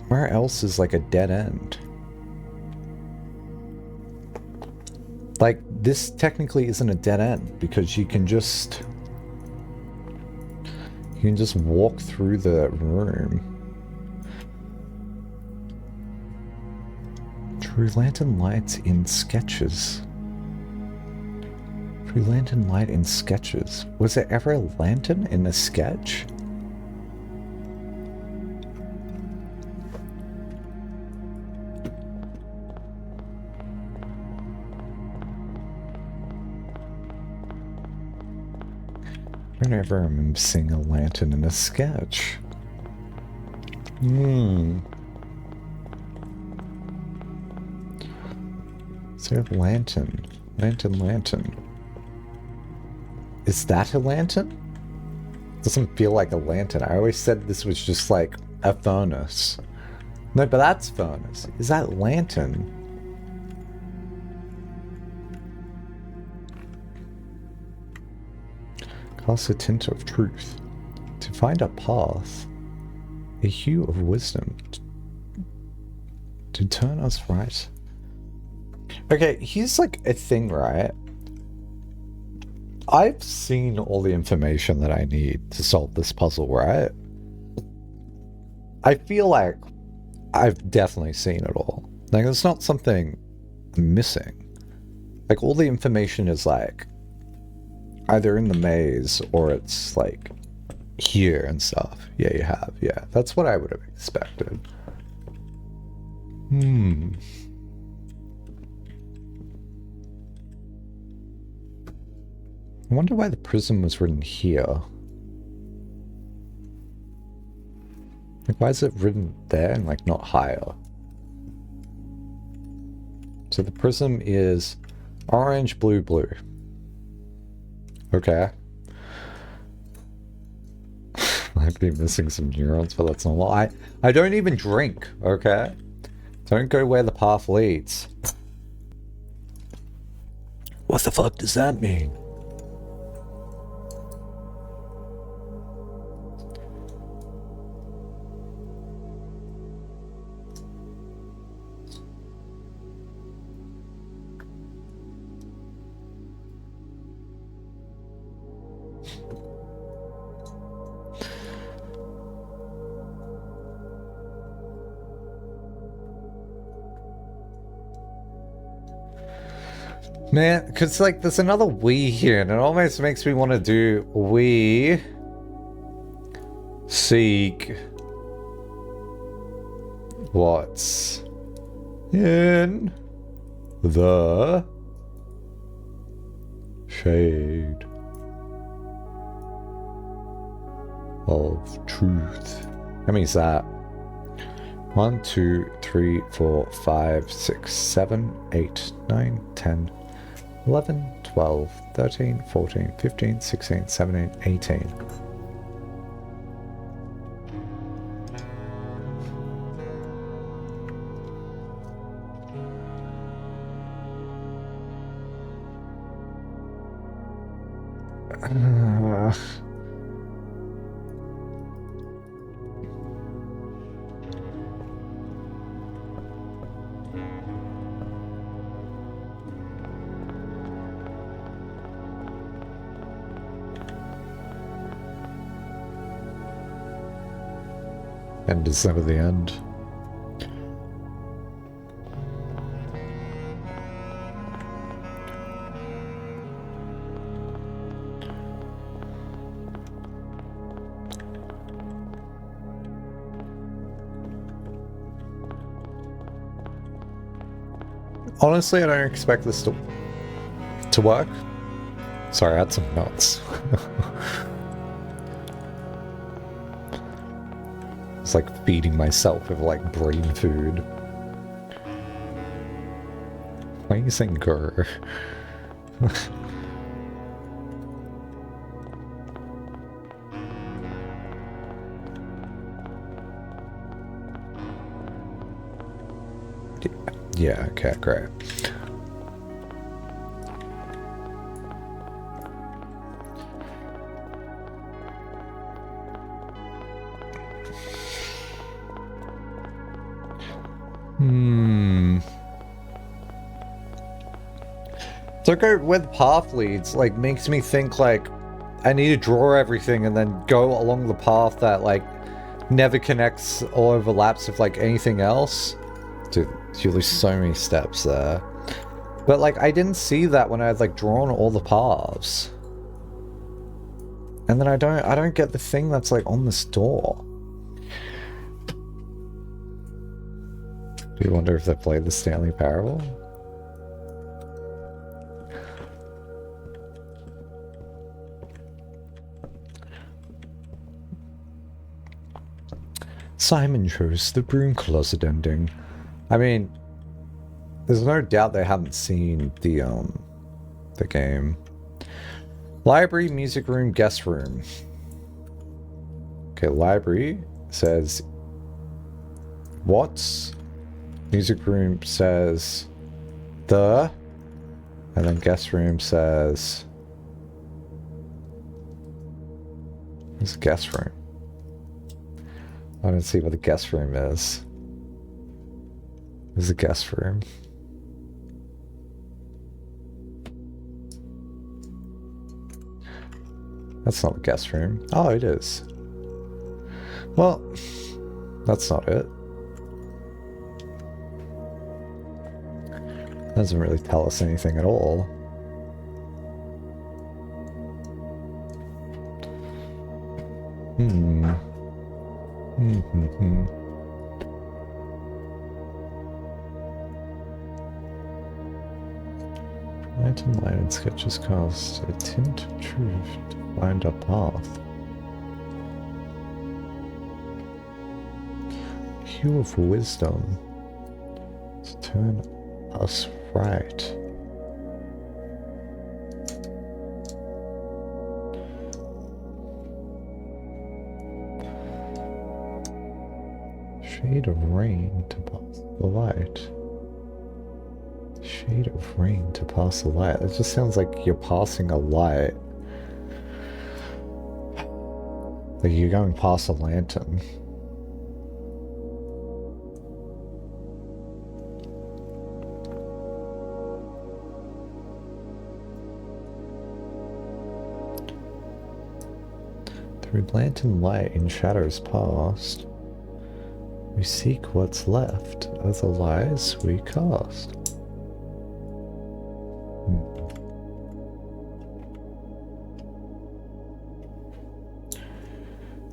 Where else is like a dead end? Like, this technically isn't a dead end because you can just walk through the room. True lantern lights in sketches. True lantern light in sketches. Was there ever a lantern in a sketch? I don't ever remember seeing a lantern in a sketch. Is there a lantern? Lantern. Is that a lantern? Doesn't feel like a lantern. I always said this was just like a furnace. No, but that's furnace. Is that lantern? Cast a tint of truth. To find a path. A hue of wisdom. To turn us right. Okay, here's like a thing, right? I've seen all the information that I need to solve this puzzle, right? I feel like I've definitely seen it all. Like, it's not something missing. Like, all the information is like either in the maze or it's like here and stuff. Yeah, you have. Yeah, that's what I would have expected. I wonder why the prism was written here. Like, why is it written there and like not higher? So the prism is orange, blue, blue. Okay. I'd be missing some neurons, but that's normal. I don't even drink, okay? Don't go where the path leads. What the fuck does that mean? Man, because like there's another we here, and it almost makes me want to do we seek what's in the shade of truth. How many is that? 1, 2, 3, 4, 5, 6, 7, 8, 9, 10, 11, 12, 13, 14, 15, 16, 17, 18. And is never the end. Honestly, I don't expect this to work. Sorry, I had some nuts. It's like feeding myself with like brain food. Why are you saying grr? Yeah, okay, great. So go with path leads, like, makes me think, like, I need to draw everything and then go along the path that, like, never connects or overlaps with, like, anything else. Dude, you lose so many steps there. But, like, I didn't see that when I had, like, drawn all the paths. And then I don't get the thing that's, like, on this door. Do you wonder if they played the Stanley Parable? Simon chose the broom closet ending. I mean, there's no doubt they haven't seen the game. Library, music room, guest room. Okay, library says what's. Music room says the. And then guest room says. Where's the guest room? I don't see what the guest room is. There's a guest room. That's not the guest room. Oh, it is. Well, that's not it. Doesn't really tell us anything at all. Light and light and sketches cast a tint of truth to find a path. Hue of wisdom to turn us right. Shade of rain to pass the light. Shade of rain to pass the light. It just sounds like you're passing a light. Like you're going past a lantern. Through lantern light in shadows past, we seek what's left of the lies we cast.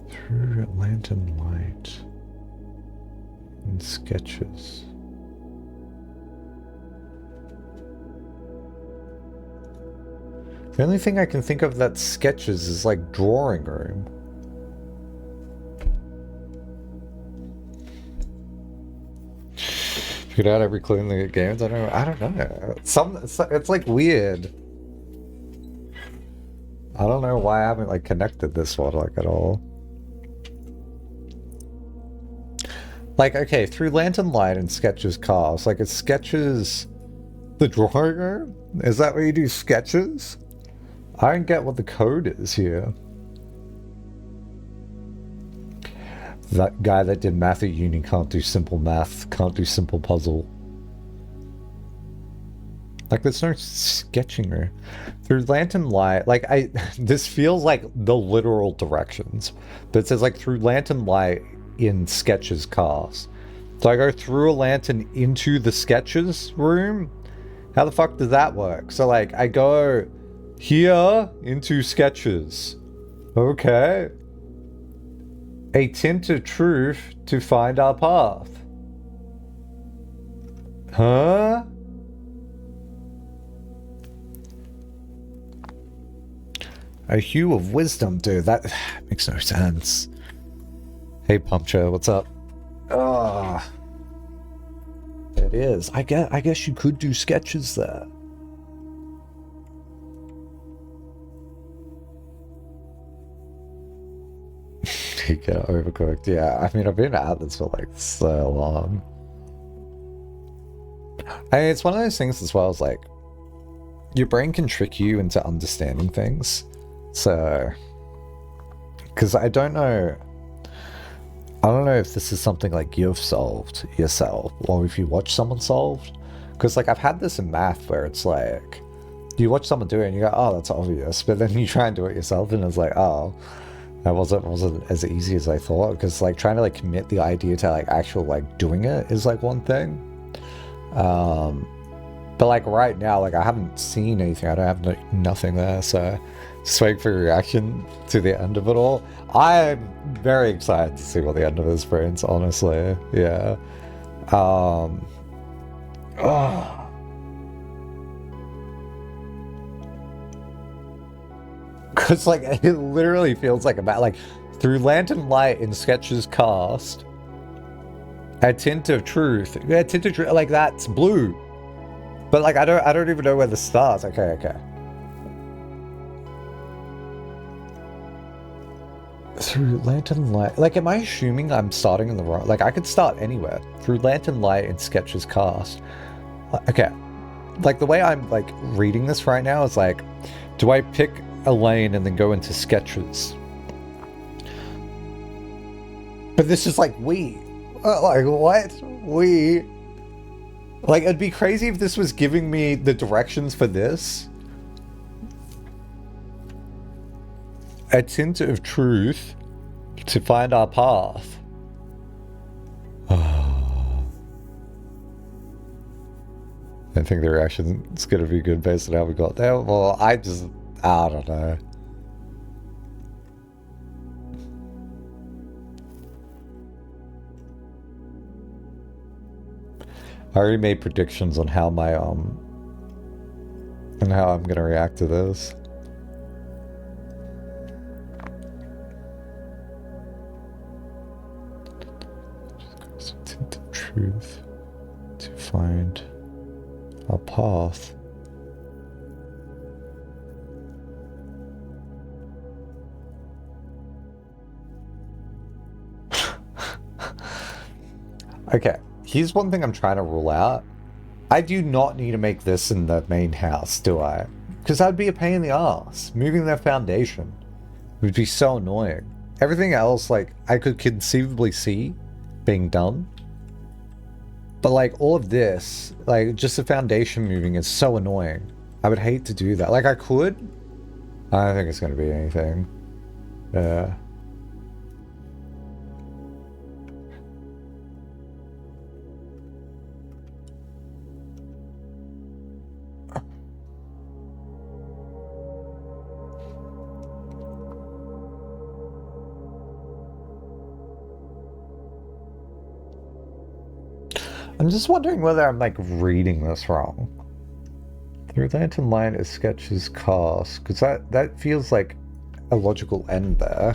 Through lantern light and sketches. The only thing I can think of that sketches is like drawing room. Figured out every clue in the games. I don't know. It's like weird. I don't know why I haven't like connected this one like at all. Like, okay, through lantern light and sketches cast. Like, it sketches the drawing room? Is that where you do sketches? I don't get what the code is here. That guy that did math at uni can't do simple math, can't do simple puzzle. Like, there's no sketching room. Through lantern light, like, this feels like the literal directions. But it says, like, through lantern light in sketches cast. So I go through a lantern into the sketches room? How the fuck does that work? So, like, I go here into sketches. Okay. A tint of truth to find our path. Huh? A hue of wisdom, dude. That makes no sense. Hey, Pumpcher, what's up? Ah, it is. I guess you could do sketches there. You get overcooked. Yeah, I mean, I've been at this for like so long. I mean, it's one of those things as well as like your brain can trick you into understanding things. So, because I don't know if this is something like you've solved yourself or if you watch someone solved. Because like I've had this in math where it's like you watch someone do it and you go, oh, that's obvious, but then you try and do it yourself and it's like, oh, that wasn't as easy as I thought. Because like trying to like commit the idea to like actual like doing it is like one thing. But like right now, like I haven't seen anything. I don't have nothing there, so just waiting for your reaction to the end of it all. I'm very excited to see what the end of this brings, honestly. Yeah. Cause like it literally feels like about like through lantern light in sketches cast. A tint of truth. Yeah, tint of truth. Like that's blue. But like I don't even know where this starts. Okay. Through lantern light. Like, am I assuming I'm starting in the wrong? Like, I could start anywhere. Through lantern light and sketches cast. Okay. Like the way I'm like reading this right now is like, do I pick a lane and then go into sketches? But this is like we. Like what? We. Like, it'd be crazy if this was giving me the directions for this. A tint of truth to find our path. I think the reaction is going to be good based on how we got there. Well, I don't know. I already made predictions on how my and how I'm gonna react to this. Tint of truth to find our path. Okay. Here's one thing I'm trying to rule out. I do not need to make this in the main house, do I? Because that'd be a pain in the ass. Moving their foundation would be so annoying. Everything else, like, I could conceivably see being done. But, like, all of this, like, just the foundation moving is so annoying. I would hate to do that. Like, I could. I don't think it's going to be anything. Yeah. I'm just wondering whether I'm like reading this wrong. Through lantern light is sketches cast, because that feels like a logical end there.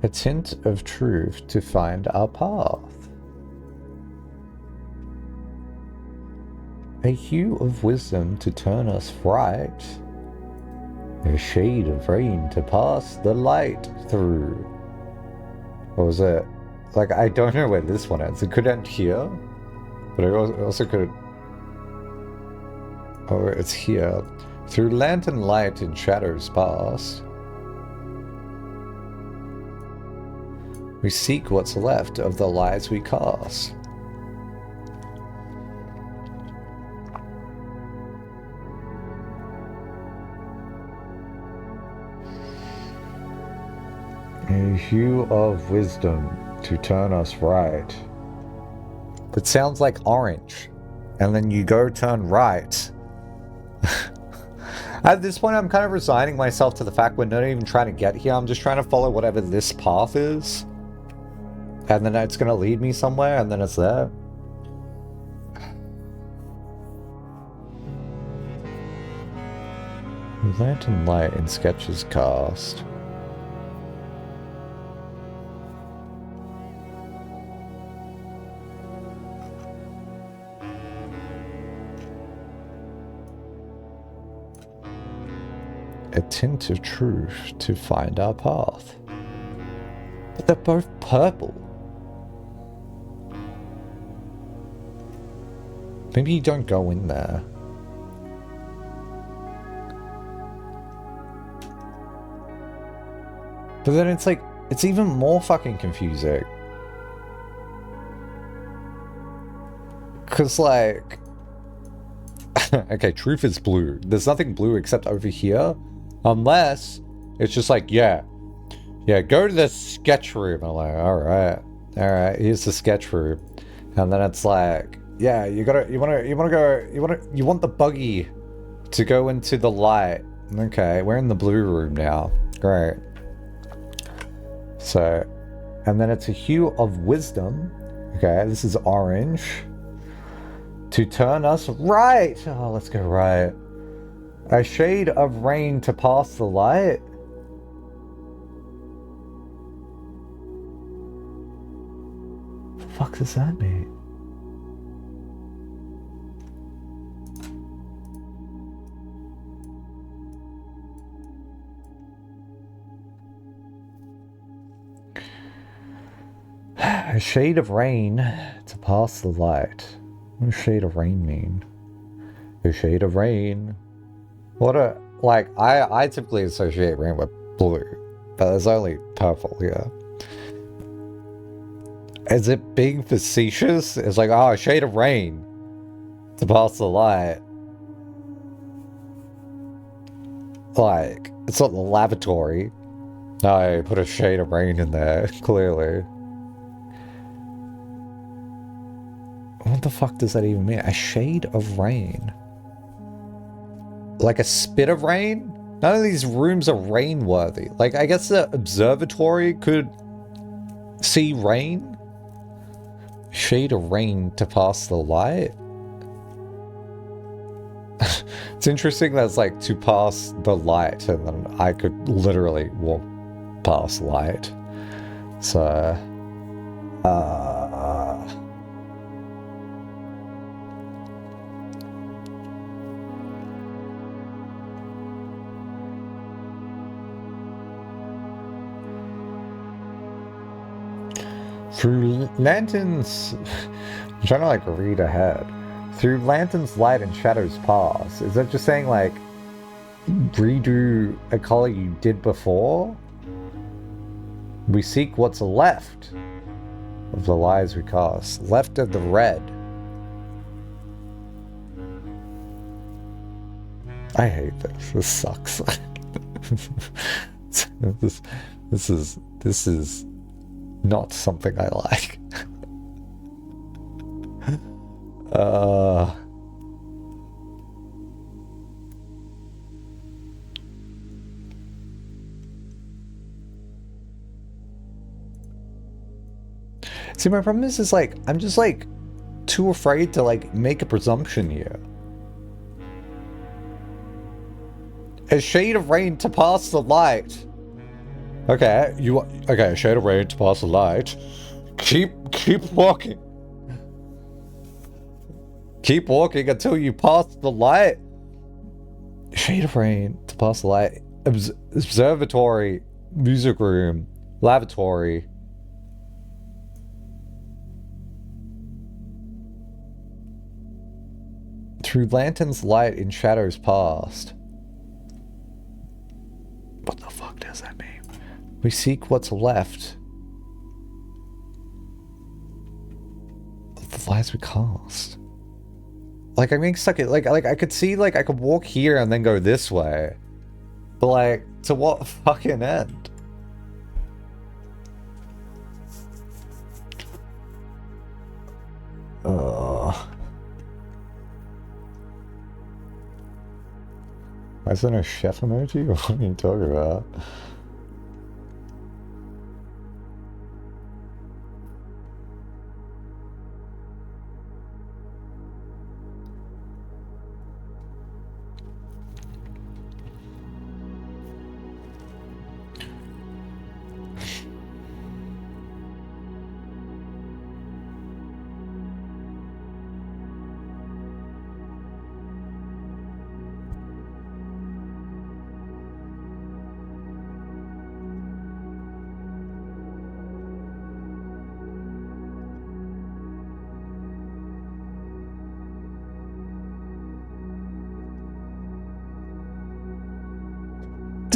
A tint of truth to find our path. A hue of wisdom to turn us right. A shade of rain to pass the light through. Or was it? Like, I don't know where this one ends. It could end here, but it also could. Oh, it's here. Through lantern light and shadows past, we seek what's left of the lies we cast. A hue of wisdom to turn us right. That sounds like orange. And then you go turn right. At this point, I'm kind of resigning myself to the fact we're not even trying to get here. I'm just trying to follow whatever this path is. And then it's going to lead me somewhere, and then it's there. Lantern light in sketches cast. A tint of truth to find our path. But they're both purple. Maybe you don't go in there. But then it's like, it's even more fucking confusing. Because like... okay, truth is blue. There's nothing blue except over here. Unless it's just like, yeah, go to the sketch room. I'm like, all right, here's the sketch room, and then it's like, yeah, you want the buggy to go into the light. Okay, we're in the blue room now. Great. So, and then it's a hue of wisdom. Okay, this is orange. To turn us right. Oh, let's go right. A shade of rain to pass the light. What the fuck does that mean? A shade of rain to pass the light. What does shade of rain mean? A shade of rain. What a... like, I typically associate rain with blue, but there's only purple here. Is it being facetious? It's like, oh, a shade of rain to pass the light. Like, it's not the lavatory. No, put a shade of rain in there, clearly. What the fuck does that even mean? A shade of rain? Like a spit of rain? None of these rooms are rain-worthy. Like, I guess the observatory could see rain? Shade of rain to pass the light? It's interesting that it's like to pass the light, and then I could literally walk past light. So... through lanterns... I'm trying to like read ahead. Through lanterns light and shadows pass. Is that just saying like redo a color you did before? We seek what's left of the lies we cast. Left of the red. I hate this. This sucks. This is not something I like. See, my problem is like, I'm just like too afraid to like make a presumption here. A shade of rain to pass the light. Okay, okay, a shade of rain to pass the light. Keep walking. Keep walking until you pass the light. Shade of rain to pass the light. Observatory, music room, lavatory. Through lanterns light in shadows past. What the fuck does that mean? We seek what's left of the lies we cast. Like, I'm getting stuck at, like I could see, like, I could walk here and then go this way. But, like, to what fucking end? Why is there no chef emoji? What are you talking about?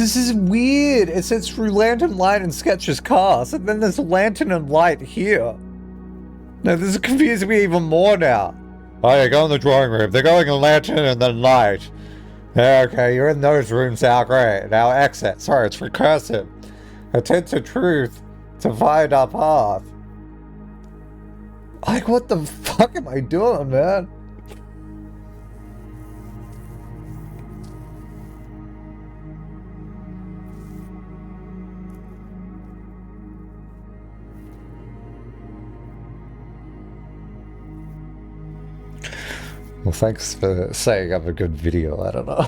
This is weird. It says through lantern light and sketches cast, and then there's lantern and light here. No, this is confusing me even more now. Oh, yeah, go in the drawing room. They're going in lantern and then light. Yeah, okay, you're in those rooms now, great. Now exit. Sorry, it's recursive. Attend to truth to find our path. Like, what the fuck am I doing, man? Well, thanks for saying I'm a good video editor.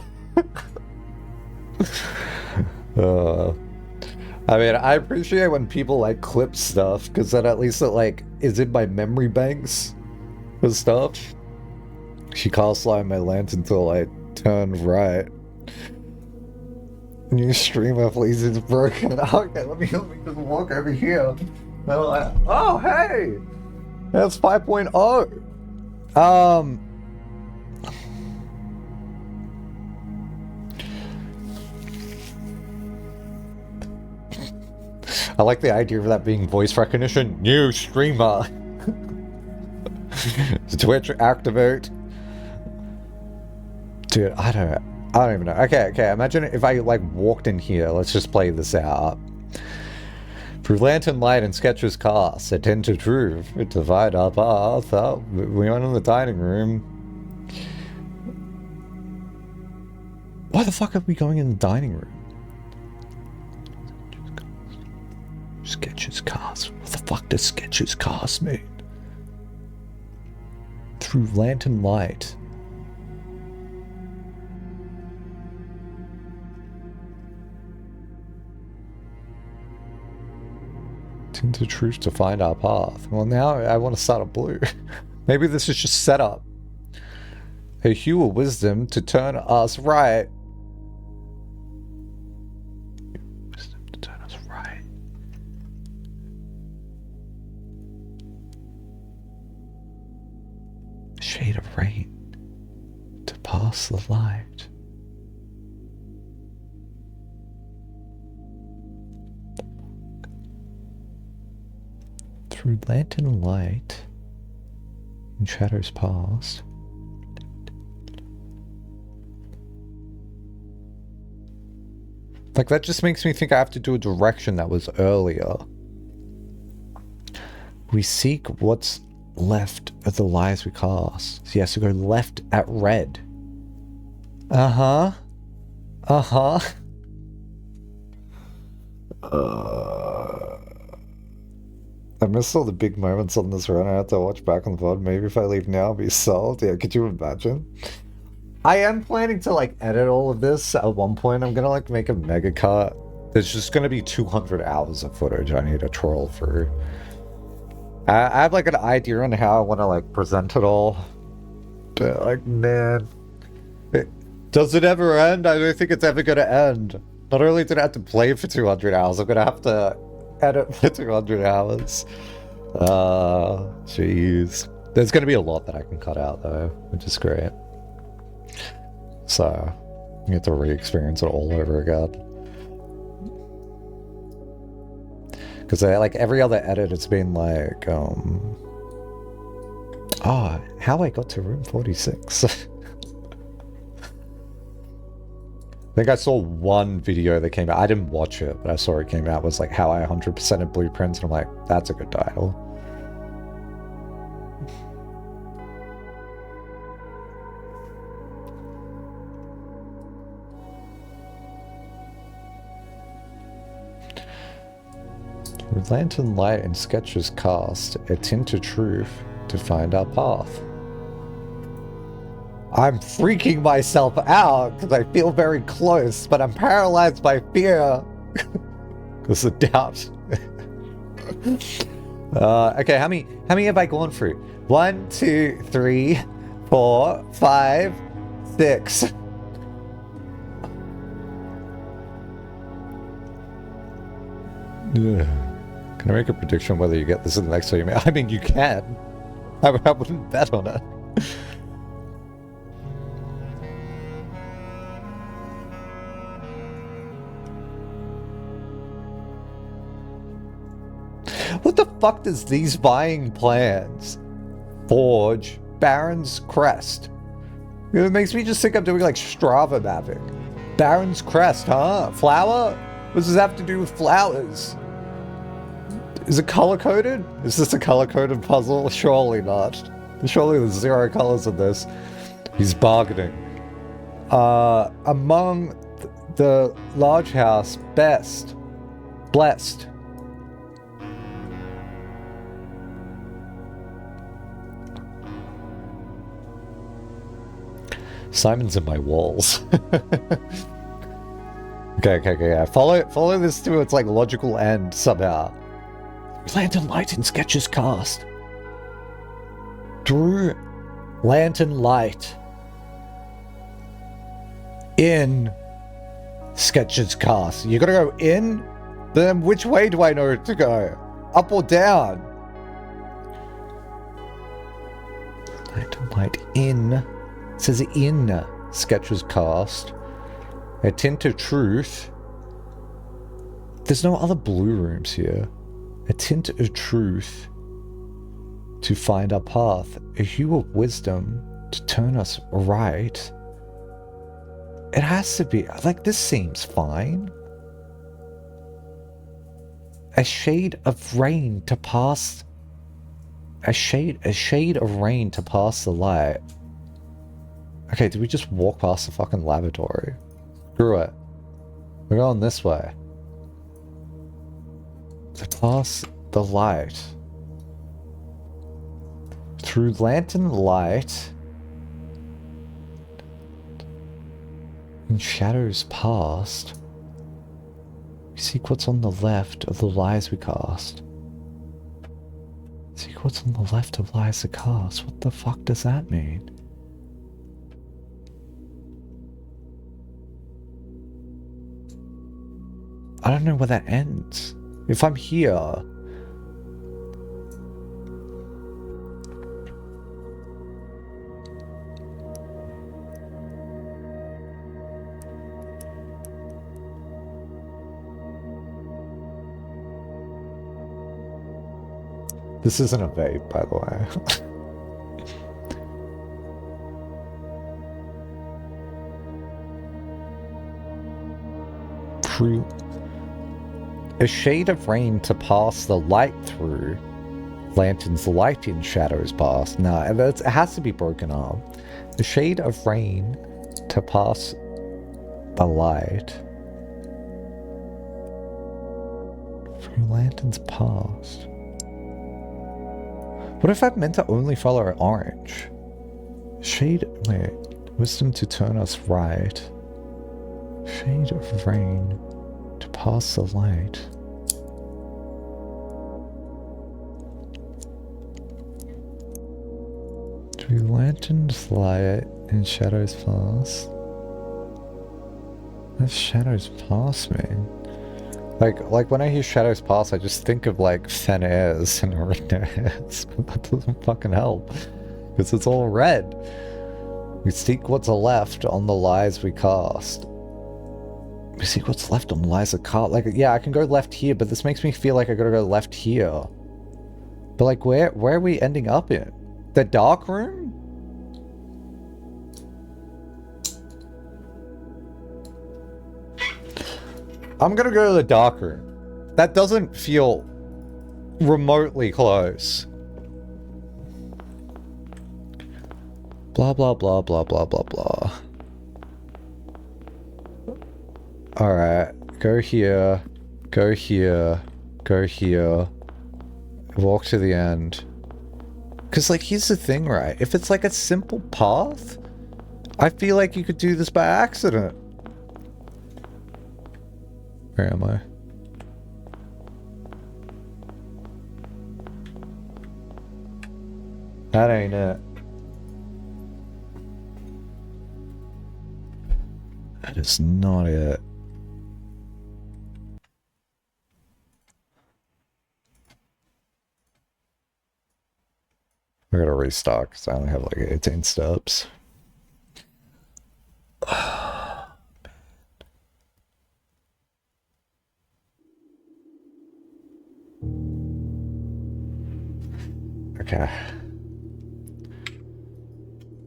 I mean, I appreciate when people like clip stuff, because then at least it like is in my memory banks with stuff. She cast light my lantern until I turned right. New streamer, please, it's broken. Okay, let me just walk over here. Oh, hey! That's 5.0. I like the idea of that being voice recognition. New streamer. Twitch activate. Dude, I don't even know. Okay. Imagine if I like walked in here. Let's just play this out. Through lantern light and sketches cast, attend to truth, divide our path. Oh, we went in the dining room. Why the fuck are we going in the dining room? Sketches cast. What the fuck does sketches cast mean? Through lantern light. Into truth to find our path. Well, now I want to start a blue. Maybe this is just set up. A hue of wisdom to turn us right. Wisdom to turn us right. Shade of rain to pass the light. Through lantern light and shadows past. Like, that just makes me think I have to do a direction that was earlier. We seek what's left of the lies we cast. So he has to go left at red. I missed all the big moments on this run. I have to watch back on the VOD. Maybe if I leave now, I'll be sold. Yeah, could you imagine? I am planning to like edit all of this at one point. I'm gonna like make a mega cut. There's just gonna be 200 hours of footage I need to troll through. I have like an idea on how I want to like present it all, but like, man, does it ever end? I don't think it's ever gonna end. Not only did I have to play for 200 hours, I'm gonna have to edit for 200 hours. Jeez. There's gonna be a lot that I can cut out though, which is great. So, you get to re-experience it all over again. Because like every other edit, it's been like, how I got to room 46. I think I saw one video that came out. I didn't watch it, but I saw it came out. It was like how I 100%ed blueprints, and I'm like, that's a good title. With lantern light and sketches cast, attend to truth to find our path. I'm freaking myself out because I feel very close, but I'm paralyzed by fear because of doubt. Okay, how many have I gone through? 1, 2, 3, 4, 5, 6. Yeah. Can I make a prediction whether you get this in the next video? I mean, you can. I wouldn't bet on it. fuck does these buying plans forge Baron's Crest? It makes me just think I'm doing like Strava mapping. Baron's Crest, huh? Flower? What does this have to do with flowers? Is it color-coded? Is this a color-coded puzzle? Surely not. Surely there's 0 colors in this. He's bargaining. Among the large house, blessed. Simon's in my walls. Okay. Follow this to its like logical end somehow. Lantern light in sketches cast. Through lantern light in sketches cast. You gotta go in? Then which way do I know to go? Up or down? Lantern light in. It says in sketches cast. A tint of truth. There's no other blue rooms here. A tint of truth to find our path. A hue of wisdom to turn us right. It has to be. Like, this seems fine. A shade of rain to pass. A shade of rain to pass the light. Okay, did we just walk past the fucking lavatory? Screw it. We're going this way. To pass the light. Through lantern light. In shadows past. We seek what's on the left of the lies we cast. Seek what's on the left of lies we cast. What the fuck does that mean? I don't know where that ends. If I'm here... This isn't a vape, by the way. True. A shade of rain to pass the light through. Lantern's light in shadows past. No, it has to be broken up. A shade of rain to pass the light. Through lantern's past. What if I meant to only follow orange? Shade... Wait. Wisdom to turn us right. Shade of rain to pass the light. Through lantern's light and shadows pass. What does shadows pass mean? Like when I hear shadows pass, I just think of like thin airs and red airs, but that doesn't fucking help because it's all red. We seek what's left on the lies we cast. We seek what's left on the lies we cast. Like, yeah, I can go left here, but this makes me feel like I gotta go left here. But like, where are we ending up in? The dark room? I'm gonna go to the dark room. That doesn't feel remotely close. Blah, blah, blah, blah, blah, blah, blah. Alright, go here, go here, go here. Walk to the end. Because, like, here's the thing, right? If it's like a simple path, I feel like you could do this by accident. Where am I? That ain't it. That is not it. I gotta restock because I only have like 18 steps. Okay.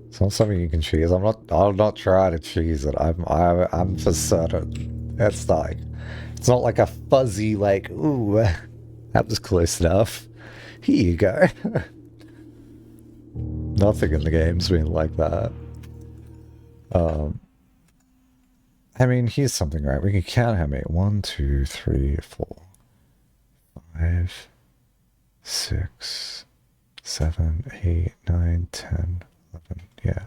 It's not something you can cheese. I'm not trying to cheese it. I'm for certain. It's not like a fuzzy, like, ooh, that was close enough. Here you go. Nothing in the game's been like that. I mean, here's something, right? We can count how many. 1, 2, 3, 4, 5, 6, 7, 8, 9, 10, 11. Yeah.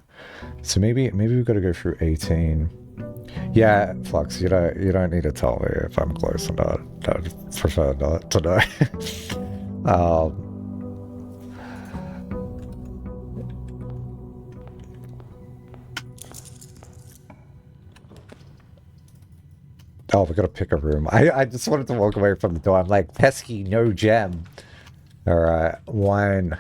So maybe we've got to go through 18. Yeah, Flux, you don't need to tell me if I'm close or not. I'd prefer not to know. Oh, we gotta pick a room. I just wanted to walk away from the door. I'm like, pesky, no gem. Alright, wine.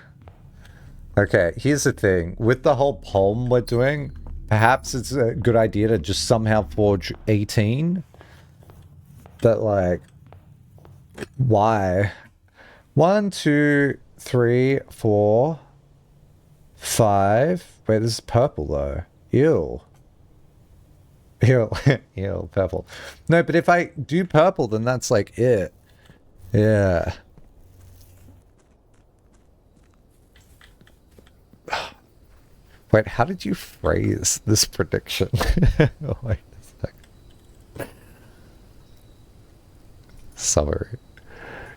Okay, here's the thing. With the whole poem we're doing, perhaps it's a good idea to just somehow forge 18. But like, why? 1, 2, 3, 4, 5. Wait, this is purple though. Ew. Ew, ew, purple. No, but if I do purple, then that's like it. Yeah. Wait, how did you phrase this prediction? Oh, wait a second. Summary.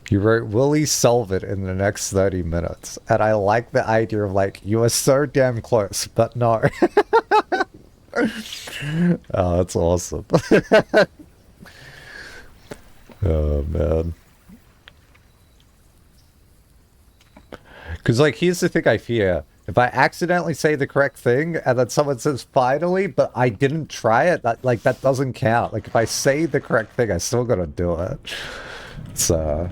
You wrote, will he solve it in the next 30 minutes? And I like the idea of like, you are so damn close, but no. Oh, that's awesome. Oh, man. Because, like, here's the thing I fear. If I accidentally say the correct thing and then someone says finally, but I didn't try it, that doesn't count. Like, if I say the correct thing, I still gotta do it. So...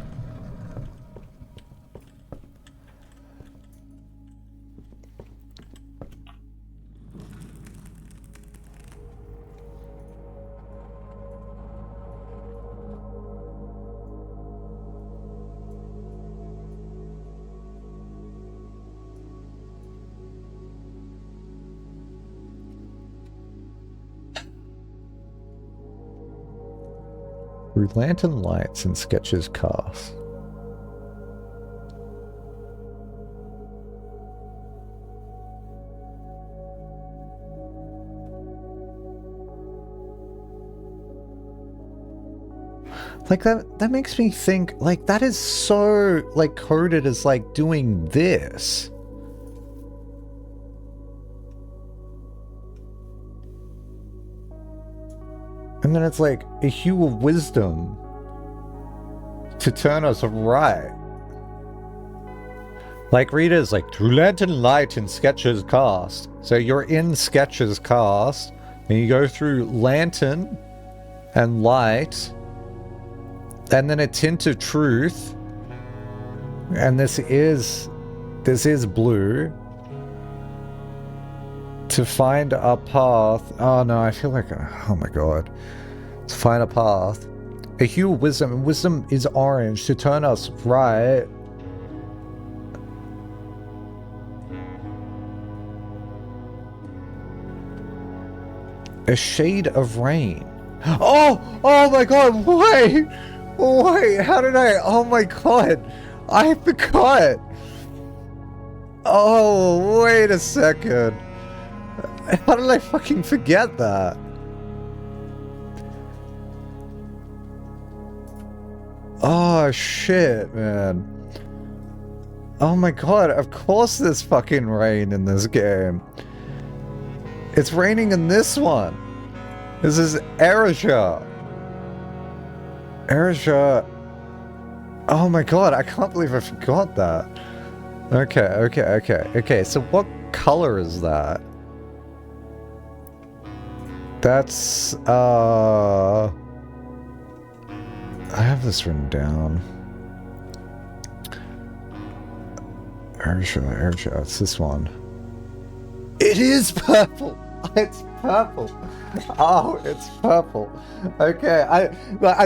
Through lantern lights and sketches cast. Like that makes me think, like, that is so, like, coded as, like, doing this. And then it's like a hue of wisdom to turn us right. Like readers, like through lantern light in sketches cast. So you're in sketches cast, and you go through lantern and light, and then a tint of truth. And this is blue. To find a path. Oh no, I feel like, oh my god. To find a path. A hue of wisdom, and wisdom is orange to turn us right. A shade of rain. Oh my god, wait, how did I, oh my god, I forgot. Oh, wait a second. How did I fucking forget that? Oh shit, man. Oh my god, of course there's fucking rain in this game. It's raining in this one. This is Erisha. Erisha. Oh my god, I can't believe I forgot that. Okay, so what color is that? That's, I have this written down. Erisha, it's this one. It is purple! It's purple! Oh, it's purple. Okay,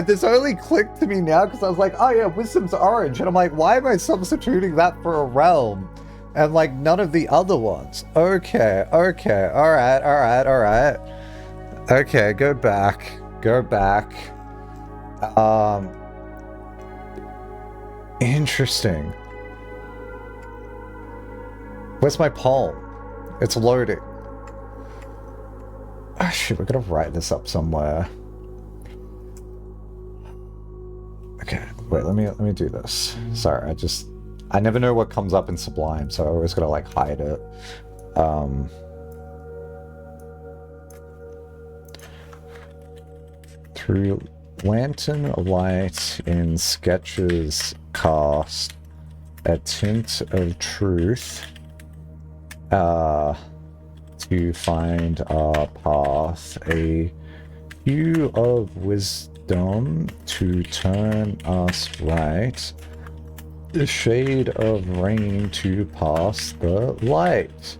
this only clicked to me now because I was like, oh yeah, wisdom's orange. And I'm like, why am I substituting that for a realm? and like none of the other ones. Okay, okay, alright, alright, alright. Okay, go back. Go back. Interesting. Where's my palm? It's loading. Oh shit, we're gonna write this up somewhere. Okay, wait, let me do this. Sorry, I never know what comes up in Sublime, so I always gotta like hide it. Through lantern light in sketches cast a tint of truth to find our path, a hue of wisdom to turn us right, a shade of rain to pass the light.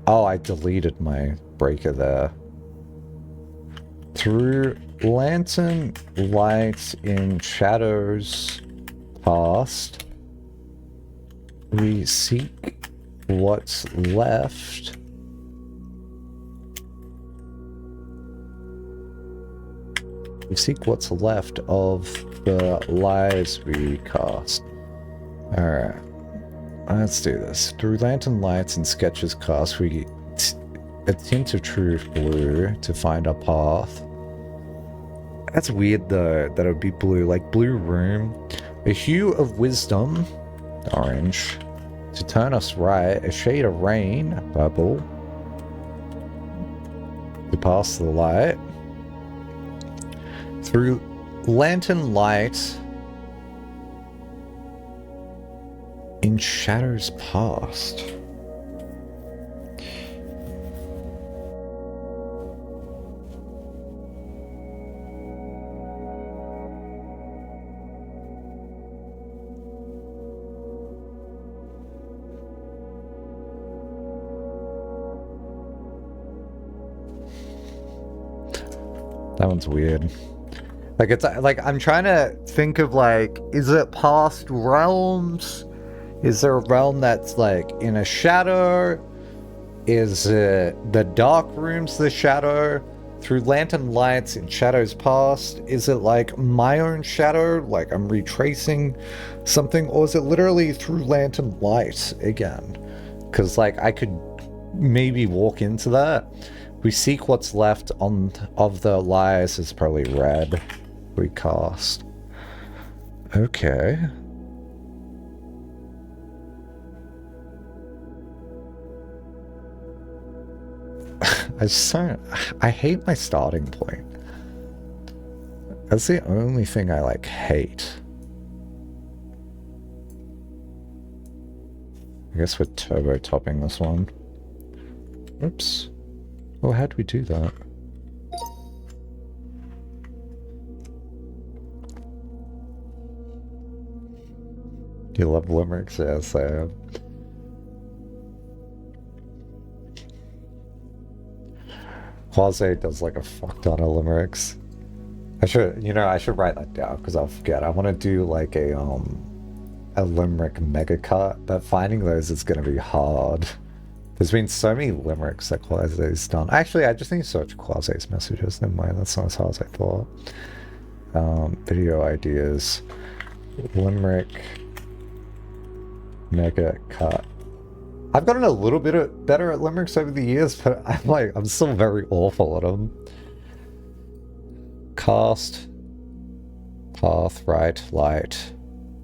Oh, I deleted my breaker there. Through lantern light in shadows past, we seek what's left. We seek what's left of the lies we cast. Alright. Let's do this. Through lantern lights and sketches cast, we a tint of truth blue to find our path. That's weird though, that it would be blue. Like blue room. A hue of wisdom, orange, to turn us right. A shade of rain, purple, to pass the light. Through lantern light in shadows past. That one's weird. Like, it's like, I'm trying to think of like, is it past realms? Is there a realm that's like in a shadow? Is it the dark rooms, the shadow? Through lantern lights in shadows past? Is it like my own shadow? Like I'm retracing something? Or is it literally through lantern light again? Because like I could maybe walk into that. We seek what's left of the lies is probably red. We cast. Okay. I hate my starting point. That's the only thing I like hate. I guess we're turbo topping this one. Oops. Oh, how'd we do that? You love limericks? Yes, I am. Quasi does like a fuck ton of limericks. I should write that down because I'll forget. I want to do like a limerick mega cut, but finding those is going to be hard. There's been so many limericks that Quasi's done. Actually, I just need to search Quasi's messages. Never mind, that's not as hard as I thought. Video ideas. Limerick. Mega cut. I've gotten a little bit better at limericks over the years, but I'm still very awful at them. Cast. Path, right, light.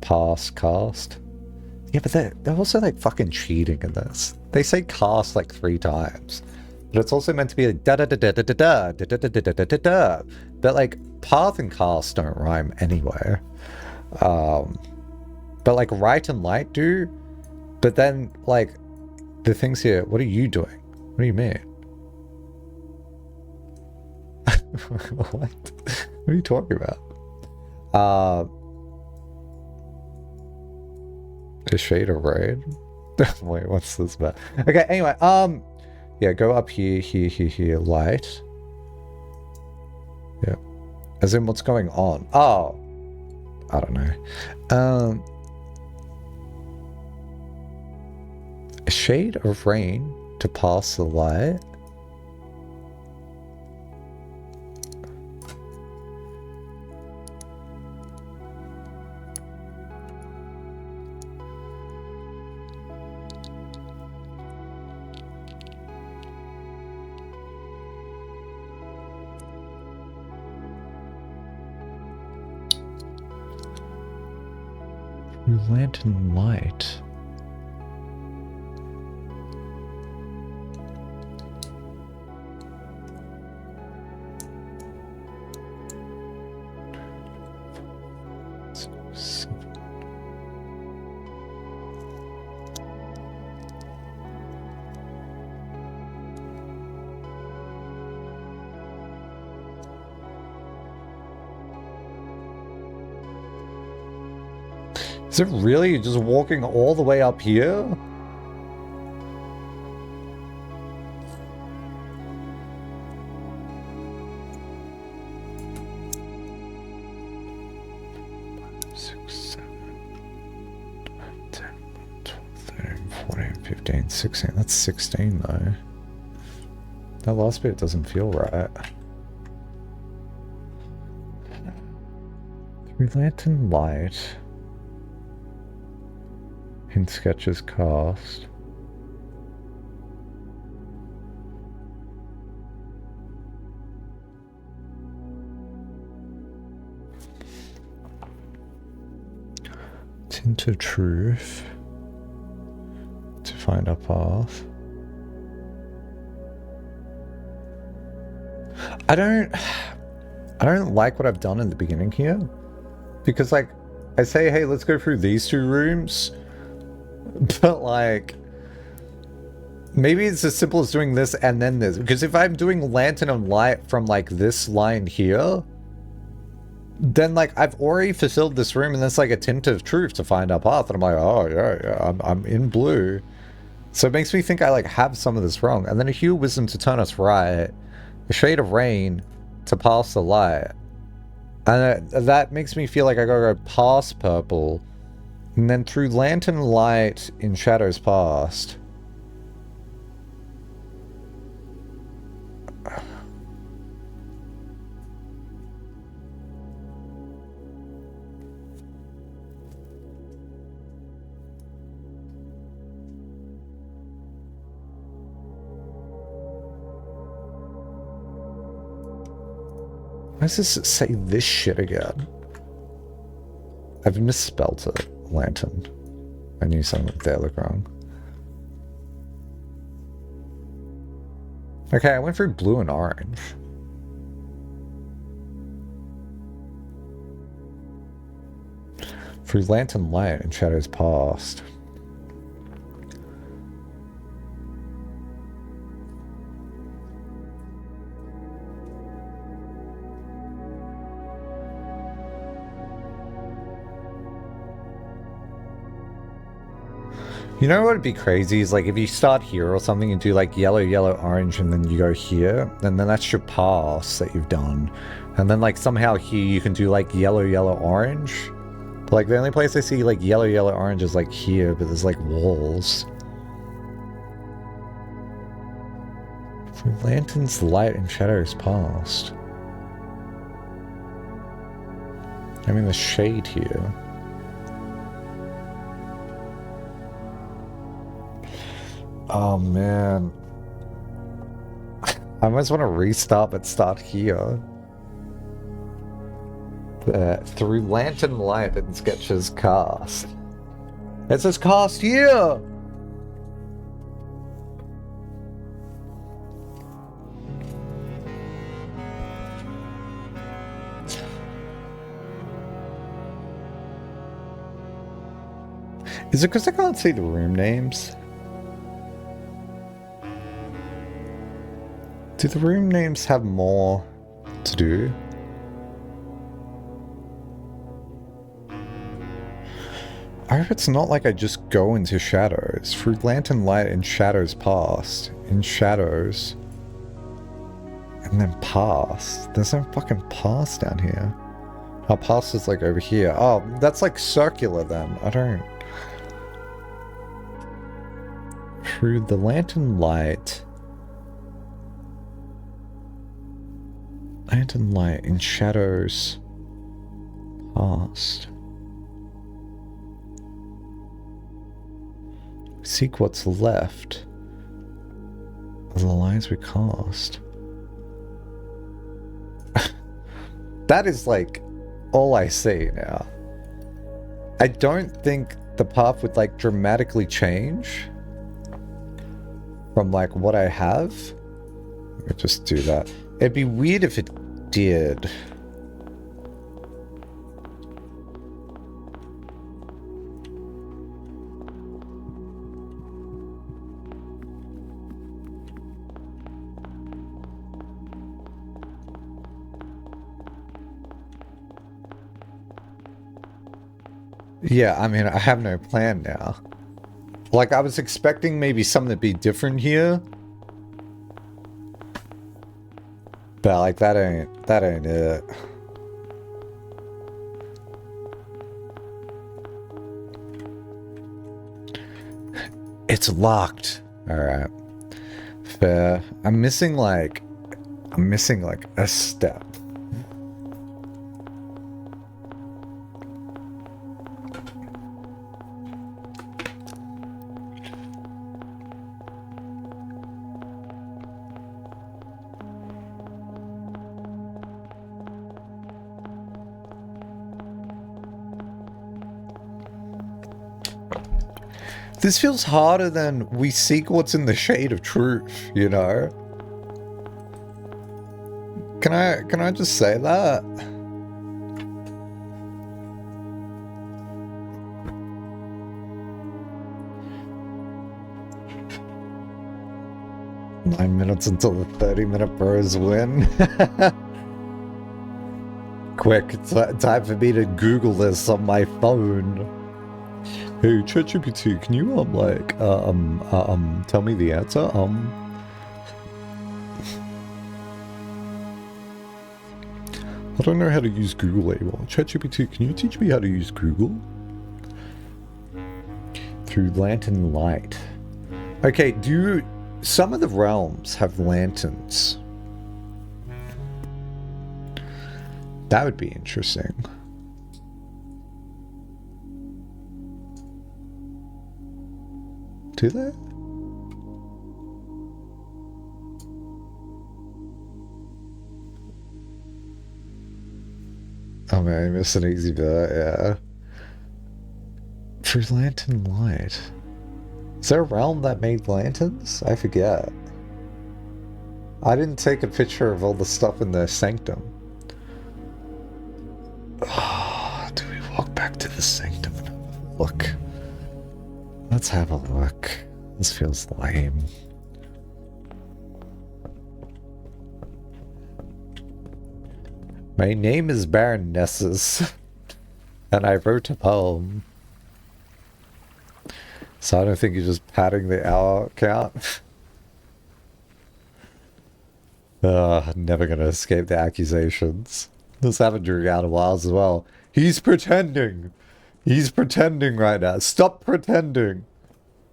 Pass, cast. Yeah, but they're also like fucking cheating in this. They say cast like 3 times, but it's also meant to be like da da da da da da da da da da da da da da. But like path and cast don't rhyme anywhere. But like right and light do. But then like the things here. What are you doing? What do you mean? What? What are you talking about? A shade of rain. Wait, what's this about? Okay, anyway, yeah, go up here, here, light. Yeah. As in what's going on? Oh. I don't know. Shade of rain to pass the light. Lantern light. Is it really just walking all the way up here? Six, 7, 10, 12, 13, 14, 15, 16. That's 16 though. That last bit doesn't feel right. Through lantern light. In sketches cast. Tint of truth to find a path. I don't like what I've done in the beginning here, because like I say, hey, let's go through these two rooms. But like, maybe it's as simple as doing this and then this. Because if I'm doing lantern and light from like this line here, then like I've already fulfilled this room, and that's like a tint of truth to find our path. And I'm like, oh yeah, I'm in blue. So it makes me think I like have some of this wrong. And then a hue of wisdom to turn us right, a shade of rain to pass the light, and that makes me feel like I gotta go past purple. And then through lantern light in shadows past. Why does this say this shit again? I've misspelt it. Lantern. I knew something there looked wrong. Okay, I went through blue and orange. Through lantern light and shadows past. You know what would be crazy is like if you start here or something and do like yellow, yellow, orange, and then you go here, and then that's your pass that you've done. And then like somehow here you can do like yellow, yellow, orange. But like the only place I see like yellow, yellow, orange is like here, but there's like walls. Through lanterns, light, and shadows past. I mean the shade here. Oh man. I almost want to restart but start here. Through lantern light and sketches cast. It says cast here! Is it because I can't see the room names? Do the room names have more to do? I hope it's not like I just go into shadows. Through lantern light and shadows past. In shadows. And then past. There's no fucking past down here. Our past is like over here. Oh, that's like circular then. I don't... through the lantern light. Lantern light in shadows past. Seek what's left of the lines we cast. That is like all I see now. I don't think the path would like dramatically change from like what I have. Let me just do that. It'd be weird if it did. Yeah, I mean, I have no plan now. Like, I was expecting maybe something to be different here. But, like, that ain't it. It's locked. Alright. Fair. I'm missing, like, a step. This feels harder than we seek what's in the shade of truth, you know? Can I just say that? Nine minutes until the 30-minute bros win. Quick, time for me to Google this on my phone. Hey, ChatGPT, can you, tell me the answer? I don't know how to use Google anymore. ChatGPT, can you teach me how to use Google? Through lantern light. Okay, some of the realms have lanterns? That would be interesting. Do they? Oh man, I missed an easy bit, yeah. Through lantern light. Is there a realm that made lanterns? I forget. I didn't take a picture of all the stuff in the sanctum. Oh, do we walk back to the sanctum and have a look? Let's have a look. This feels lame. My name is Baron Nessus, and I wrote a poem. So I don't think you're just padding the hour count. Never gonna escape the accusations. This happened during out a while as well. He's pretending. He's pretending right now. Stop pretending.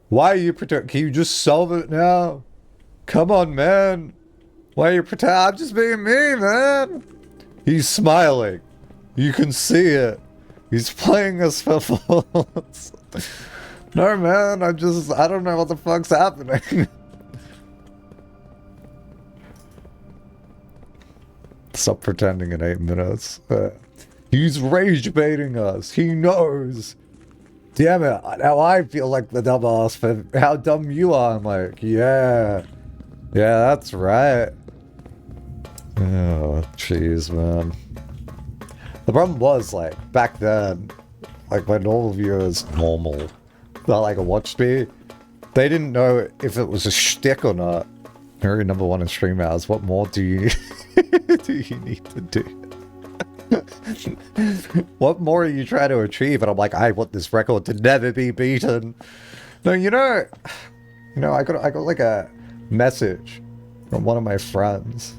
Why are you pretending? Can you just solve it now? Come on, man. Why are you pretending? I'm just being me, man. He's smiling. You can see it. He's playing us for fools. No, man. I don't know what the fuck's happening. Stop pretending in 8 minutes. He's rage baiting us. He knows. Damn it. Now I feel like the dumbass for how dumb you are. I'm like, yeah. Yeah, that's right. Oh, jeez, man. The problem was, like, back then, like, when normal viewers, that like watched me, they didn't know if it was a shtick or not. You're number one in stream hours. What more do you do you need to do? What more are you trying to achieve? And I'm like, I want this record to never be beaten. No, you know, I got like a message from one of my friends.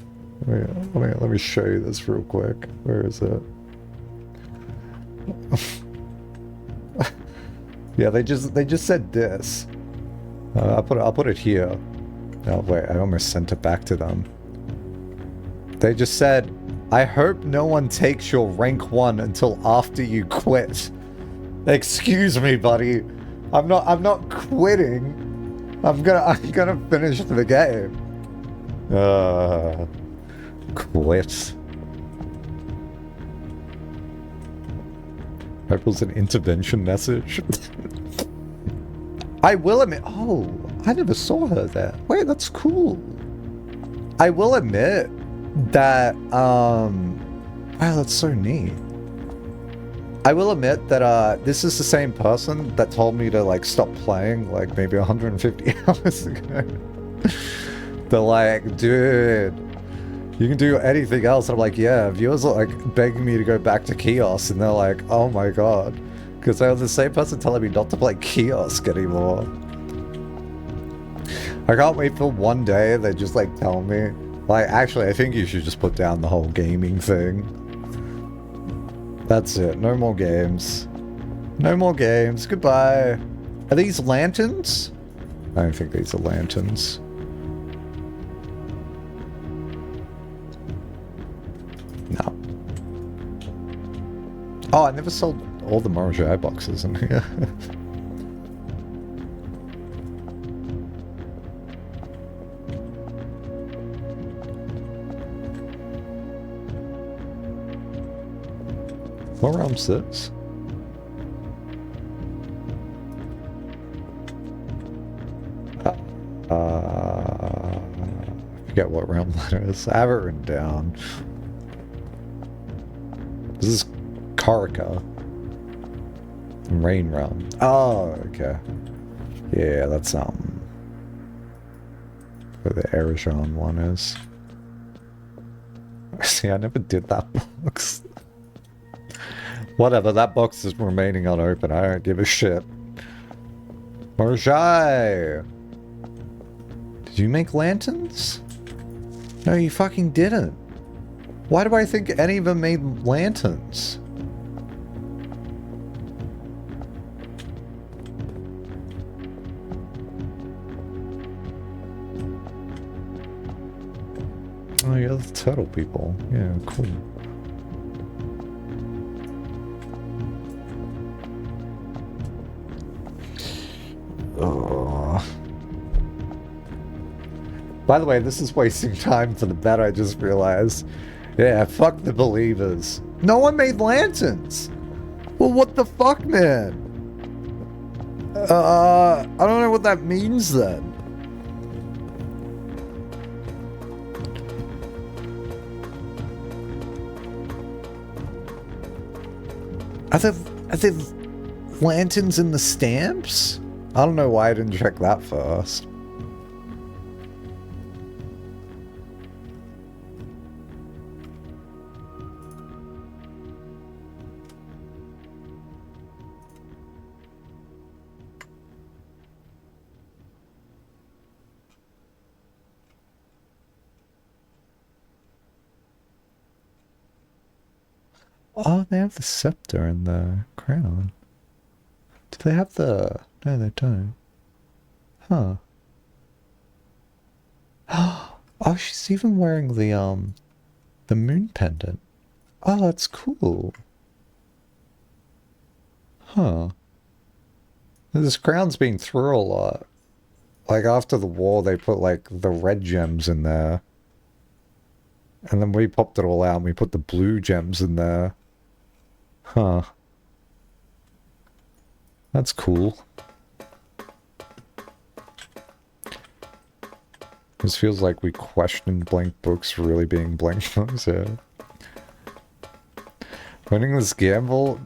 Let me show you this real quick. Where is it? Yeah, they just said this. I'll put it here. Oh wait, I almost sent it back to them. They just said, I hope no one takes your rank 1 until after you quit. Excuse me, buddy. I'm not quitting. I'm gonna finish the game. Quit. Hope it was an intervention message. I will admit, oh, I never saw her there. Wait, that's cool. I will admit that, wow, that's so neat. I will admit that, this is the same person that told me to, like, stop playing, like, maybe 150 hours ago. They're like, dude, you can do anything else. And I'm like, yeah, viewers are, like, begging me to go back to Kiosk, and they're like, oh my god. Because they were the same person telling me not to play Kiosk anymore. I can't wait for one day they just, like, tell me, like, actually, I think you should just put down the whole gaming thing. That's it. No more games. No more games. Goodbye. Are these lanterns? I don't think these are lanterns. No. Oh, I never sold all the Morajai boxes in here. What realm's this? I forget what realm that is. I have it written down. This is Karaka. Rain realm. Oh, okay. Yeah, that's where the Erishan one is. See, I never did that box. Whatever, that box is remaining unopened. I don't give a shit. Morajai! Did you make lanterns? No, you fucking didn't. Why do I think any of them made lanterns? Oh yeah, the turtle people. Yeah, cool. Oh. By the way, this is wasting time for the bet, I just realized. Yeah, fuck the believers. No one made lanterns! Well, what the fuck, man? I don't know what that means then. Are there lanterns in the stamps? I don't know why I didn't check that first. Oh, they have the scepter and the crown. Do they have the... No, they don't. Huh. Oh, she's even wearing the moon pendant. Oh, that's cool. Huh. This crown's been through a lot. Like, after the war, they put, like, the red gems in there. And then we popped it all out and we put the blue gems in there. Huh. That's cool. This feels like we questioned blank books really being blank books, yeah. Winning this gamble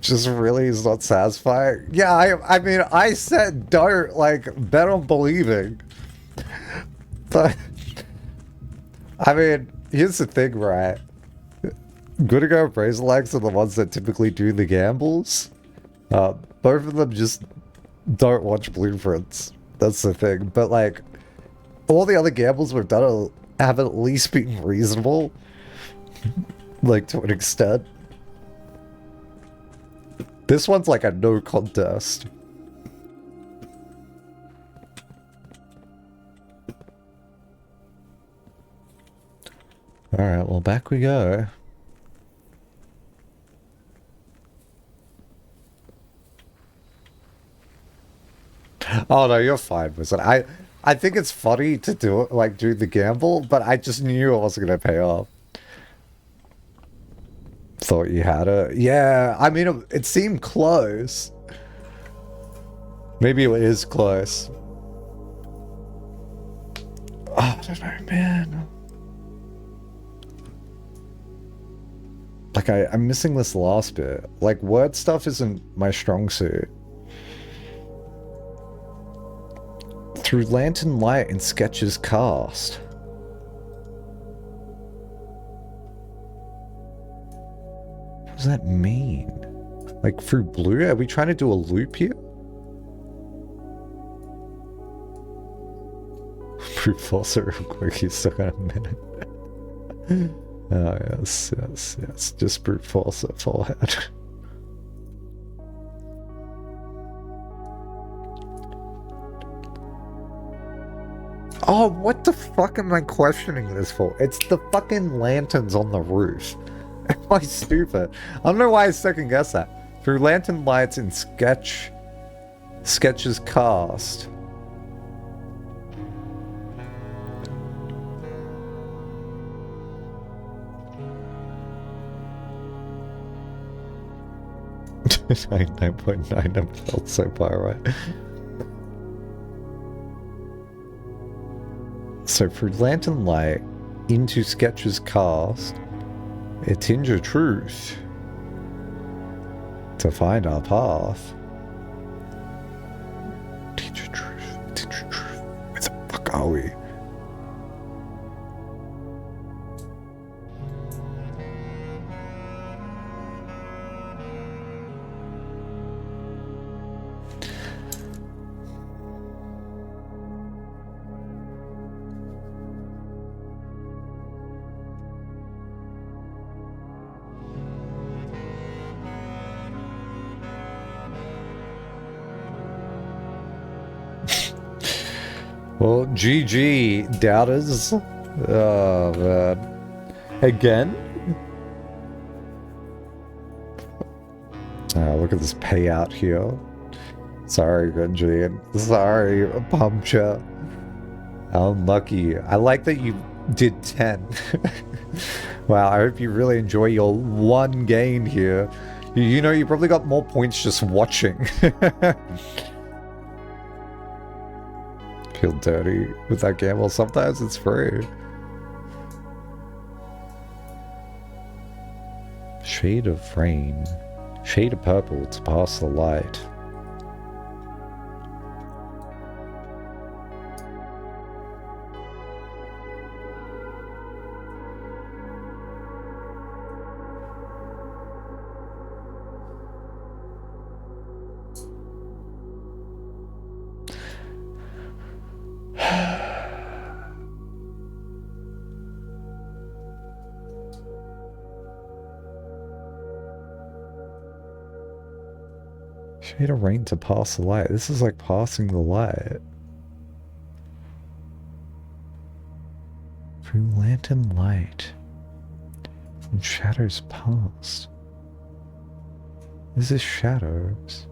just really is not satisfying. Yeah, I mean, I said don't, like, bet on believing. But, I mean, here's the thing, right? Goodigo and Brazelix are the ones that typically do the gambles. Both of them just don't watch blueprints. That's the thing. But, like, all the other gambles we've done have at least been reasonable. Like, to an extent. This one's like a no contest. Alright, well, back we go. Oh no, you're fine with it. I think it's funny to do it, like do the gamble, but I just knew it wasn't gonna pay off. Thought you had it. Yeah, I mean, it seemed close. Maybe it is close. Oh, I don't know, man. Like, I'm missing this last bit. Like, word stuff isn't my strong suit. Through lantern light and sketches cast. What does that mean? Like, through blue? Are we trying to do a loop here? Brute force it real quick, you still got a minute. Oh, yes, yes, yes. Just brute force it, forehead. Oh, what the fuck am I questioning this for? It's the fucking lanterns on the roof. Am I stupid? I don't know why I second guess that. Through lantern lights and sketches cast. Nine 9.9 never felt so far away. So through lantern light into sketches cast, a tinge of truth to find our path. Tinge of truth, tinge of truth. Where the fuck are we? Well, GG, doubters. Oh, man. Again? Oh, look at this payout here. Sorry, Gunjin. Sorry, Pumpcha. Unlucky. I like that you did 10. Wow, I hope you really enjoy your one game here. You know, you probably got more points just watching. Feel dirty with that gamble. Sometimes it's free. Shade of rain. Shade of purple to pass the light. Shade of rain to pass the light. This is like passing the light. Through lantern light. And shadows past. This is shadows.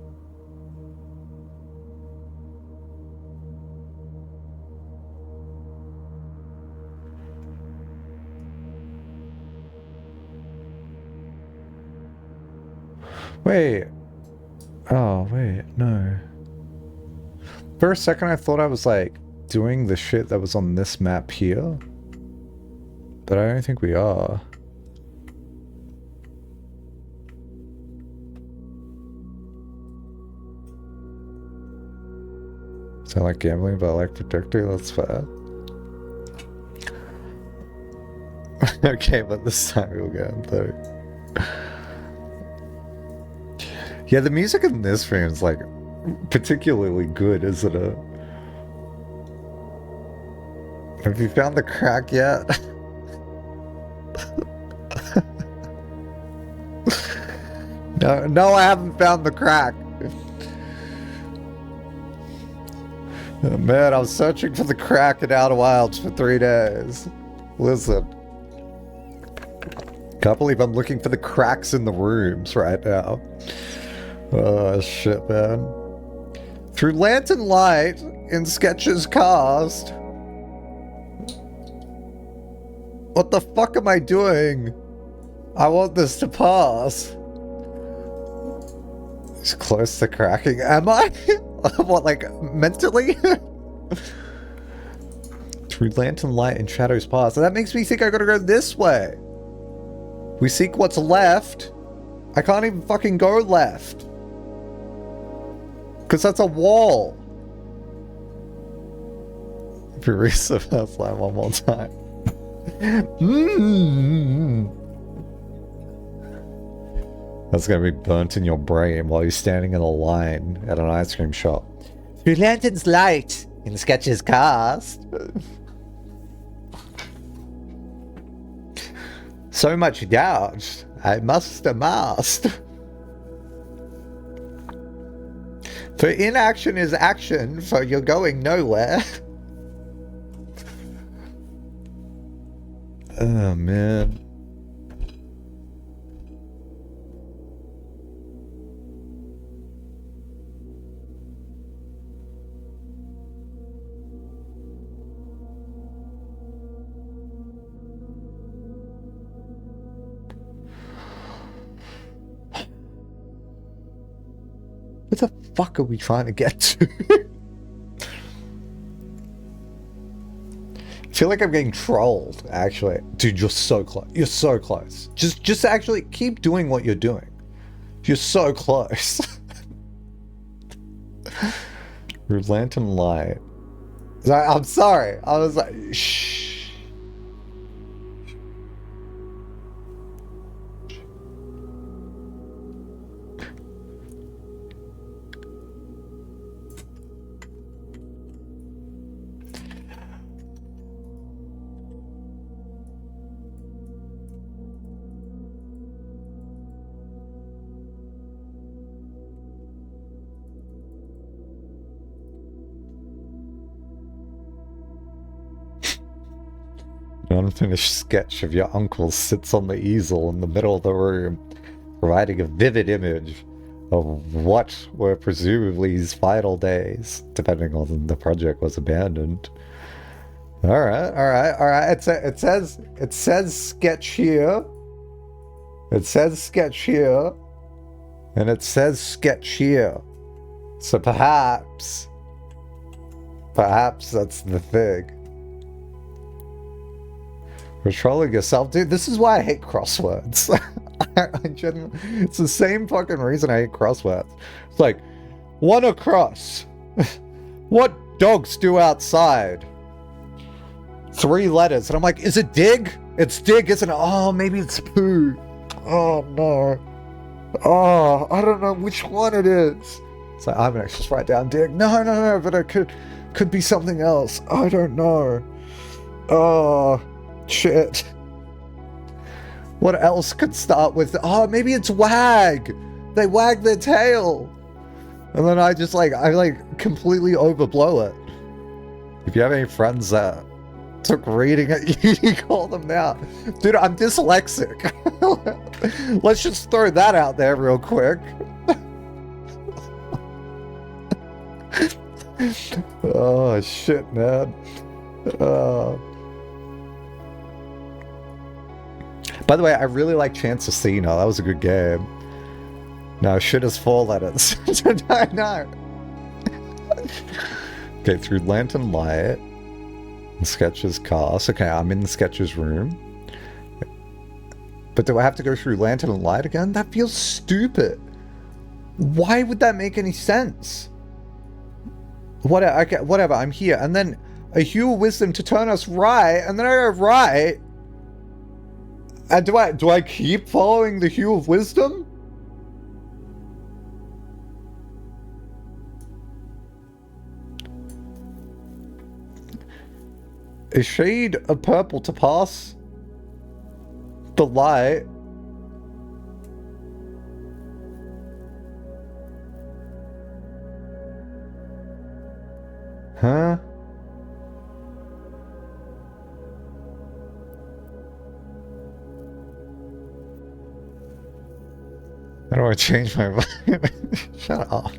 Wait. Oh, wait, no. For a second I thought I was like doing the shit that was on this map here. But I don't think we are. So I like gambling, but I like predicting. That's fair. Okay, but this time we'll get in third. Yeah, the music in this frame is like particularly good, isn't it? Have you found the crack yet? No, I haven't found the crack. Oh, man, I was searching for the crack in Outer Wilds for 3 days. Listen. Can't believe I'm looking for the cracks in the rooms right now. Oh, shit, man. Through lantern light in sketches cast. What the fuck am I doing? I want this to pass. It's close to cracking. Am I? What, like, mentally? Through lantern light and shadows pass. And that makes me think I gotta go this way. We seek what's left. I can't even fucking go left. Because that's a wall. If you read the first line one more time. That's going to be burnt in your brain while you're standing in a line at an ice cream shop. Through lantern's light in sketches cast. So much doubt, I must amassed. For inaction is action, for you're going nowhere. Oh, man. Where the fuck are we trying to get to? I feel like I'm getting trolled, actually. Dude, you're so close. You're so close. Just actually keep doing what you're doing. You're so close. Lantern light. I'm sorry. I was like, shh. An unfinished sketch of your uncle sits on the easel in the middle of the room, providing a vivid image of what were presumably his final days, depending on the project was abandoned. All right. It says sketch here. It says sketch here, and it says sketch here. So perhaps that's the thing. Controlling yourself, dude. This is why I hate crosswords. It's the same fucking reason I hate crosswords. It's like, one across. What dogs do outside? 3 letters, and I'm like, is it dig? It's dig, isn't it? Oh, maybe it's poo. Oh no. Oh, I don't know which one it is. It's like, I'm gonna just write down dig. No, but it could be something else. I don't know. Oh. Shit. What else could start with? Oh, maybe it's wag. They wag their tail. And then I completely overblow it. If you have any friends that took reading at uni, call them now. Dude, I'm dyslexic. Let's just throw that out there real quick. Oh, shit, man. By the way, I really like Chance Asino. That was a good game. No, shit is 4 letters. No. Okay, through lantern light. And sketches cast. Okay, I'm in the sketches room. But do I have to go through lantern and light again? That feels stupid. Why would that make any sense? Whatever, I'm here. And then a hue of wisdom to turn us right. And then I go right. And do I keep following the hue of wisdom? A shade of purple to pass the light. Huh? want to change my mind. Shut up.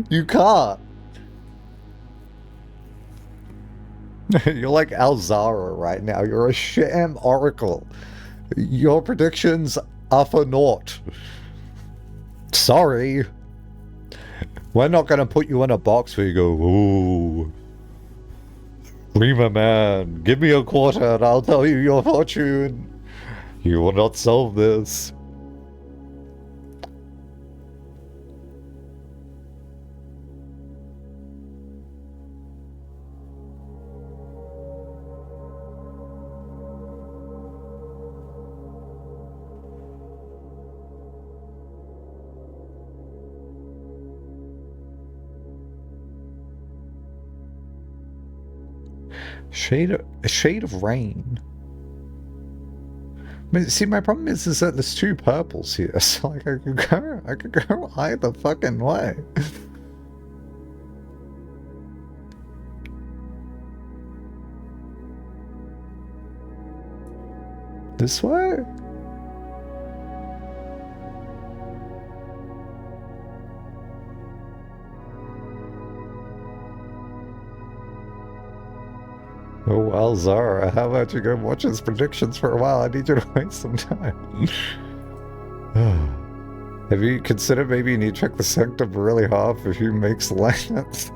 You can't. You're like Alzara right now. You're a sham oracle. Your predictions are for naught. Sorry. We're not going to put you in a box where you go, ooh, Rima man, give me a quarter and I'll tell you your fortune. You will not solve this. A shade of rain. See, my problem is that there's two purples here, so like I could go either fucking way. This way? Oh well, Zara, how about you go watch his predictions for a while? I need you to waste some time. Have you considered maybe you need to check the sanctum really hard for who makes lands?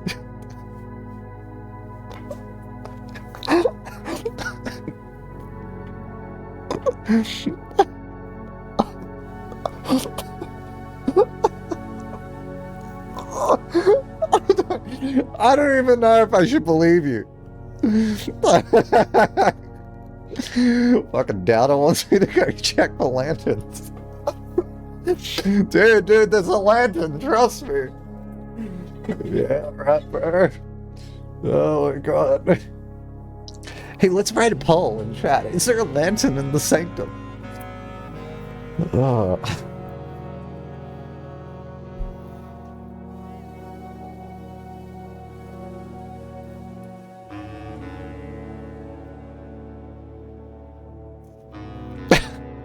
I don't even know if I should believe you. Fucking Dowder wants me to go check the lanterns. Dude, there's a lantern, trust me. Yeah, right, bro. Oh my god. Hey, let's write a poll in chat. Is there a lantern in the sanctum? Oh.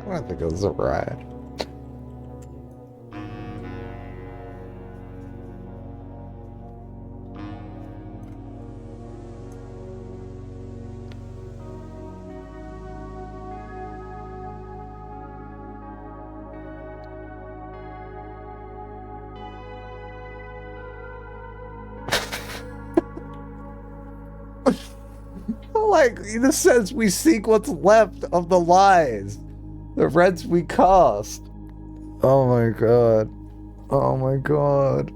I don't think it was a ride. Like, in a sense, we seek what's left of the lies. The reds we cast. Oh my god. Oh my god.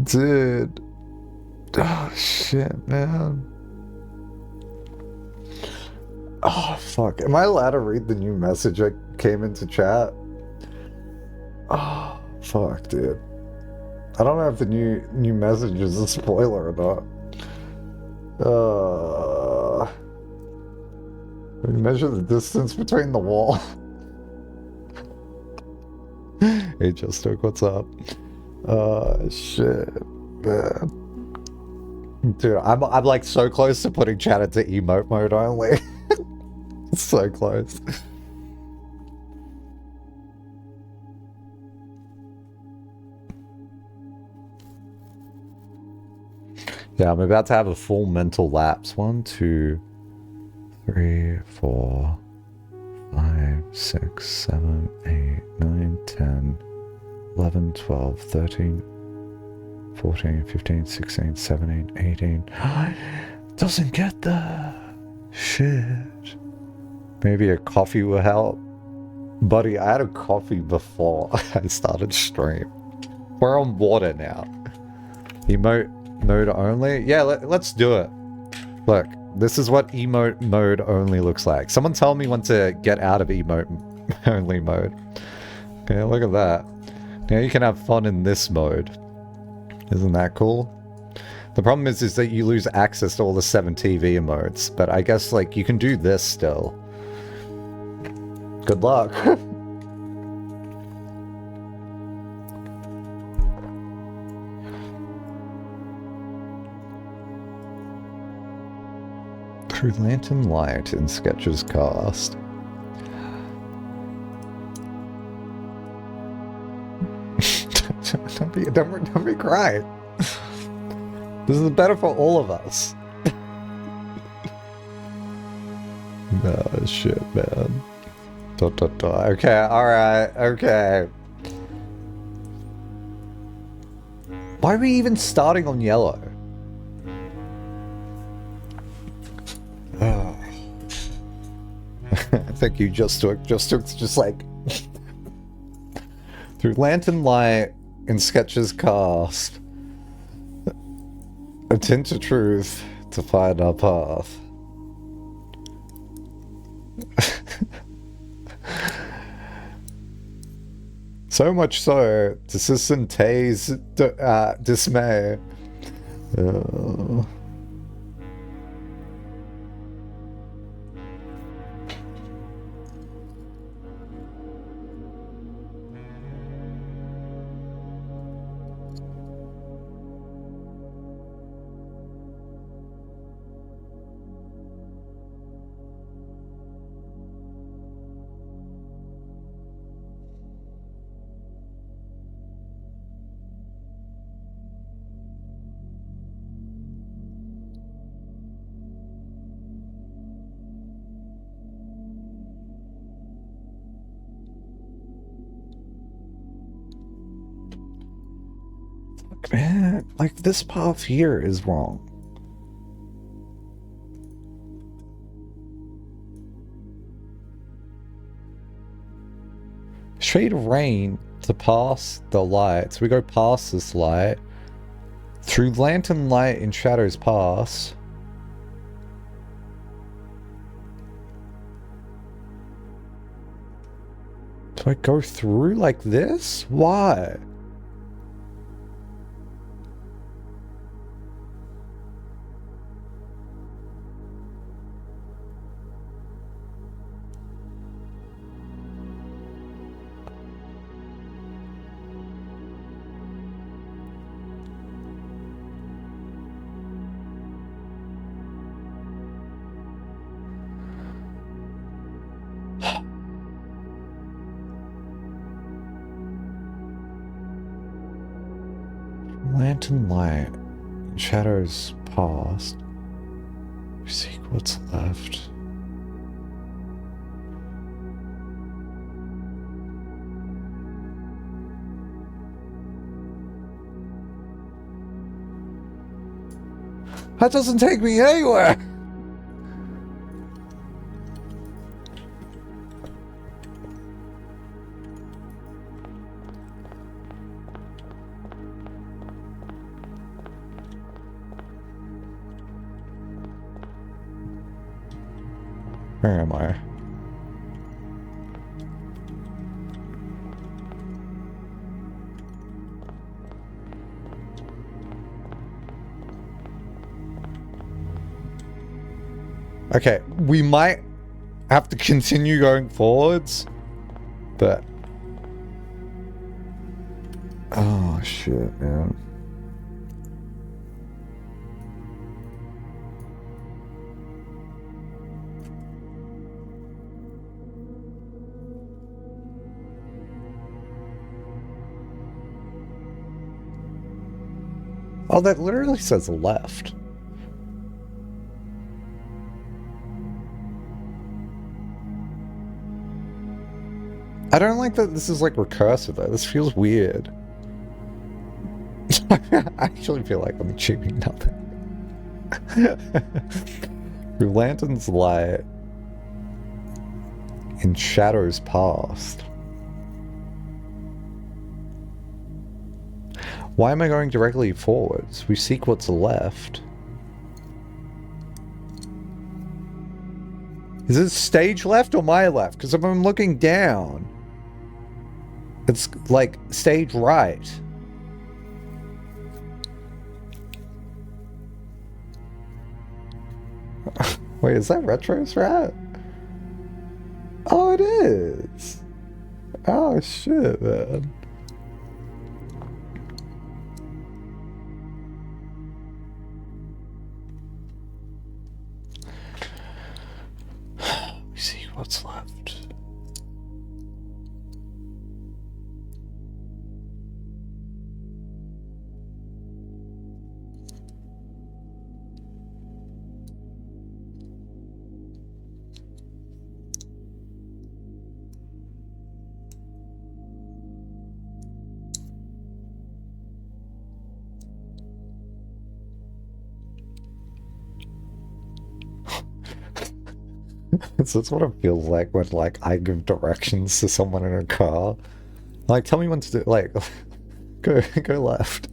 Dude. Oh shit, man. Oh fuck. Am I allowed to read the new message that came into chat? Oh fuck, dude. I don't know if the new message is a spoiler or not. We measure the distance between the wall. Hey, Jostoke, what's up? Shit, man. Dude, I'm like so close to putting chat into emote mode only. So close. Yeah, I'm about to have a full mental lapse. 1, 2, 3, 4, 5, 6, 7, 8, 9, 10, 11, 12, 13, 14, 15, 16, 17, 18. Doesn't get the shit. Maybe a coffee will help. Buddy, I had a coffee before I started stream. We're on water now. Emote mode only? Yeah, let's do it. Look, this is what emote mode only looks like. Someone tell me when to get out of emote only mode. Okay, look at that. Now you can have fun in this mode. Isn't that cool? The problem is that you lose access to all the 7 TV emotes, but I guess like you can do this still. Good luck. True lantern light in sketches cast. don't be crying. This is better for all of us. Oh shit, man. Okay, alright, okay. Why are we even starting on yellow? Oh. Thank you, Just Took. Just Took's just like... Through lantern light in sketches cast. A tint of truth to find our path. So much so, to Assistant Tay's dismay. Man, like this path here is wrong. Shade of rain to pass the lights. We go past this light. Through lantern light in shadows pass. Do I go through like this? Why? Lantern light, shadows past. We seek what's left. That doesn't take me anywhere. Where am I? Okay, we might have to continue going forwards, but... Oh, shit, man. Oh, that literally says left. I don't like that this is like recursive though. This feels weird. I actually feel like I'm achieving nothing. Through lantern's light in shadows past. Why am I going directly forwards? We seek what's left. Is it stage left or my left? Because if I'm looking down, it's like stage right. Wait, is that retro strat? Oh, it is. Oh, shit, man. what's left. So that's what it feels like when, like, I give directions to someone in a car. Like, tell me when to do, like, go left.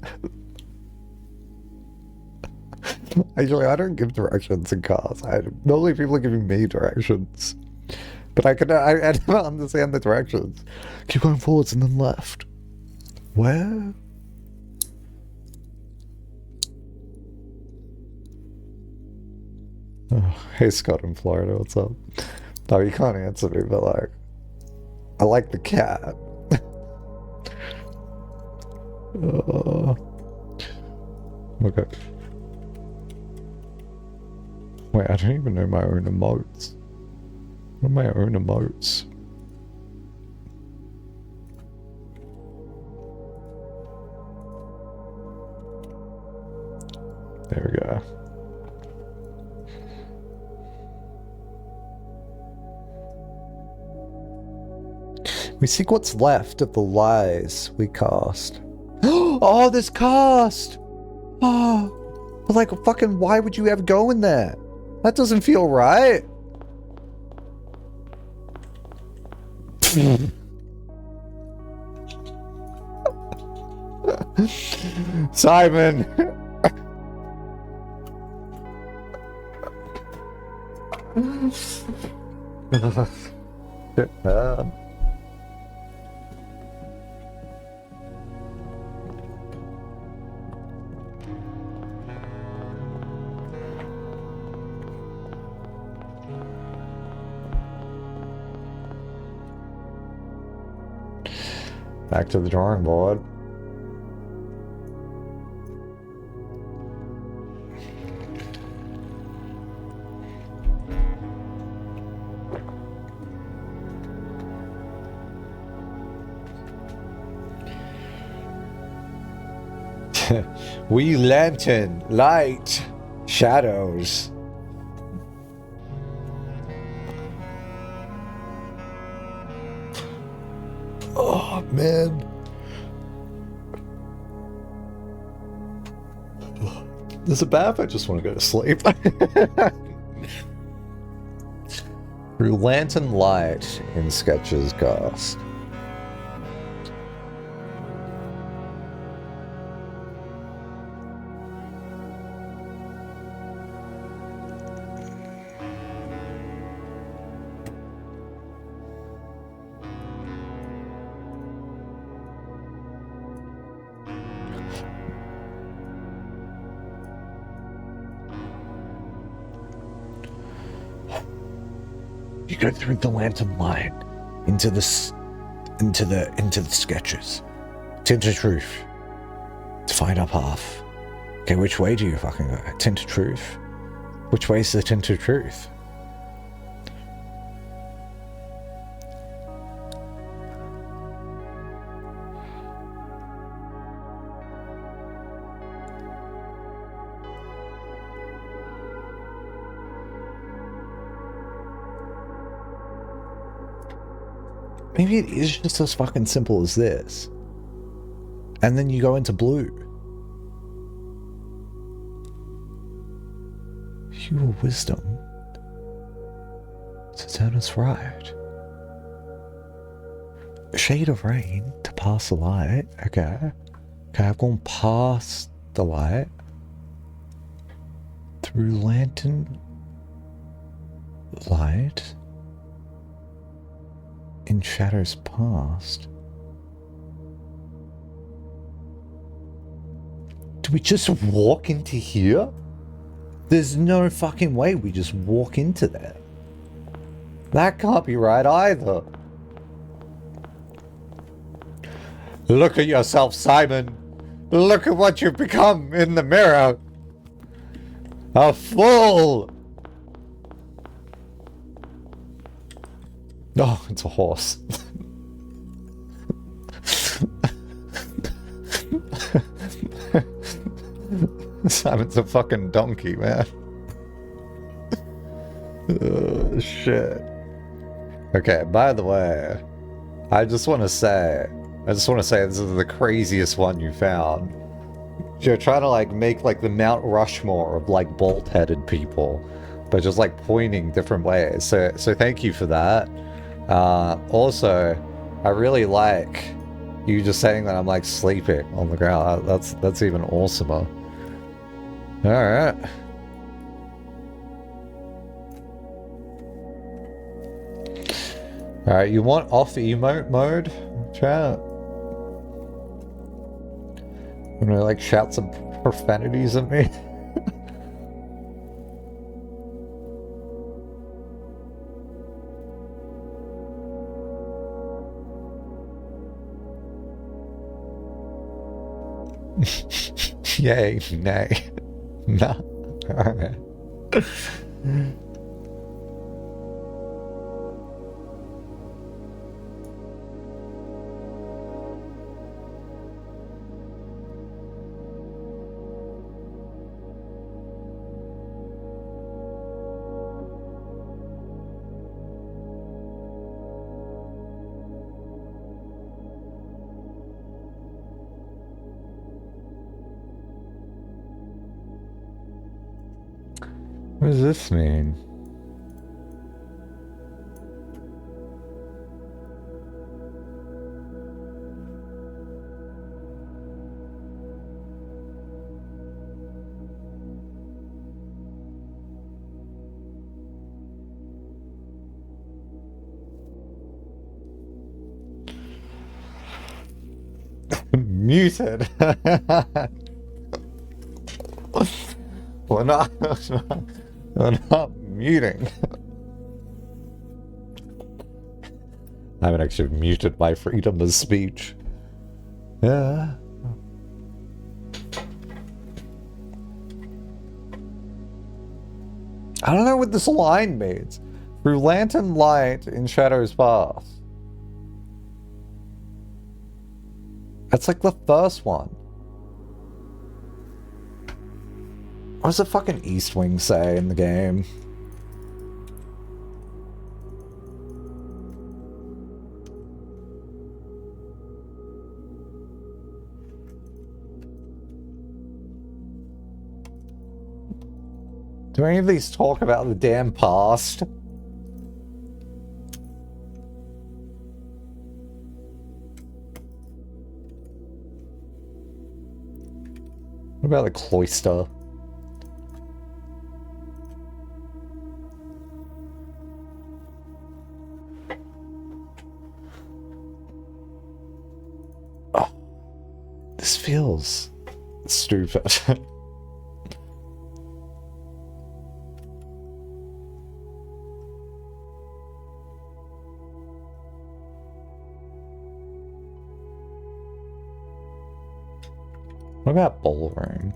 Actually, I don't give directions in cars. Normally people are giving me directions. But I never understand the directions. Keep going forwards and then left. Where? Oh, hey Scott in Florida, what's up? No, you can't answer me, but like, I like the cat. Okay. Wait, I don't even know my own emotes. What are my own emotes? There we go. We seek what's left of the lies we cast. Oh, this cast! Oh, but like, fucking, why would you ever go in there? That doesn't feel right. Simon! Shit, man. Back to the drawing board. We lantern, light, shadows. Oh, man. There's a bath, I just want to go to sleep. Through lantern light in Sketches cast. You go through the lantern light into the sketches, to truth, to find our path. Okay, which way do you fucking go? Tint to truth. Which way is the tint to truth? Maybe it is just as fucking simple as this. And then you go into blue. Your wisdom to turn us right. A shade of rain to pass the light. Okay. Okay, I've gone past the light. Through lantern light. In shadows past. Do we just walk into here? There's no fucking way we just walk into there. That can't be right either. Look at yourself, Simon. Look at what you've become in the mirror. A fool. Oh, it's a horse. Simon's a fucking donkey, man. Oh, shit. Okay, by the way, I just want to say this is the craziest one you found. You're trying to like make like the Mount Rushmore of like bald-headed people, but just like pointing different ways. So thank you for that. Also, I really like you just saying that I'm like sleeping on the ground. That's even awesomer. All right. All right, you want off emote mode, chat? I'm gonna like shout some profanities at me. Yay, nay. Nah. Alright. What does this mean? Muted. We're not, we're not muting. I haven't actually muted my freedom of speech. Yeah. I don't know what this line means. Through lantern light in shadows path. That's like the first one. What does the fucking East Wing say in the game? Do any of these talk about the damn past? What about the cloister? Oh, this feels stupid. What about ballroom?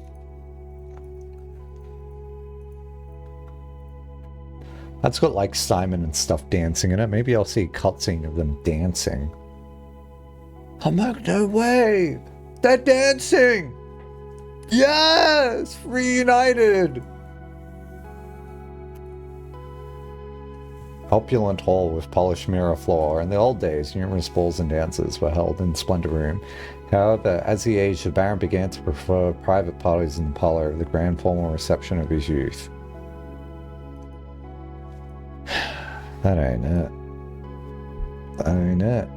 That's got like Simon and stuff dancing in it. Maybe I'll see a cutscene of them dancing. I'm like, no way! They're dancing! Yes! Reunited! Opulent hall with polished mirror floor. In the old days, numerous balls and dances were held in Splendor Room. However, as he aged, the Baron began to prefer private parties in the parlor, the grand formal reception of his youth. That ain't it. That ain't it.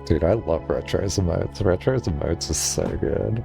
Dude, I love Retro's emotes. Retro's emotes is so good.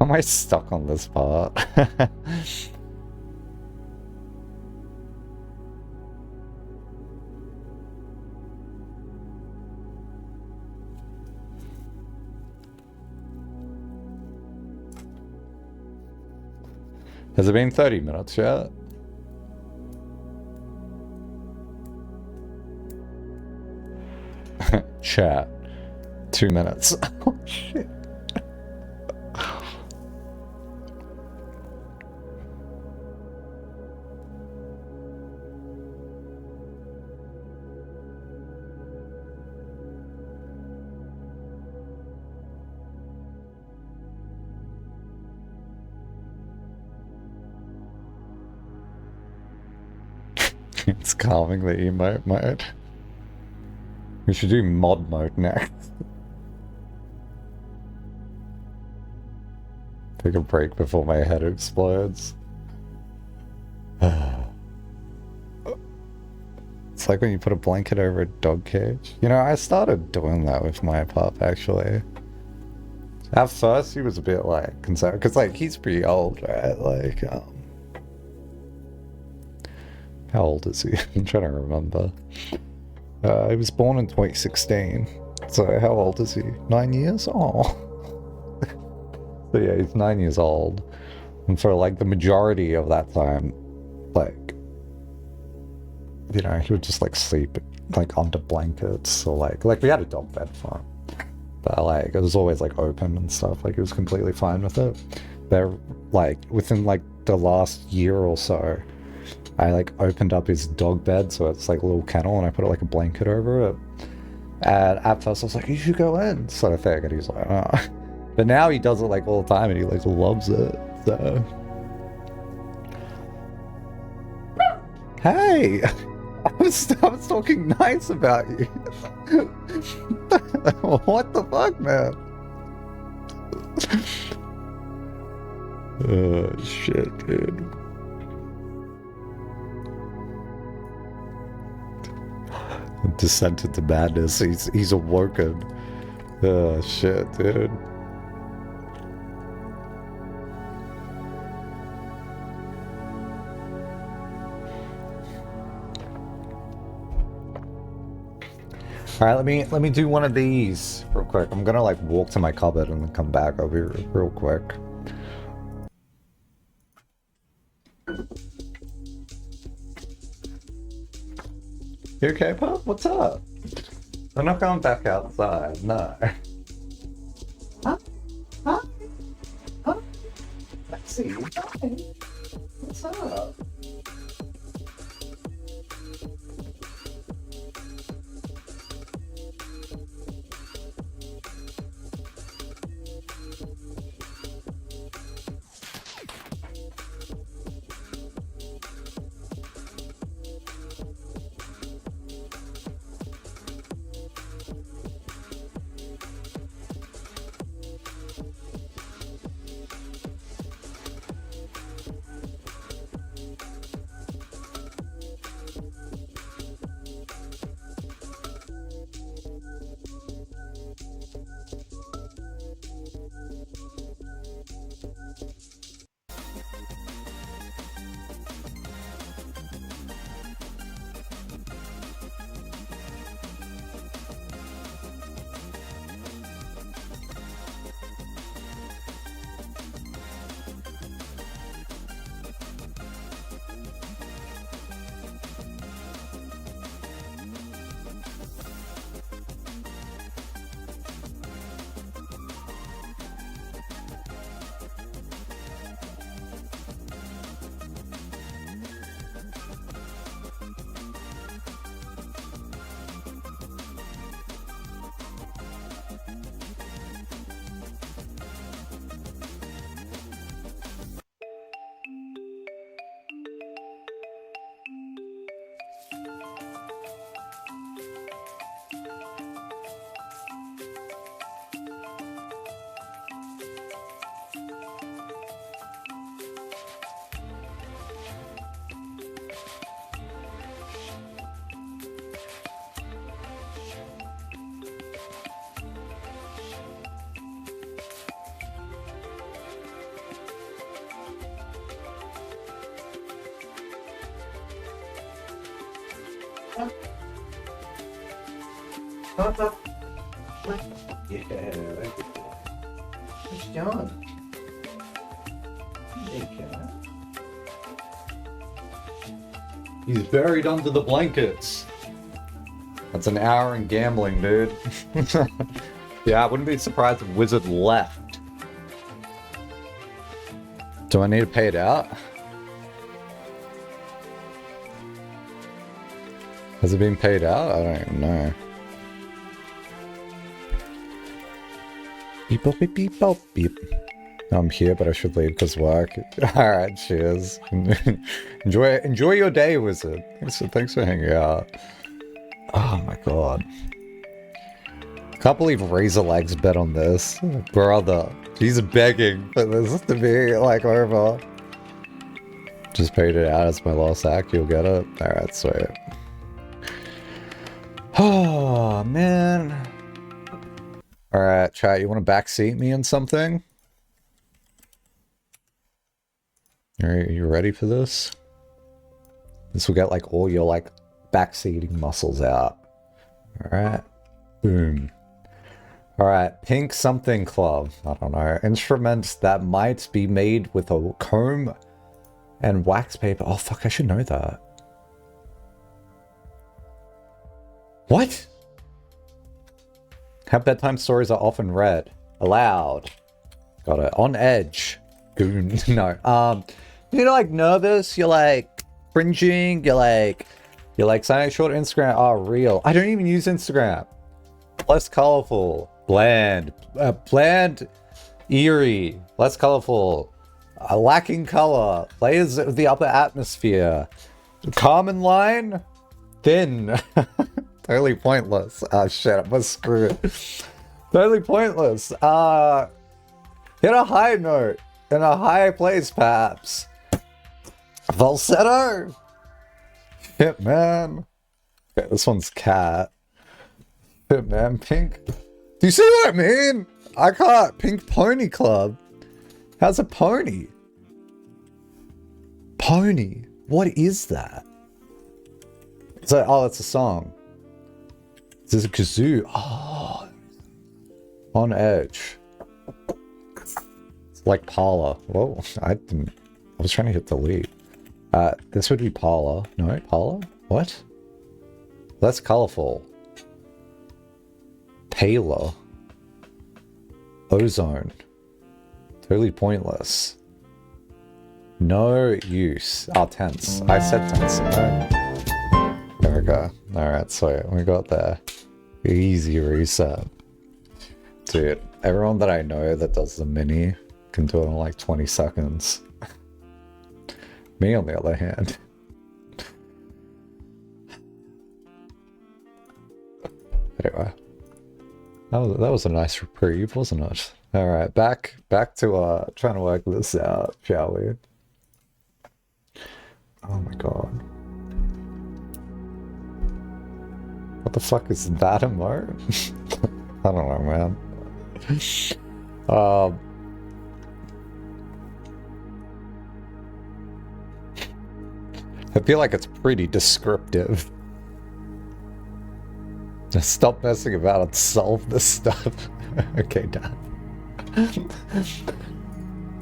Am I stuck on this part? Has it been 30 minutes yet? Chat. 2 minutes. Oh, shit. It's calming the emote mode. We should do mod mode next. Take a break before my head explodes. It's like when you put a blanket over a dog cage. You know, I started doing that with my pup, actually. At first, he was a bit, like, concerned. Because, like, he's pretty old, right? Like, how old is he? I'm trying to remember. He was born in 2016. So how old is he? 9 years? Oh. So yeah, he's 9 years old. And for like the majority of that time, like, you know, he would just like sleep like under blankets or like we had a dog bed for him. But like, it was always like open and stuff. Like, he was completely fine with it. But like, within like the last year or so, I like opened up his dog bed, so it's like a little kennel, and I put like a blanket over it. And at first I was like, you should go in, sort of thing. And he's like, oh. But now he does it like all the time, and he like loves it. So, hey, I was talking nice about you. What the fuck, man? Oh shit, dude. Descent into madness. He's awoken. Oh shit, dude. All right, let me do one of these real quick. I'm gonna like walk to my cupboard and then come back. I'll be real quick. You okay, Pop? What's up? I'm not going back outside, no. Huh? Huh? Huh? Lexi, hi. What's up? Yeah, what's done? He's buried under the blankets. That's an hour in gambling, dude. Yeah, I wouldn't be surprised if Wizard left. Do I need to pay it out? Has it been paid out? I don't even know. Beep, beep, beep, beep, beep. I'm here, but I should leave because work. Alright, cheers. Enjoy your day, Wizard. Thanks for hanging out. Oh my god. Can't believe Razor Legs bet on this. Brother. He's begging for this to be, like, over. Just paid it out as my last act. You'll get it. Alright, sweet. Oh, man. Alright, chat, you want to backseat me in something? Alright, you ready for this? This will get, like, all your, like, backseating muscles out. Alright. Boom. Alright, Pink Something Club. I don't know. Instruments that might be made with a comb and wax paper. Oh, fuck, I should know that. What? How bedtime stories are often read aloud. Got it. On edge. Goon. No. You're like nervous. You're like cringing. You're like signing short Instagram. Oh, real. I don't even use Instagram. Less colorful. Bland. Bland. Eerie. Less colorful. Lacking color. Layers of the upper atmosphere. Common line. Thin. Totally pointless. Oh shit, I must screw it. Totally pointless. Hit a high note. In a high place, perhaps. Falsetto. Hitman. Okay, this one's cat. Hitman, pink. Do you see what I mean? I can't. Pink Pony Club. How's a pony? Pony. What is that? So, oh, it's a song. This is a kazoo. Oh. On edge. It's like Paula. Whoa. I was trying to hit delete. This would be Paula. No, Paula? What? Less colorful. Paler. Ozone. Totally pointless. No use. Oh, tense. I said tense. Right? There we go. Alright, so we got there. Easy reset. Dude, everyone that I know that does the mini can do it in like 20 seconds. Me, on the other hand. Anyway. That was a nice reprieve, wasn't it? Alright, back to trying to work this out, shall we? Oh my god. What the fuck is that emote? I don't know, man. I feel like it's pretty descriptive. Just stop messing about and solve this stuff. Okay, done.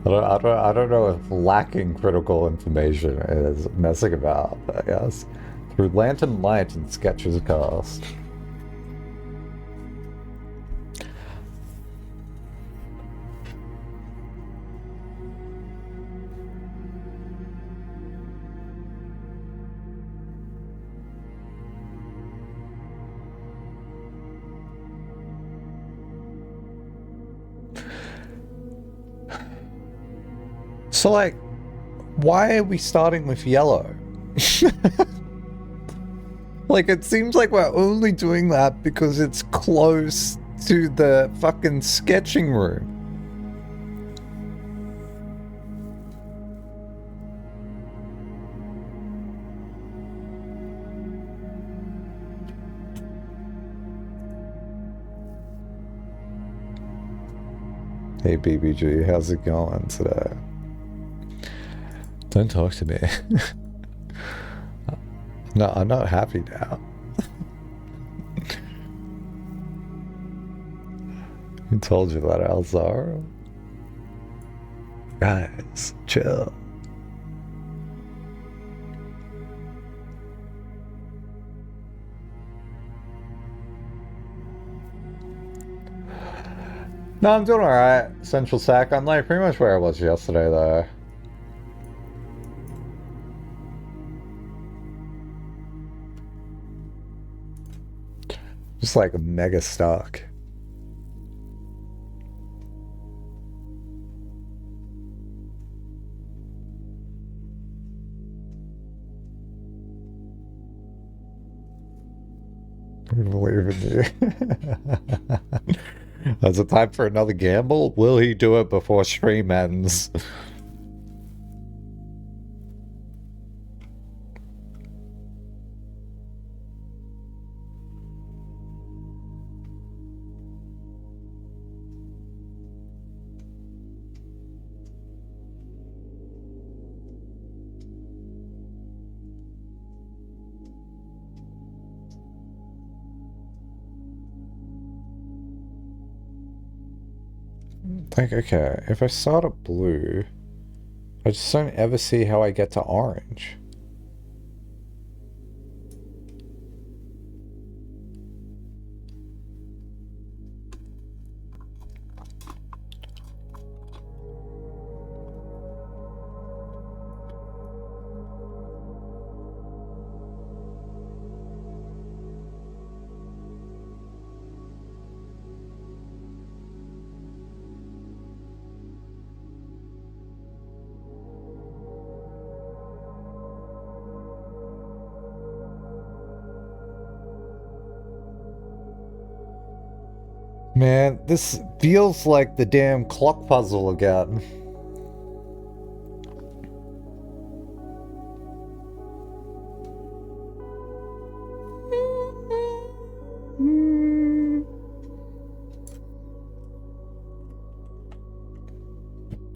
I don't know if lacking critical information is messing about, I guess. Through lantern light and sketches cast. So, like, why are we starting with yellow? Like, it seems like we're only doing that because it's close to the fucking sketching room. Hey BBG, how's it going today? Don't talk to me. No, I'm not happy now. Who told you that, Alzaro? Guys, chill. No, I'm doing alright, Central Sac. I'm like pretty much where I was yesterday, though. Just like mega stuck. I believe in you. Is it time for another gamble? Will he do it before stream ends? Like, okay, if I start at blue, I just don't ever see how I get to orange. Man, this feels like the damn clock puzzle again.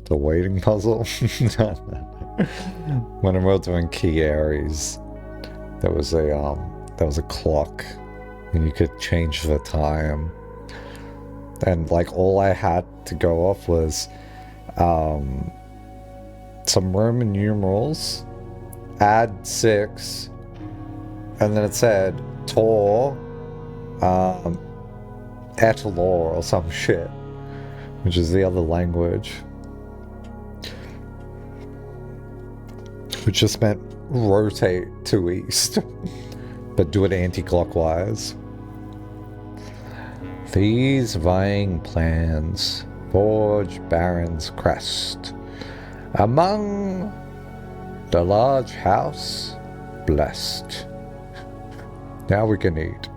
The waiting puzzle? When we were doing key Aries, there was a clock and you could change the time. And like all I had to go off was some Roman numerals, add 6, and then it said Tor Etalor or some shit, which is the other language, which just meant rotate to east, but do it anti-clockwise. These vying plans forge Baron's crest among the large house blessed. Now we can eat.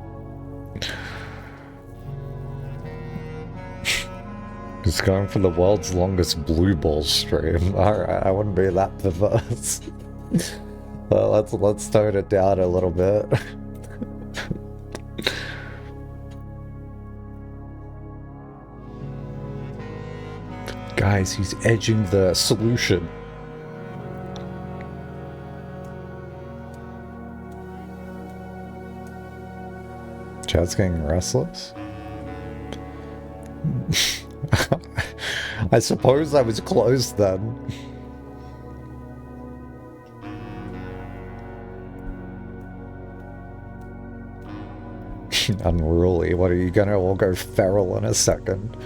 Just going for the world's longest blue ball stream. Alright, I wouldn't be that perverse. Well, let's tone it down a little bit. Guys, he's edging the solution. Chad's getting restless. I suppose I was close then. Unruly. What are you gonna all go feral in a second?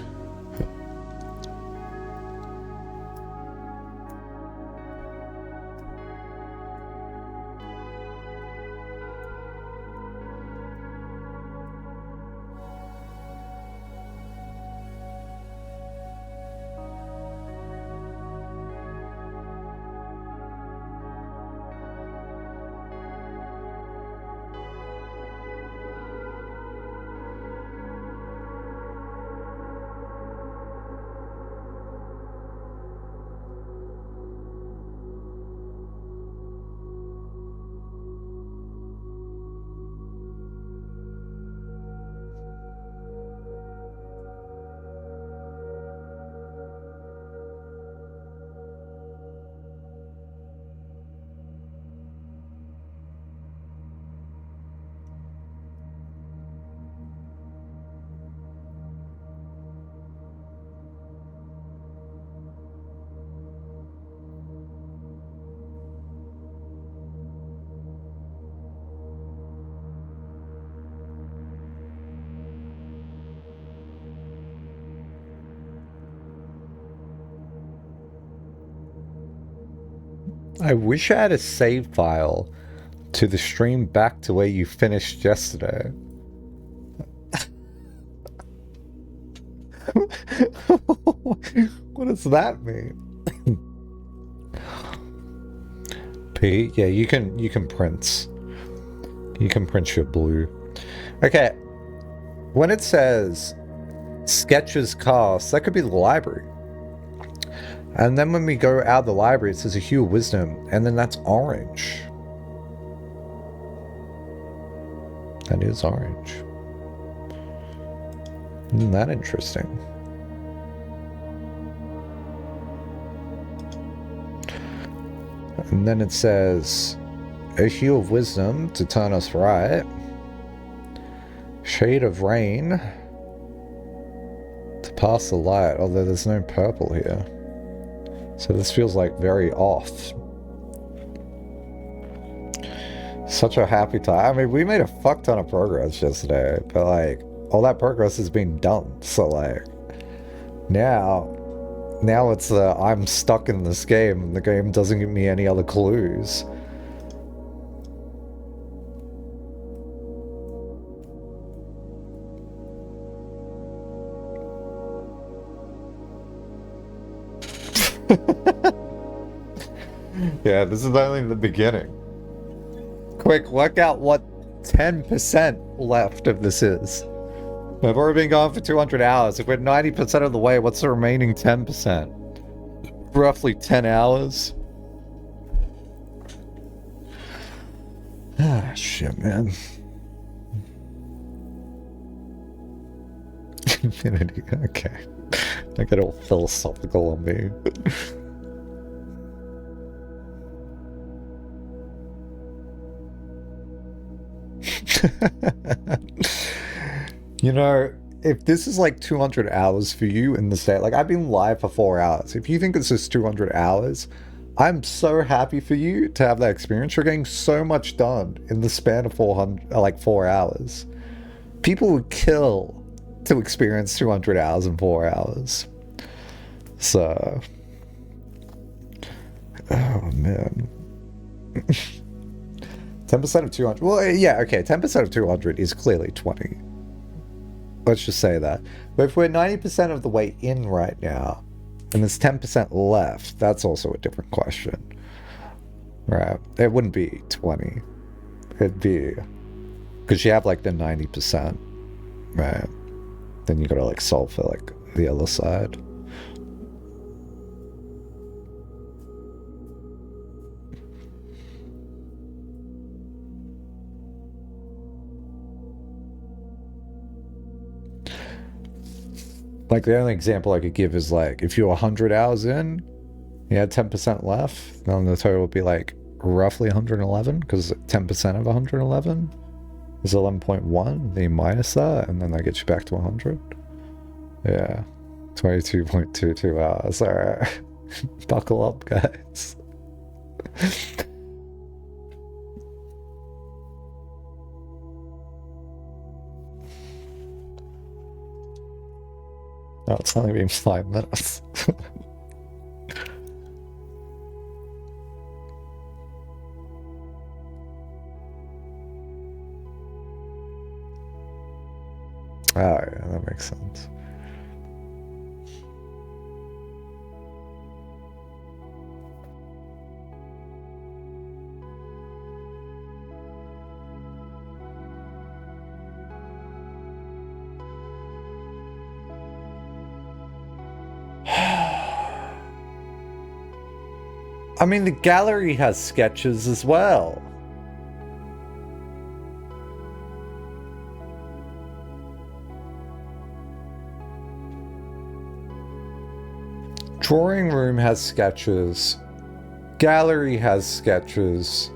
I wish I had a save file to the stream back to where you finished yesterday. What does that mean? P, yeah, you can print. You can print your blue. Okay. When it says sketches cast, that could be the library. And then when we go out of the library, it says a hue of wisdom, and then that's orange. That is orange. Isn't that interesting? And then it says a hue of wisdom to turn us right. Shade of rain to pass the light, although there's no purple here. So this feels like very off. Such a happy time. I mean, we made a fuck ton of progress yesterday, but like, all that progress has been done. So like, now it's the I'm stuck in this game and the game doesn't give me any other clues. Yeah, this is only the beginning. Quick, work out what 10% left of this is. I've already been gone for 200 hours. If we're 90% of the way, what's the remaining 10%? Roughly 10 hours. Ah, shit, man. Infinity, okay. I get all philosophical on me. You know, if this is like 200 hours for you in the state, like I've been live for 4 hours. If you think this is 200 hours, I'm so happy for you to have that experience. You're getting so much done in the span of 4 hours. People would kill to experience 200 hours in 4 hours. So, oh man. 10% of 200. Well, yeah, okay. 10% of 200 is clearly 20. Let's just say that. But if we're 90% of the way in right now, and there's 10% left, that's also a different question. Right? It wouldn't be 20. It'd be... Because you have like the 90%. Right? Then you gotta like solve for like the other side. Like the only example I could give is like if you're 100 hours in, you had 10% left, then the total would be like roughly 111 because 10% of 111 is 11.1. Then you minus that, and then that gets you back to 100. Yeah, 22.22 hours. All right, buckle up, guys. Oh, it's only been 5 minutes. Oh, yeah, that makes sense. I mean, the gallery has sketches as well. Drawing room has sketches. Gallery has sketches.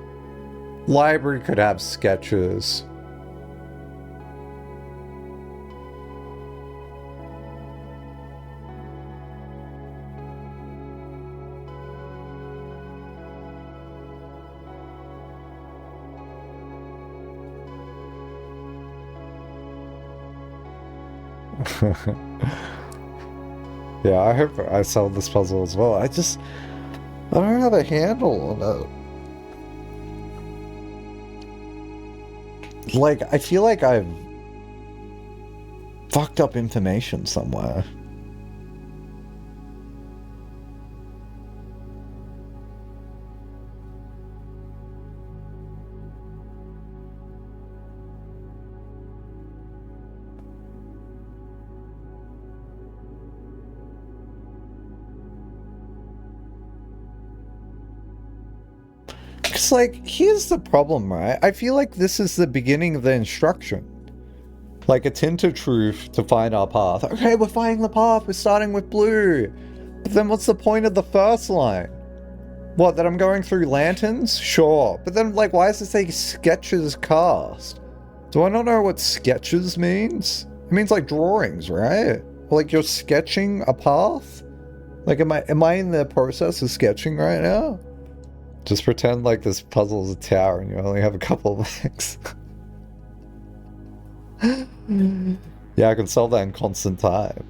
Library could have sketches. Yeah, I hope I solved this puzzle as well. I don't have a handle on it. Like, I feel like I've fucked up information somewhere. It's like, here's the problem, right? I feel like this is the beginning of the instruction. Like, it's into truth to find our path. Okay, we're finding the path, we're starting with blue. But then what's the point of the first line? What, that I'm going through lanterns? Sure. But then, like, why does it say sketches cast? Do I not know what sketches means? It means, like, drawings, right? Like, you're sketching a path? Like, am I in the process of sketching right now? Just pretend like this puzzle is a tower and you only have a couple of legs. Yeah, I can solve that in constant time.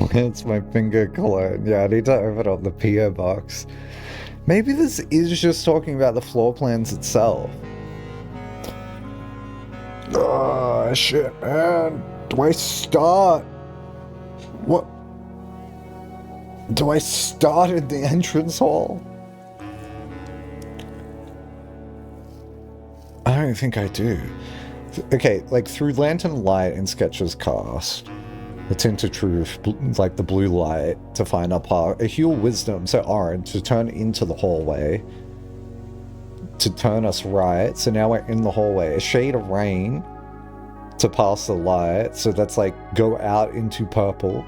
It's my finger cologne. Yeah, I need to open up the PO box. Maybe this is just talking about the floor plans itself. Oh, shit, man. Do I start? What? Do I start at the entrance hall? I don't think I do. Okay, like through lantern light and sketches cast. It's into truth, like the blue light, to find our path. A hue of wisdom, so orange, to turn into the hallway. To turn us right, so now we're in the hallway. A shade of rain, to pass the light, so that's like go out into purple.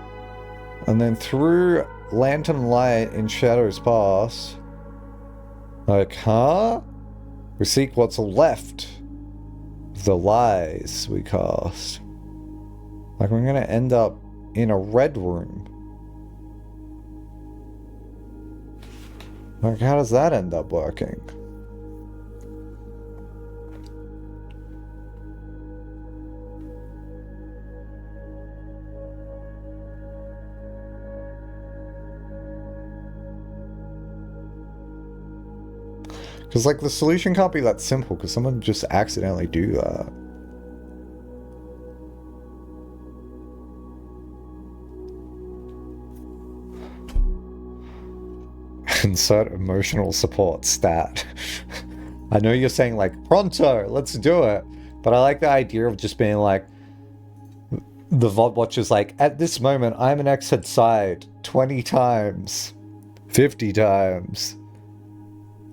And then through lantern light and shadows pass. Like, huh? We seek what's left of the lies we cast. Like, we're gonna end up in a red room. Like, how does that end up working? Because, like, the solution can't be that simple, because someone just accidentally do that. Insert emotional support stat. I know you're saying, like, pronto, let's do it. But I like the idea of just being like, the VOD watcher's like, at this moment, I'm an exit side 20 times, 50 times,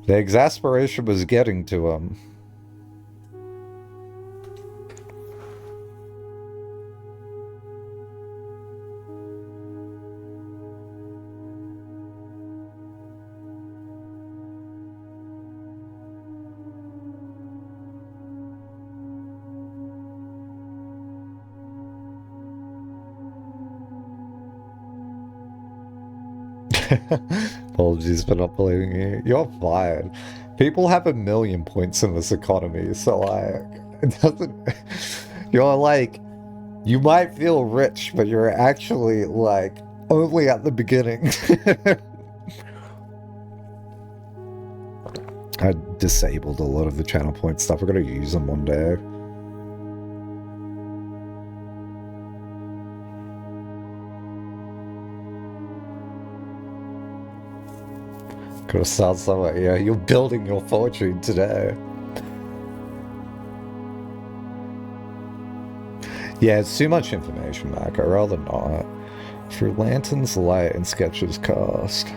The exasperation was getting to him. Apologies for not believing you. You're fine. People have 1,000,000 points in this economy, so like, it doesn't. You're like, you might feel rich, but you're actually like only at the beginning. I disabled a lot of the channel point stuff. We're gonna use them one day. Could have started somewhere. Yeah, you're building your fortune today. Yeah, it's too much information, Mac. I'd rather not. Through lanterns, light, and sketches cast.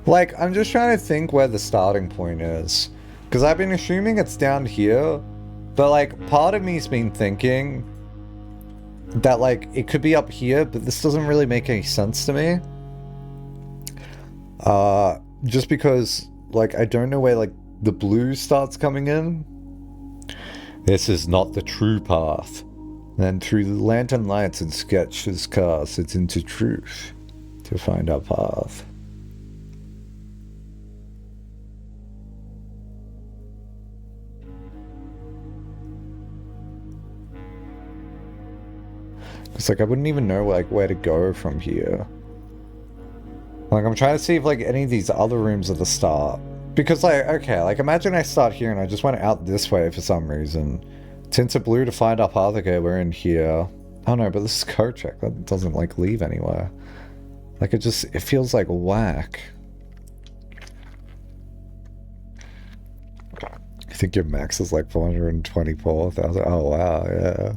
Like, I'm just trying to think where the starting point is. Because I've been assuming it's down here. But, like, part of me's been thinking that, like, it could be up here, but this doesn't really make any sense to me. Just because, like, I don't know where, like, the blue starts coming in. This is not the true path. Then through the lantern lights and sketches cast, it's into truth to find our path. It's like I wouldn't even know like where to go from here. Like I'm trying to see if like any of these other rooms are the start. Because like, okay, like imagine I start here and I just went out this way for some reason. Tints of blue to find our path. Okay, we're in here. Oh no, but this is code check. That doesn't like leave anywhere. Like it feels like whack. I think your max is like 424,000. Oh wow, yeah.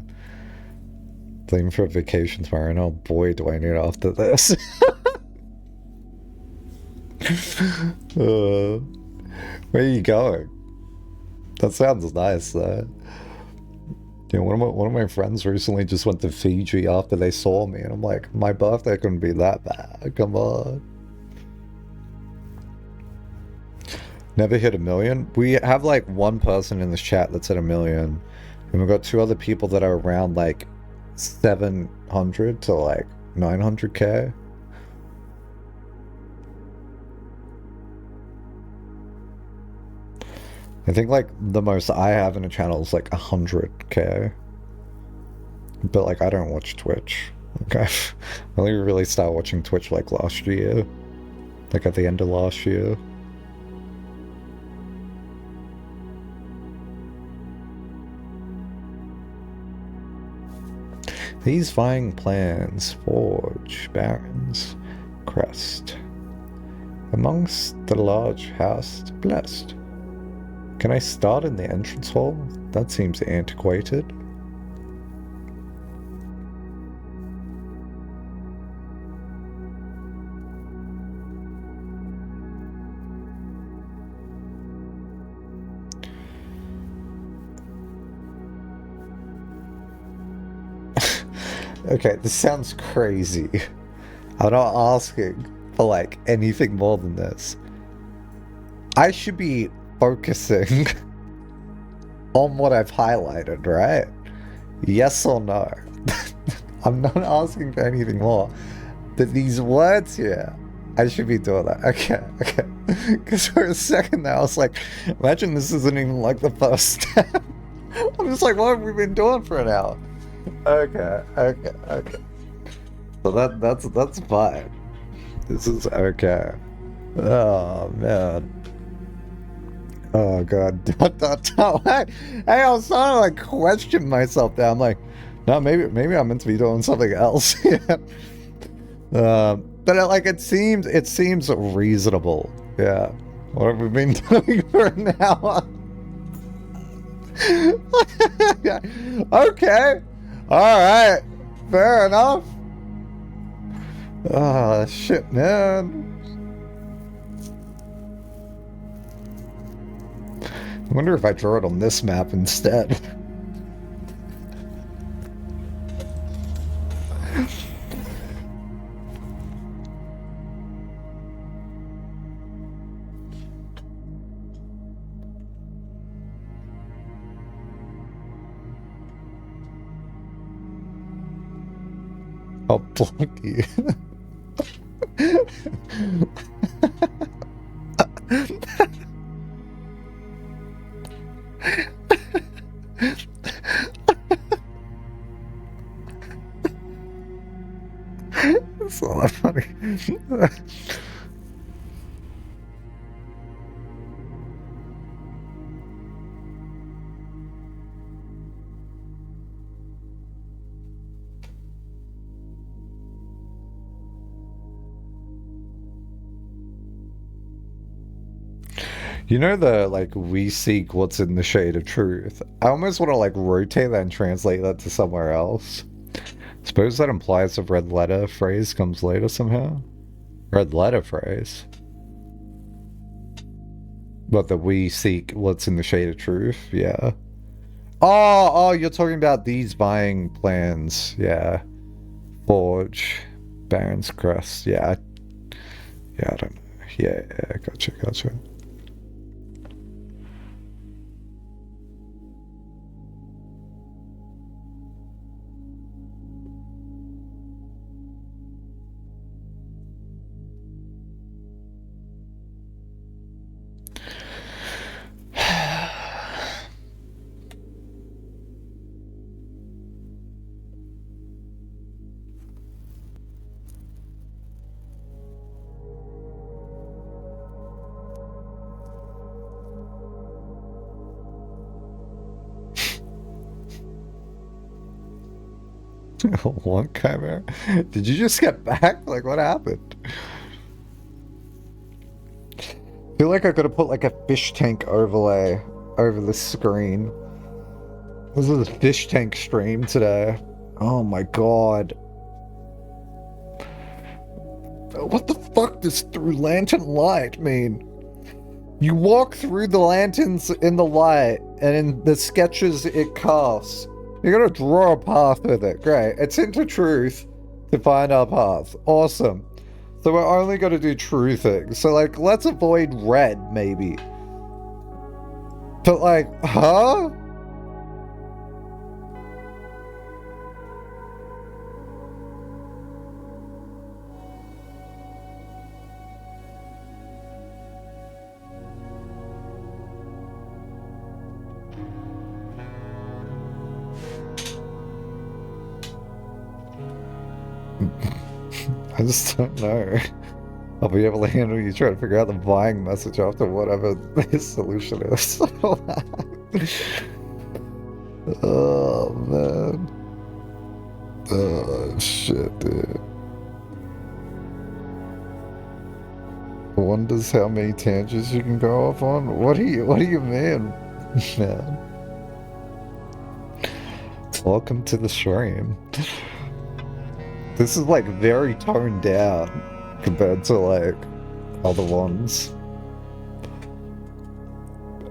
Leaving for a vacation tomorrow, and oh boy, do I need after this. Where are you going? That sounds nice, though. You know, one of my friends recently just went to Fiji after they saw me, and I'm like, my birthday couldn't be that bad. Come on. Never hit 1,000,000. We have like one person in this chat that's at 1,000,000, and we've got 2 other people that are around like 700 to like 900k. I think like the most I have in a channel is like 100k. But like I don't watch Twitch. Okay, I only really started watching Twitch like last year, like at the end of last year. These vying plans forge barons crest amongst the large house blessed. Can I start in the entrance hall? That seems antiquated. Okay, this sounds crazy. I'm not asking for like anything more than this. I should be focusing on what I've highlighted, right? Yes or no? I'm not asking for anything more. But these words here, I should be doing that. Okay. Because for a second there, I was like, imagine this isn't even like the first step. I'm just like, what have we been doing for an hour? Okay. So that's fine. This is okay. Oh man. Oh god. Hey, I was starting to like question myself there. I'm like, no, maybe I'm meant to be doing something else. But it seems reasonable. Yeah. What have we been doing for an hour? Alright, fair enough. Ah, shit, man. I wonder if I draw it on this map instead. I'll block you. That's not funny. You know the, like, we seek what's in the shade of truth? I almost want to, like, rotate that and translate that to somewhere else. Suppose that implies the red letter phrase comes later somehow? Red letter phrase? But the we seek what's in the shade of truth? Yeah. Oh, you're talking about these buying plans. Yeah. Forge. Baron's Crest. Yeah. Yeah, I don't know. Yeah, gotcha. One chimera? Did you just get back? Like, what happened? I feel like I could have put like a fish tank overlay over the screen. This is a fish tank stream today. Oh my god. What the fuck does through lantern light mean? You walk through the lanterns in the light, and in the sketches it casts. You're gonna draw a path with it. Great. It's into truth to find our path. Awesome. So we're only gonna do true things. So, like, let's avoid red, maybe. But, like, huh? I just don't know. I'll be able to handle you trying to figure out the buying message after whatever his solution is. Oh, man. Oh, shit, dude. Wonders how many tangents you can go off on? What do you mean, man? Welcome to the stream. This is like very toned down compared to like other ones.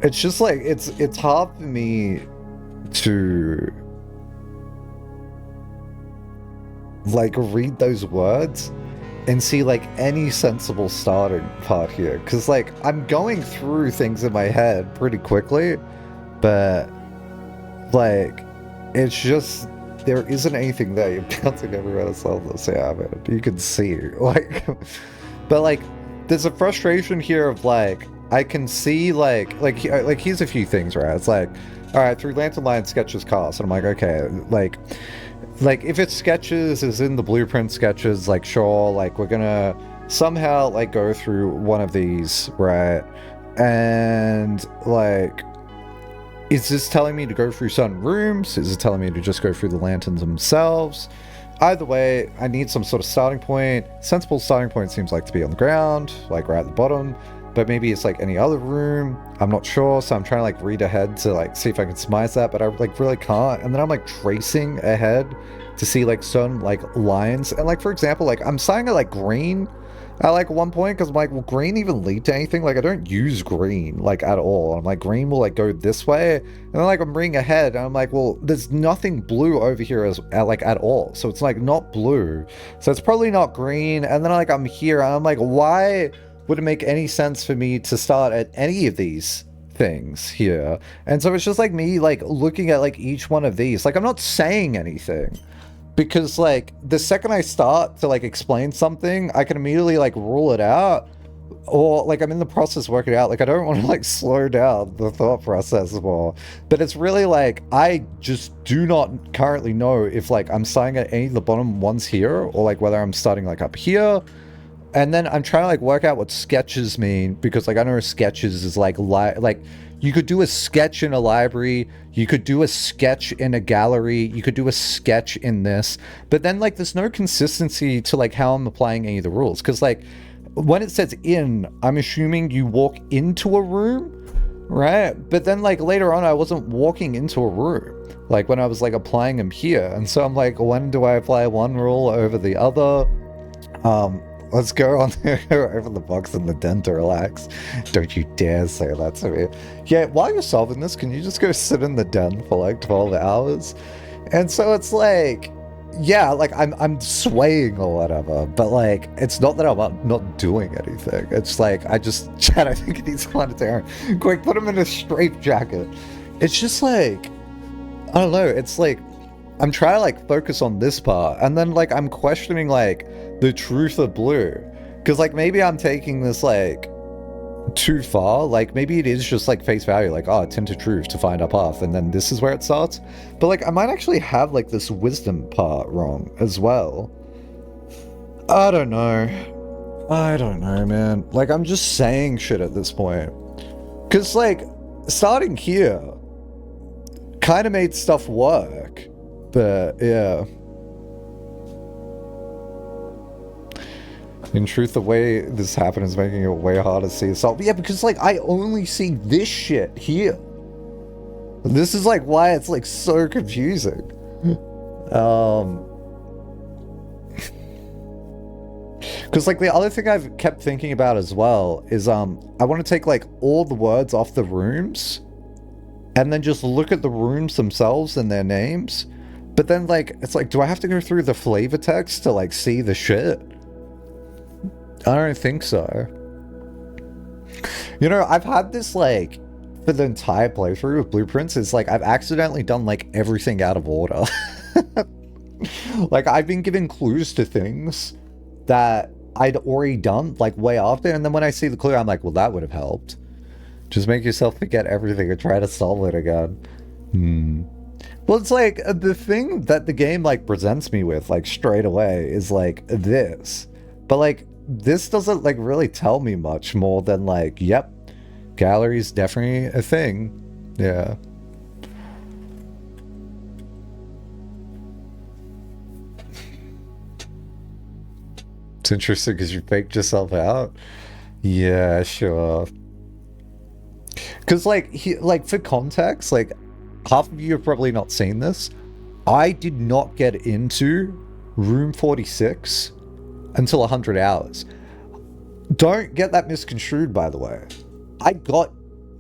It's just like it's hard for me to like read those words and see like any sensible starting part here, because like I'm going through things in my head pretty quickly, but like it's just there isn't anything there. You're bouncing everywhere else. Yeah, man, you can see like but like there's a frustration here of like I can see like here's a few things, right? It's like, all right, through lantern line sketches cost, and I'm like, okay, like if it's sketches is in the blueprint sketches, like sure, like we're gonna somehow like go through one of these, right? And like, is this telling me to go through certain rooms? Is it telling me to just go through the lanterns themselves? Either way, I need some sort of starting point. Sensible starting point seems like to be on the ground, like right at the bottom. but maybe it's like any other room. I'm not sure, so I'm trying to like read ahead to like see if I can surmise that, but I like really can't. And then I'm like tracing ahead to see like certain like lines, and like for example, like I'm starting at like green at like one point because I'm like, will green even lead to anything? Like I don't use green like at all. I'm like, green will like go this way, and then like I'm reading ahead and I'm like, well, there's nothing blue over here as like at all, so it's like not blue, so it's probably not green. And then like I'm here and I'm like, why would it make any sense for me to start at any of these things here? And so it's just like me like looking at like each one of these, like I'm not saying anything, because like the second I start to like explain something, I can immediately like rule it out, or like I'm in the process working it out. Like I don't want to like slow down the thought process more, but it's really like I just do not currently know if like I'm starting at any of the bottom ones here, or like whether I'm starting like up here. And then I'm trying to like work out what sketches mean, because like I know sketches is like you could do a sketch in a library, you could do a sketch in a gallery, you could do a sketch in this, but then like there's no consistency to like how I'm applying any of the rules, because like when it says in, I'm assuming you walk into a room, right? But then like later on I wasn't walking into a room like when I was like applying them here, and so I'm like, when do I apply one rule over the other? Let's go on over the box in the den to relax. Don't you dare say that to me. Yeah, while you're solving this, can you just go sit in the den for like 12 hours? And so it's like, yeah, like I'm swaying or whatever, but like it's not that I'm not doing anything. It's like Chad, I think he needs to land down. Quick, put him in a straitjacket. It's just like, I don't know, it's like I'm trying to like focus on this part, and then like I'm questioning like the truth of blue, because like maybe I'm taking this like too far. Like maybe it is just like face value, like, oh, tend to truth to find our path, and then this is where it starts. But like I might actually have like this wisdom part wrong as well. I don't know, man. Like I'm just saying shit at this point, because like starting here kind of made stuff work. But yeah, in truth, the way this happened is making it way harder to see itself. Yeah, because like I only see this shit here. This is like why it's like so confusing. Because like the other thing I've kept thinking about as well is I want to take like all the words off the rooms and then just look at the rooms themselves and their names. But then, like, it's like, do I have to go through the flavor text to, like, see the shit? I don't think so. You know, I've had this, like, for the entire playthrough of Blueprints, it's like, I've accidentally done, like, everything out of order. Like, I've been given clues to things that I'd already done, like, way after, and then when I see the clue, I'm like, well, that would have helped. Just make yourself forget everything and try to solve it again. Well, it's like the thing that the game like presents me with like straight away is like this, but like this doesn't like really tell me much more than like, yep, gallery's definitely a thing. Yeah. It's interesting because you faked yourself out. Yeah, sure. Because like for context, like half of you have probably not seen this. I did not get into room 46 until 100 hours. Don't get that misconstrued, by the way.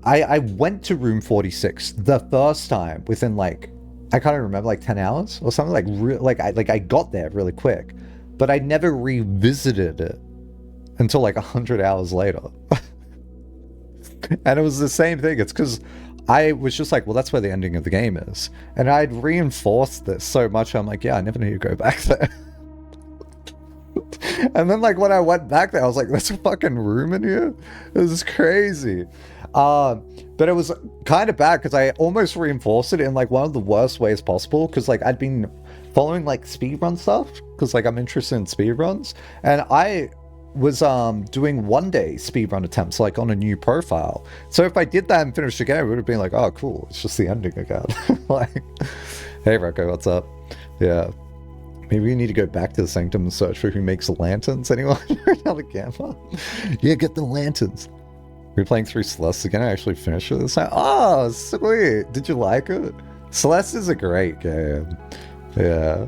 I went to room 46 the first time within like, I can't even remember, like 10 hours or something. Like I got there really quick, but I never revisited it until like 100 hours later. And it was the same thing. It's because I was just like, well, that's where the ending of the game is. And I'd reinforced this so much, I'm like, yeah, I never need to go back there. And then like when I went back there, I was like, there's a fucking room in here? This is crazy. But it was kind of bad because I almost reinforced it in like one of the worst ways possible, because like I'd been following like speedrun stuff, because like I'm interested in speedruns, and I was doing one-day speedrun attempts like on a new profile. So if I did that and finished the game, it would have been like, oh cool, it's just the ending again. Like, hey Rocco, what's up? Yeah, maybe we need to go back to the Sanctum and search for who makes lanterns. Anyone? Another camera? Yeah, get the lanterns. We're playing through Celeste again. I actually finished it this time. Oh, sweet. Did you like it? Celeste is a great game. Yeah.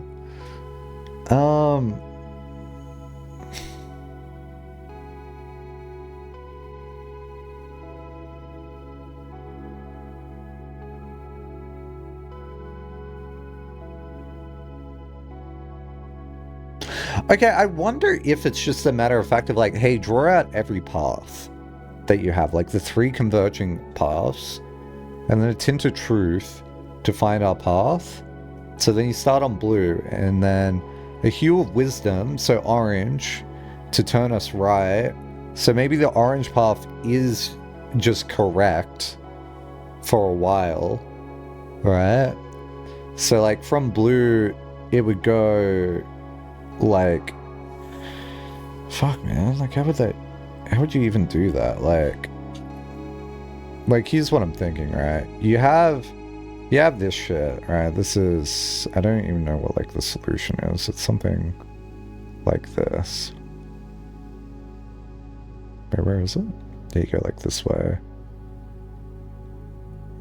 Okay, I wonder if it's just a matter of fact of like, hey, draw out every path that you have, like the 3 converging paths, and then a tint of truth to find our path. So then you start on blue, and then a hue of wisdom, so orange, to turn us right. So maybe the orange path is just correct for a while, right? So like from blue, it would go like, fuck man, like how would you even do that? Like here's what I'm thinking, right? You have this shit, right? This is, I don't even know what like the solution is. It's something like this. Where is it? There you go, like this way.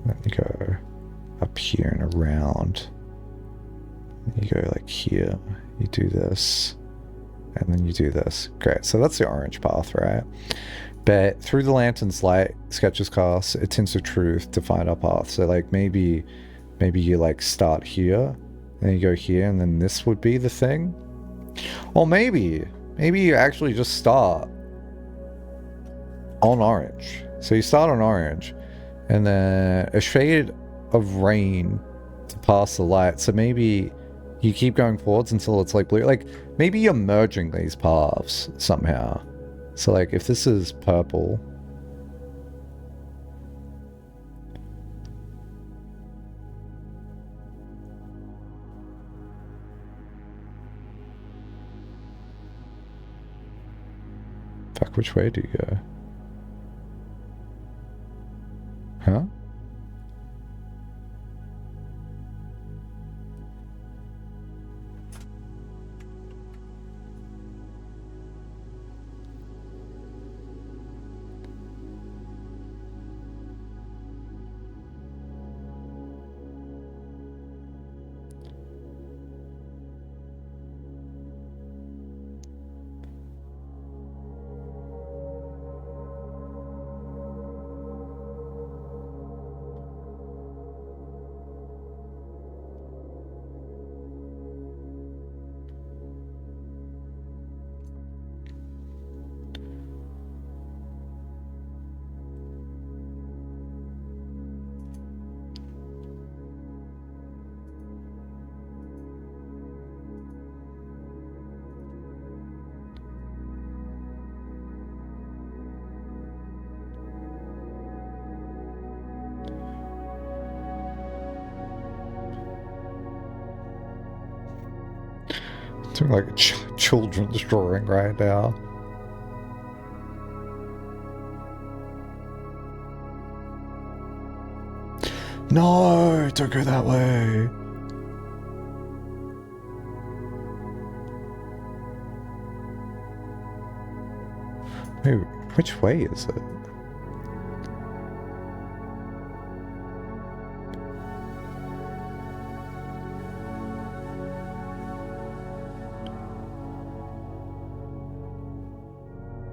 Then you go up here and around. You go like here. You do this. And then you do this. Great. So that's the orange path, right? But through the lantern's light, sketches cast, it tints of truth to find our path. So like maybe you like start here, then you go here, and then this would be the thing. Or maybe you actually just start on orange. So you start on orange, and then a shade of rain to pass the light. So maybe you keep going forwards until it's like blue. Like maybe you're merging these paths somehow. So like if this is purple, fuck, which way do you go? Huh? Doing like a children's drawing right now. No, don't go that way. Wait, which way is it?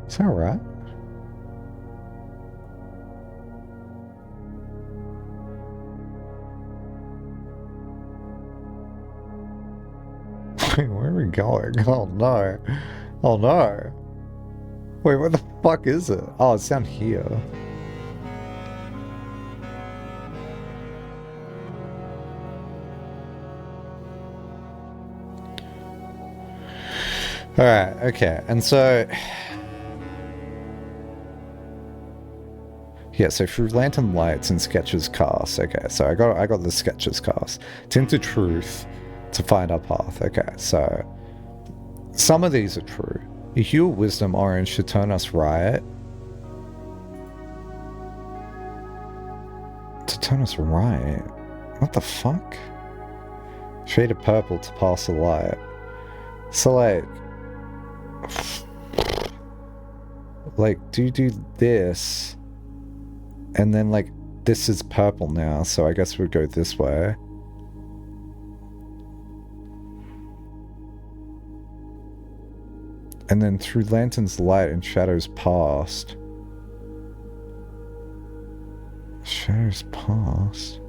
Is that right? Wait, where are we going? Oh no. Oh no. Wait, what the fuck is it? Oh, it's down here. Alright, okay. And so yeah, so through lantern lights and sketches cast. Okay, so I got the sketches cast. Tinted truth to find our path. Okay, so some of these are true. A hue of wisdom orange should turn us right. To turn us right? What the fuck? Shade of purple to pass the light. So like do you do this And then, like, this is purple now, so I guess we'd go this way. And then through lantern's light and shadows past. Shadows past?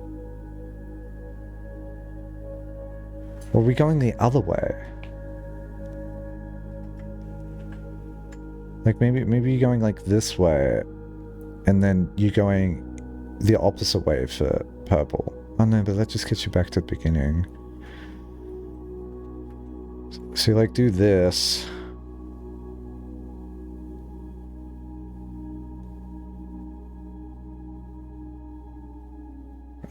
Or are we going the other way? Like, maybe you're going, like, this way, and then you're going the opposite way for purple. Oh no, but that just gets you back to the beginning. So you, like, do this.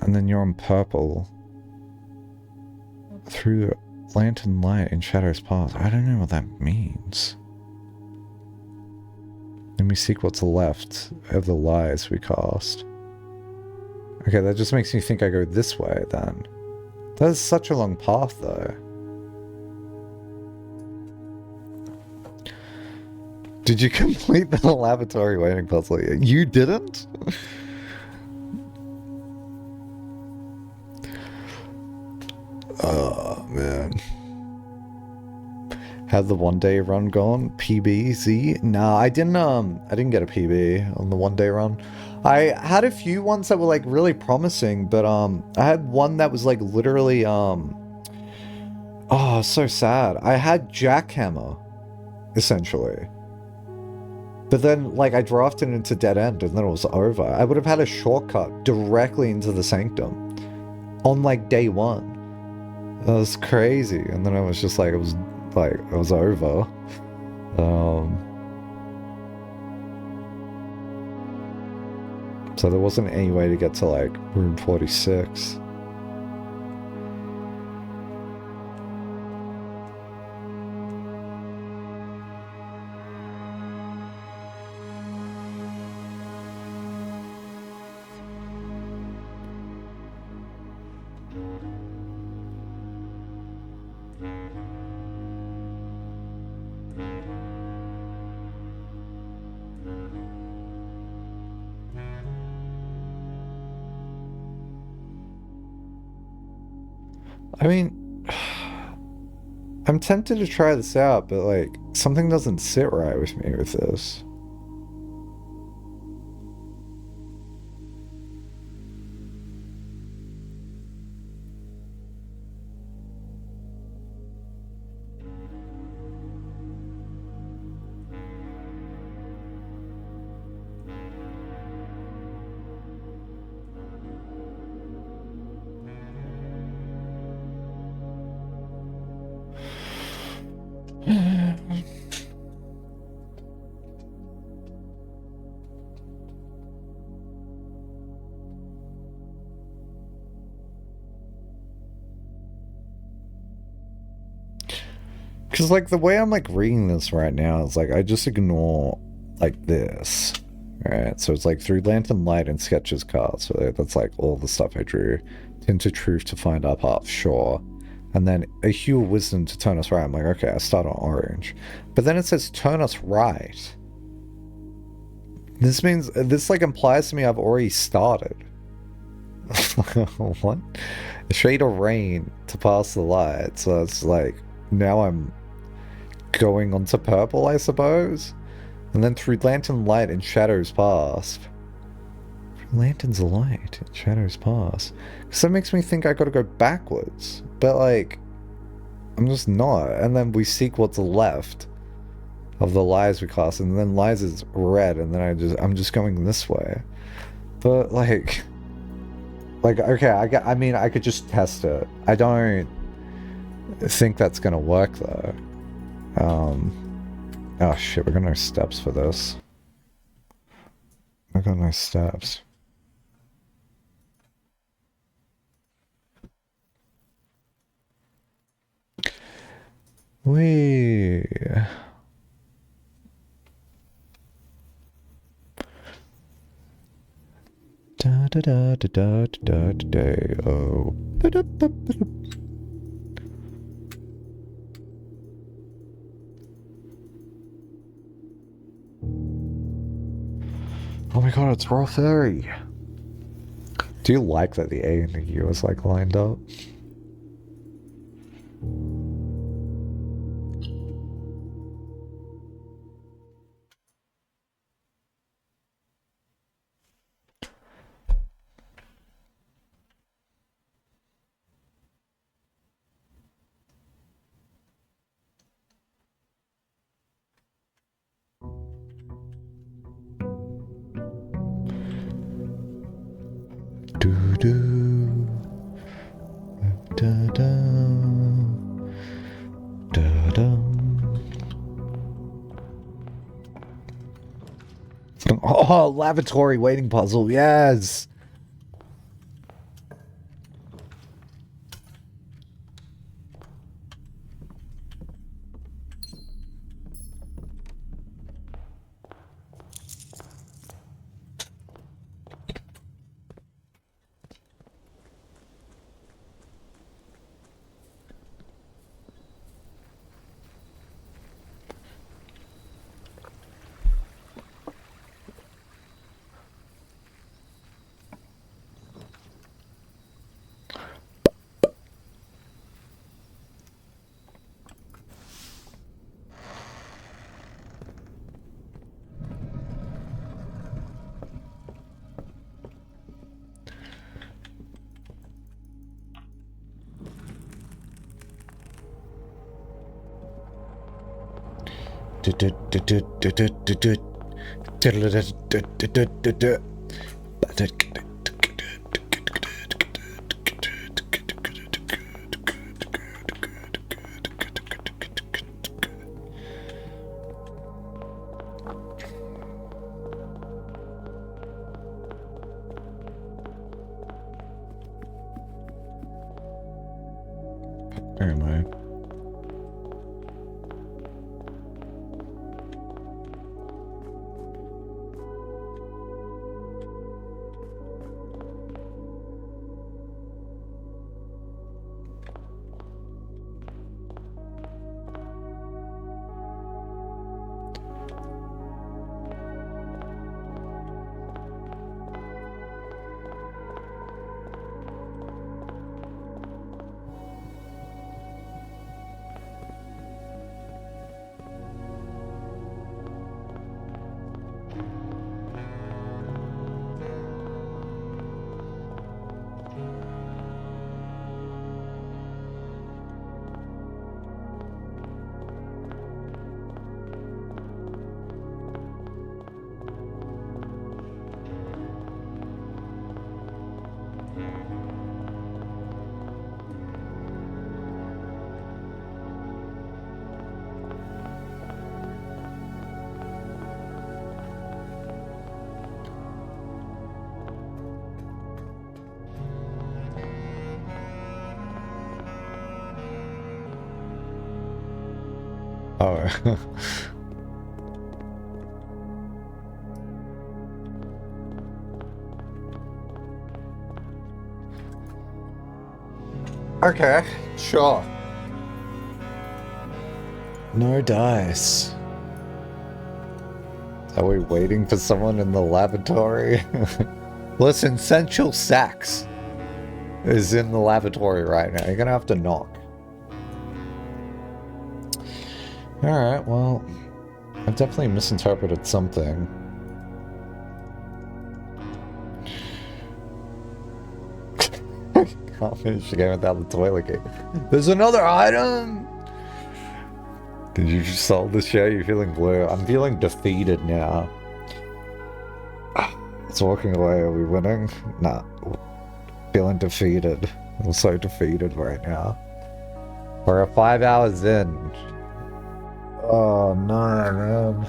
And then you're on purple. Through lantern light and shadows past. I don't know what that means. Let me seek what's left of the lies we cast. Okay, that just makes me think I go this way then. That is such a long path though. Did you complete the laboratory waiting puzzle? You didn't? Oh, man. Had the one-day run gone? PB? Nah, I didn't get a PB on the one-day run. I had a few ones that were, like, really promising, but, I had one that was, like, literally, oh, so sad. I had Jackhammer, essentially. But then, like, I drafted into dead end, and then it was over. I would have had a shortcut directly into the Sanctum on, like, day one. That was crazy, and then I was just like, it was over. So there wasn't any way to get to, like, room 46. I mean, I'm tempted to try this out, but, like, something doesn't sit right with me with this. Because, like, the way I'm, like, reading this right now is, like, I just ignore, like, this. Right? So it's, like, through lantern light and sketches cards. So that's, like, all the stuff I drew. Into truth to find our path, sure. And then a hue of wisdom to turn us right. I'm like, okay, I start on orange. But then it says turn us right. This means, this, like, implies to me I've already started. What? A shade of rain to pass the light. So it's, like, now I'm going onto purple, I suppose? And then through lantern light and shadows past. Lantern's light and shadows past. Because that makes me think I gotta go backwards. But, like, I'm just not. And then we seek what's left of the lies we cast. And then lies is red. And then I'm just going this way. But, like, okay, I mean, I could just test it. I don't think that's gonna work, though. Oh shit, we got no steps for this. I got no steps. Wee. Da da da da da da da da. Oh. Oh my god, it's Raw Fairy. Do you like that the A and the U is like lined up? Do do da da da da. Oh, lavatory waiting puzzle, yes. Where am I? Oh. Okay, sure. No dice. Are we waiting for someone in the lavatory? Listen, Sensual Sax is in the lavatory right now. You're gonna have to knock. Alright, well, I've definitely misinterpreted something. Can't finish the game without the toilet game. There's another item! Did you just solve the show? You're feeling blue. I'm feeling defeated now. It's walking away. Are we winning? Nah. Feeling defeated. I'm so defeated right now. We're 5 hours in. Oh no, man.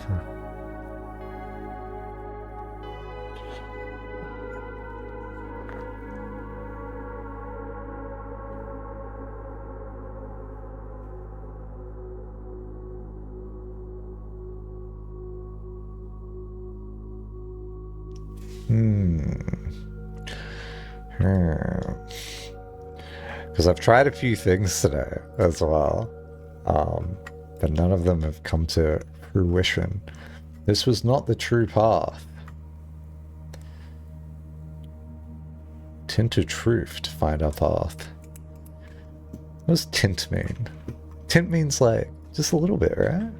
Because I've tried a few things today as well, but none of them have come to fruition. This was not the true path. Tint of truth to find our path. What does tint mean? Tint means like just a little bit, right?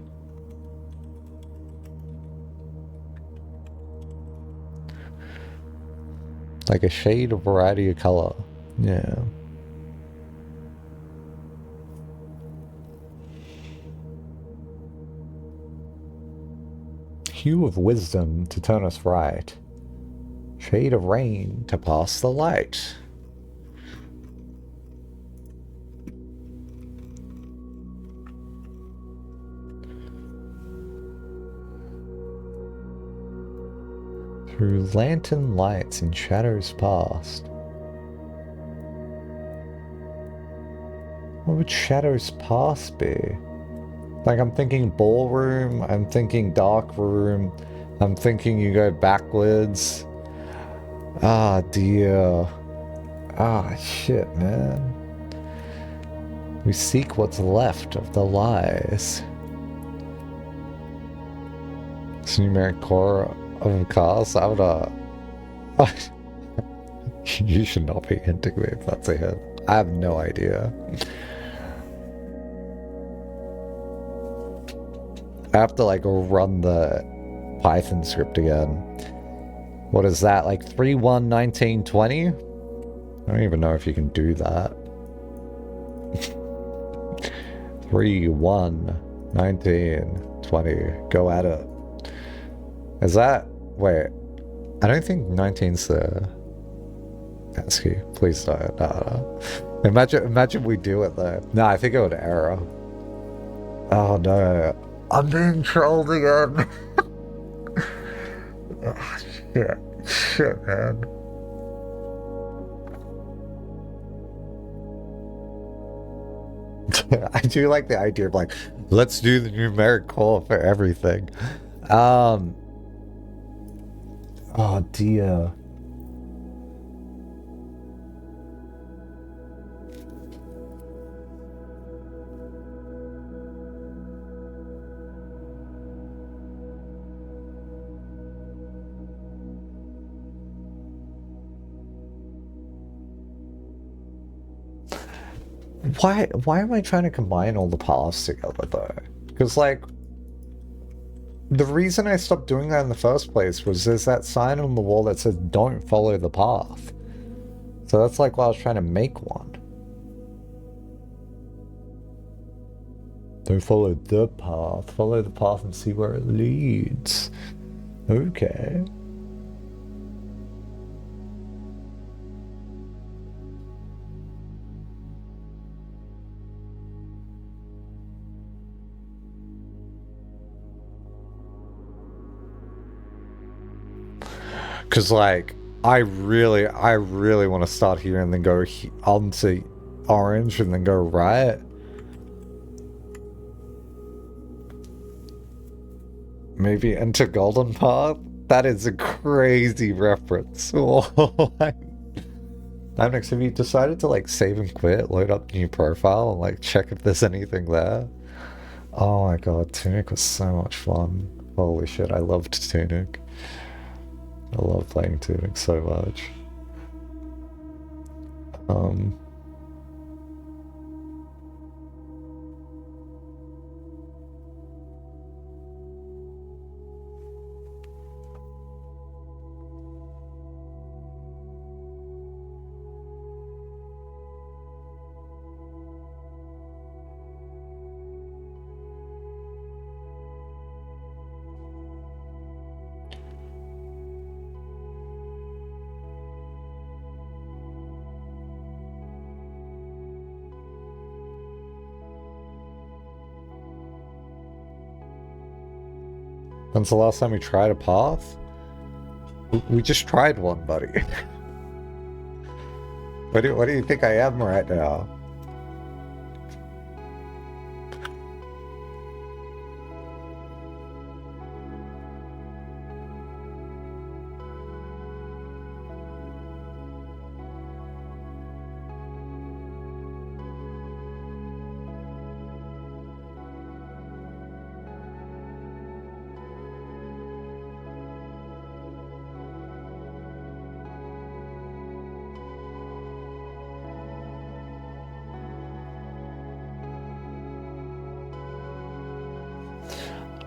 Like a shade of variety of color. Yeah. Hue of wisdom to turn us right. Shade of rain to pass the light. Through lantern lights and shadows past. What would shadows past be? Like, I'm thinking ballroom, I'm thinking dark room, I'm thinking you go backwards. Ah, dear. Ah, shit, man. We seek what's left of the lies. It's numeric core of cars. I would, you should not be hinting me if that's a hit. I have no idea. I have to, like, run the Python script again. What is that, like 3-1-19-20? I don't even know if you can do that. 3-1-19-20. Go at it. Is that... Wait. I don't think 19's the ASCII. Please don't. No. Imagine we do it though. No, I think it would error. Oh no. I'm being trolled again. Oh, shit. Shit, man. I do like the idea of, like, let's do the numeric core for everything. Oh dear. Why am I trying to combine all the paths together though? Because, like, the reason I stopped doing that in the first place was there's that sign on the wall that says don't follow the path. So that's like why I was trying to make one. Don't follow the path. Follow the path and see where it leads. Okay. Because, like, I really want to start here and then go onto orange and then go right. Maybe into golden path? That is a crazy reference. Next, have you decided to, like, save and quit, load up new profile, and, like, check if there's anything there? Oh my god, Tunic was so much fun. Holy shit, I loved Tunic. I love playing Tunic so much. When's the last time we tried a path? We just tried one, buddy. What do you think I am right now?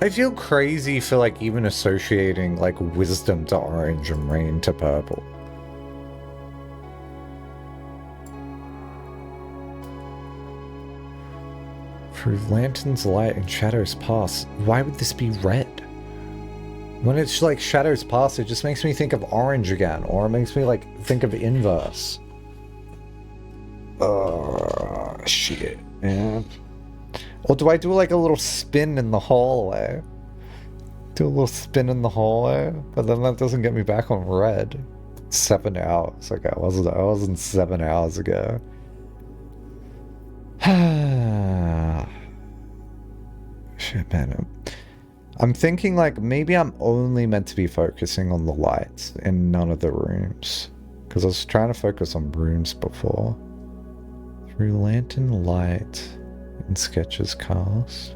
I feel crazy for like even associating like wisdom to orange and rain to purple. Through lanterns light and shadows pass. Why would this be red? When it's like shadows pass, it just makes me think of orange again, or it makes me like think of inverse. Shit, man. Or do I do like a little spin in the hallway? Do a little spin in the hallway, but then that doesn't get me back on red. 7 hours. Okay, I wasn't 7 hours ago. Shit, man. I'm thinking like maybe I'm only meant to be focusing on the lights in none of the rooms. Because I was trying to focus on rooms before. Through lantern light and sketches cast.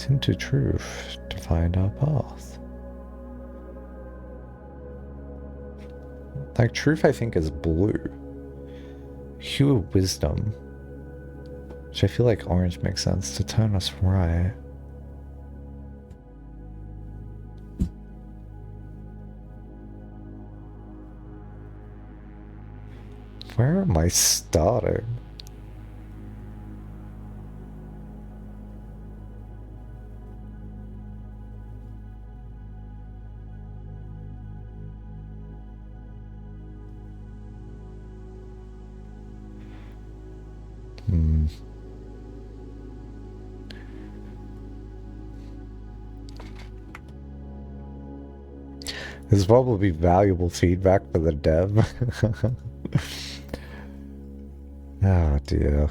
Into truth to find our path. Like truth I think is blue. Hue of wisdom. Which I feel like orange makes sense to turn us right. Where am I starting? This is probably valuable feedback for the dev. Oh dear.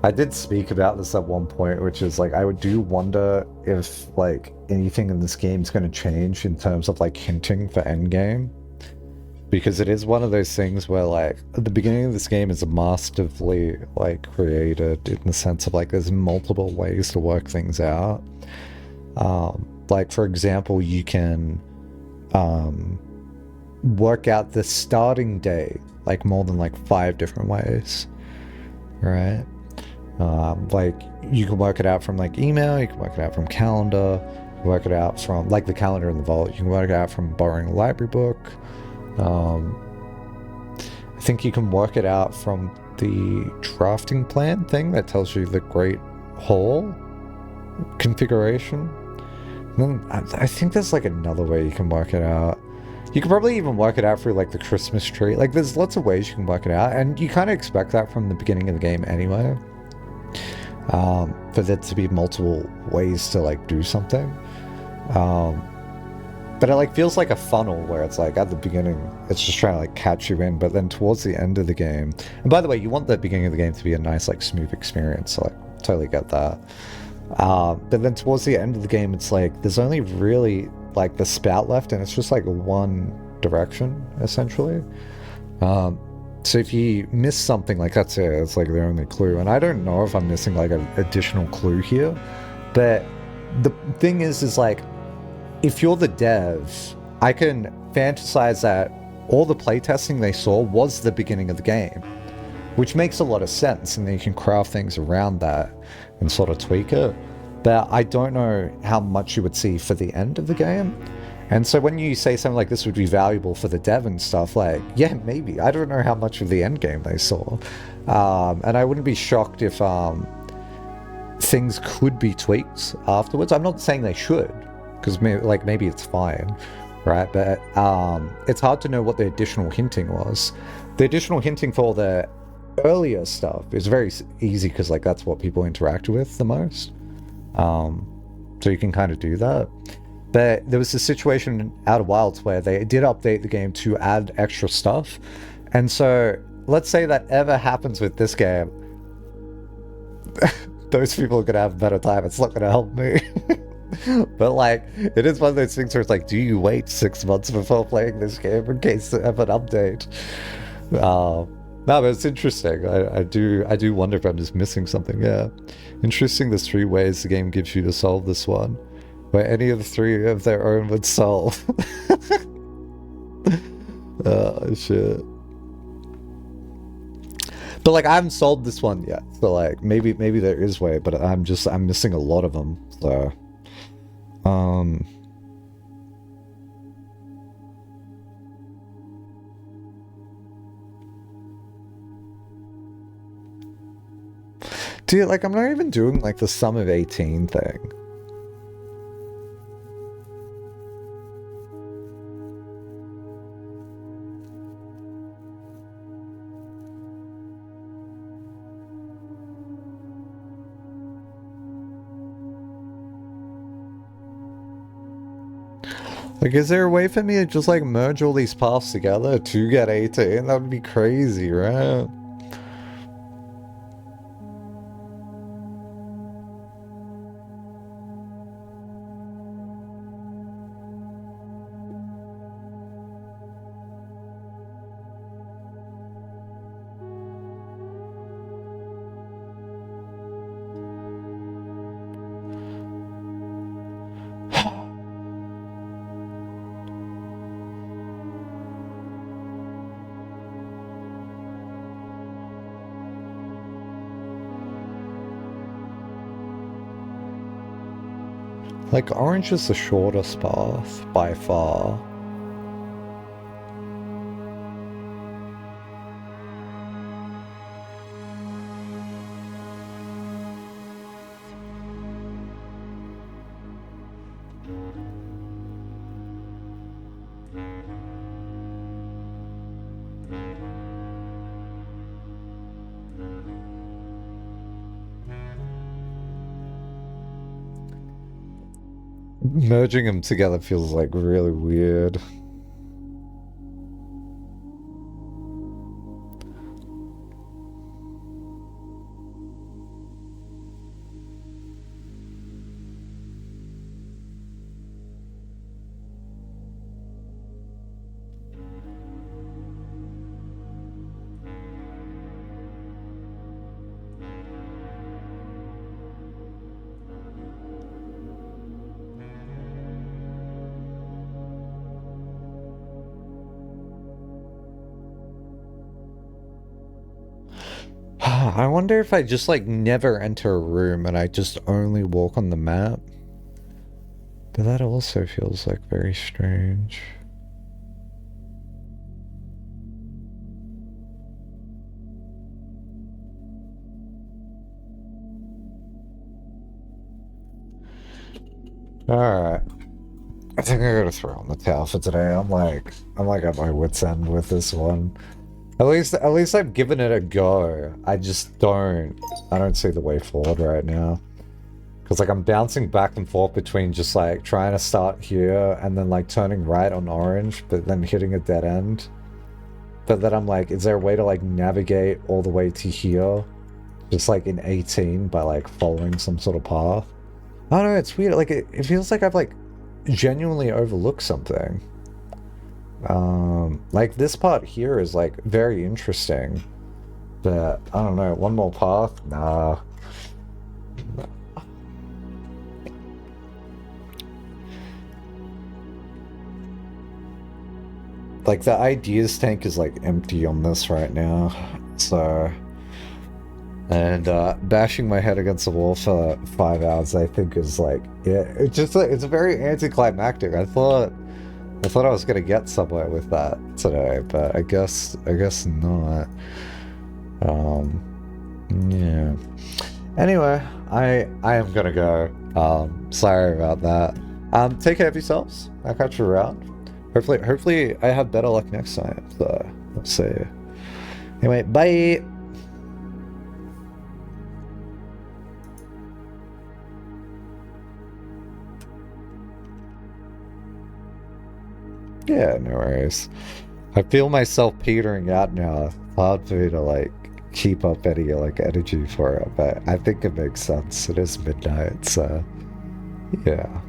I did speak about this at one point, which is like I do wonder if like anything in this game is going to change in terms of like hinting for endgame. Because it is one of those things where like at the beginning of this game is masterfully like created in the sense of like there's multiple ways to work things out. Like for example, you can work out the starting day like more than like 5 different ways, right? Like you can work it out from like email, you can work it out from calendar, work it out from like the calendar in the vault, you can work it out from borrowing a library book. I think you can work it out from the drafting plan thing that tells you the Great Hall configuration. And then I think there's like another way you can work it out. You can probably even work it out through like the Christmas tree. Like there's lots of ways you can work it out, and you kind of expect that from the beginning of the game anyway. For there to be multiple ways to like do something. But it like feels like a funnel where it's like at the beginning it's just trying to like catch you in, but then towards the end of the game, and by the way, you want the beginning of the game to be a nice like smooth experience, so like totally get that. But then towards the end of the game, it's like there's only really like the spout left, and it's just like one direction essentially. So if you miss something, like that's it, it's like the only clue. And I don't know if I'm missing like an additional clue here, but the thing is like if you're the dev, I can fantasize that all the playtesting they saw was the beginning of the game, which makes a lot of sense, and then you can craft things around that and sort of tweak it. But I don't know how much you would see for the end of the game. And so when you say something like this would be valuable for the dev and stuff, like, yeah, maybe. I don't know how much of the end game they saw. And I wouldn't be shocked if things could be tweaked afterwards. I'm not saying they should, because maybe it's fine, right? But it's hard to know what the additional hinting was. The additional hinting for the earlier stuff is very easy because like that's what people interact with the most. So you can kind of do that. But there was a situation in Outer Wilds where they did update the game to add extra stuff. And so let's say that ever happens with this game, those people are going to have a better time. It's not going to help me. But like, it is one of those things where it's like, do you wait 6 months before playing this game in case they have an update? No, but it's interesting. I do wonder if I'm just missing something. Yeah, interesting. There's 3 ways the game gives you to solve this one, where any of the 3 of their own would solve. Oh shit. But like I haven't solved this one yet, so like maybe there is way, but I'm missing a lot of them. So, dude, like I'm not even doing like the sum of 18 thing. Like, is there a way for me to just like merge all these paths together to get 18? That would be crazy, right? Like, orange is the shortest path, by far. Merging them together feels like really weird. I wonder if I just like never enter a room and I just only walk on the map. But that also feels like very strange. Alright. I think I gotta throw in the towel for today. I'm like at my wit's end with this one. At least I've given it a go. I don't see the way forward right now. Because like I'm bouncing back and forth between just like trying to start here and then like turning right on orange, but then hitting a dead end. But then I'm like, is there a way to like navigate all the way to here? Just like in 18 by like following some sort of path? I don't know, it's weird. Like it feels like I've like genuinely overlooked something. Like this part here is like very interesting, but I don't know, one more path? Nah. Like the ideas tank is like empty on this right now, so, and bashing my head against the wall for 5 hours I think is like, yeah, it's just like, it's very anticlimactic. I thought I was gonna get somewhere with that today, but I guess not. Yeah. Anyway, I am gonna go. Sorry about that. Take care of yourselves. I'll catch you around. Hopefully I have better luck next time. So we'll see. Anyway, bye. Yeah, no worries. I feel myself petering out now. It's hard for me to like keep up any like energy for it, but I think it makes sense. It is midnight, so yeah.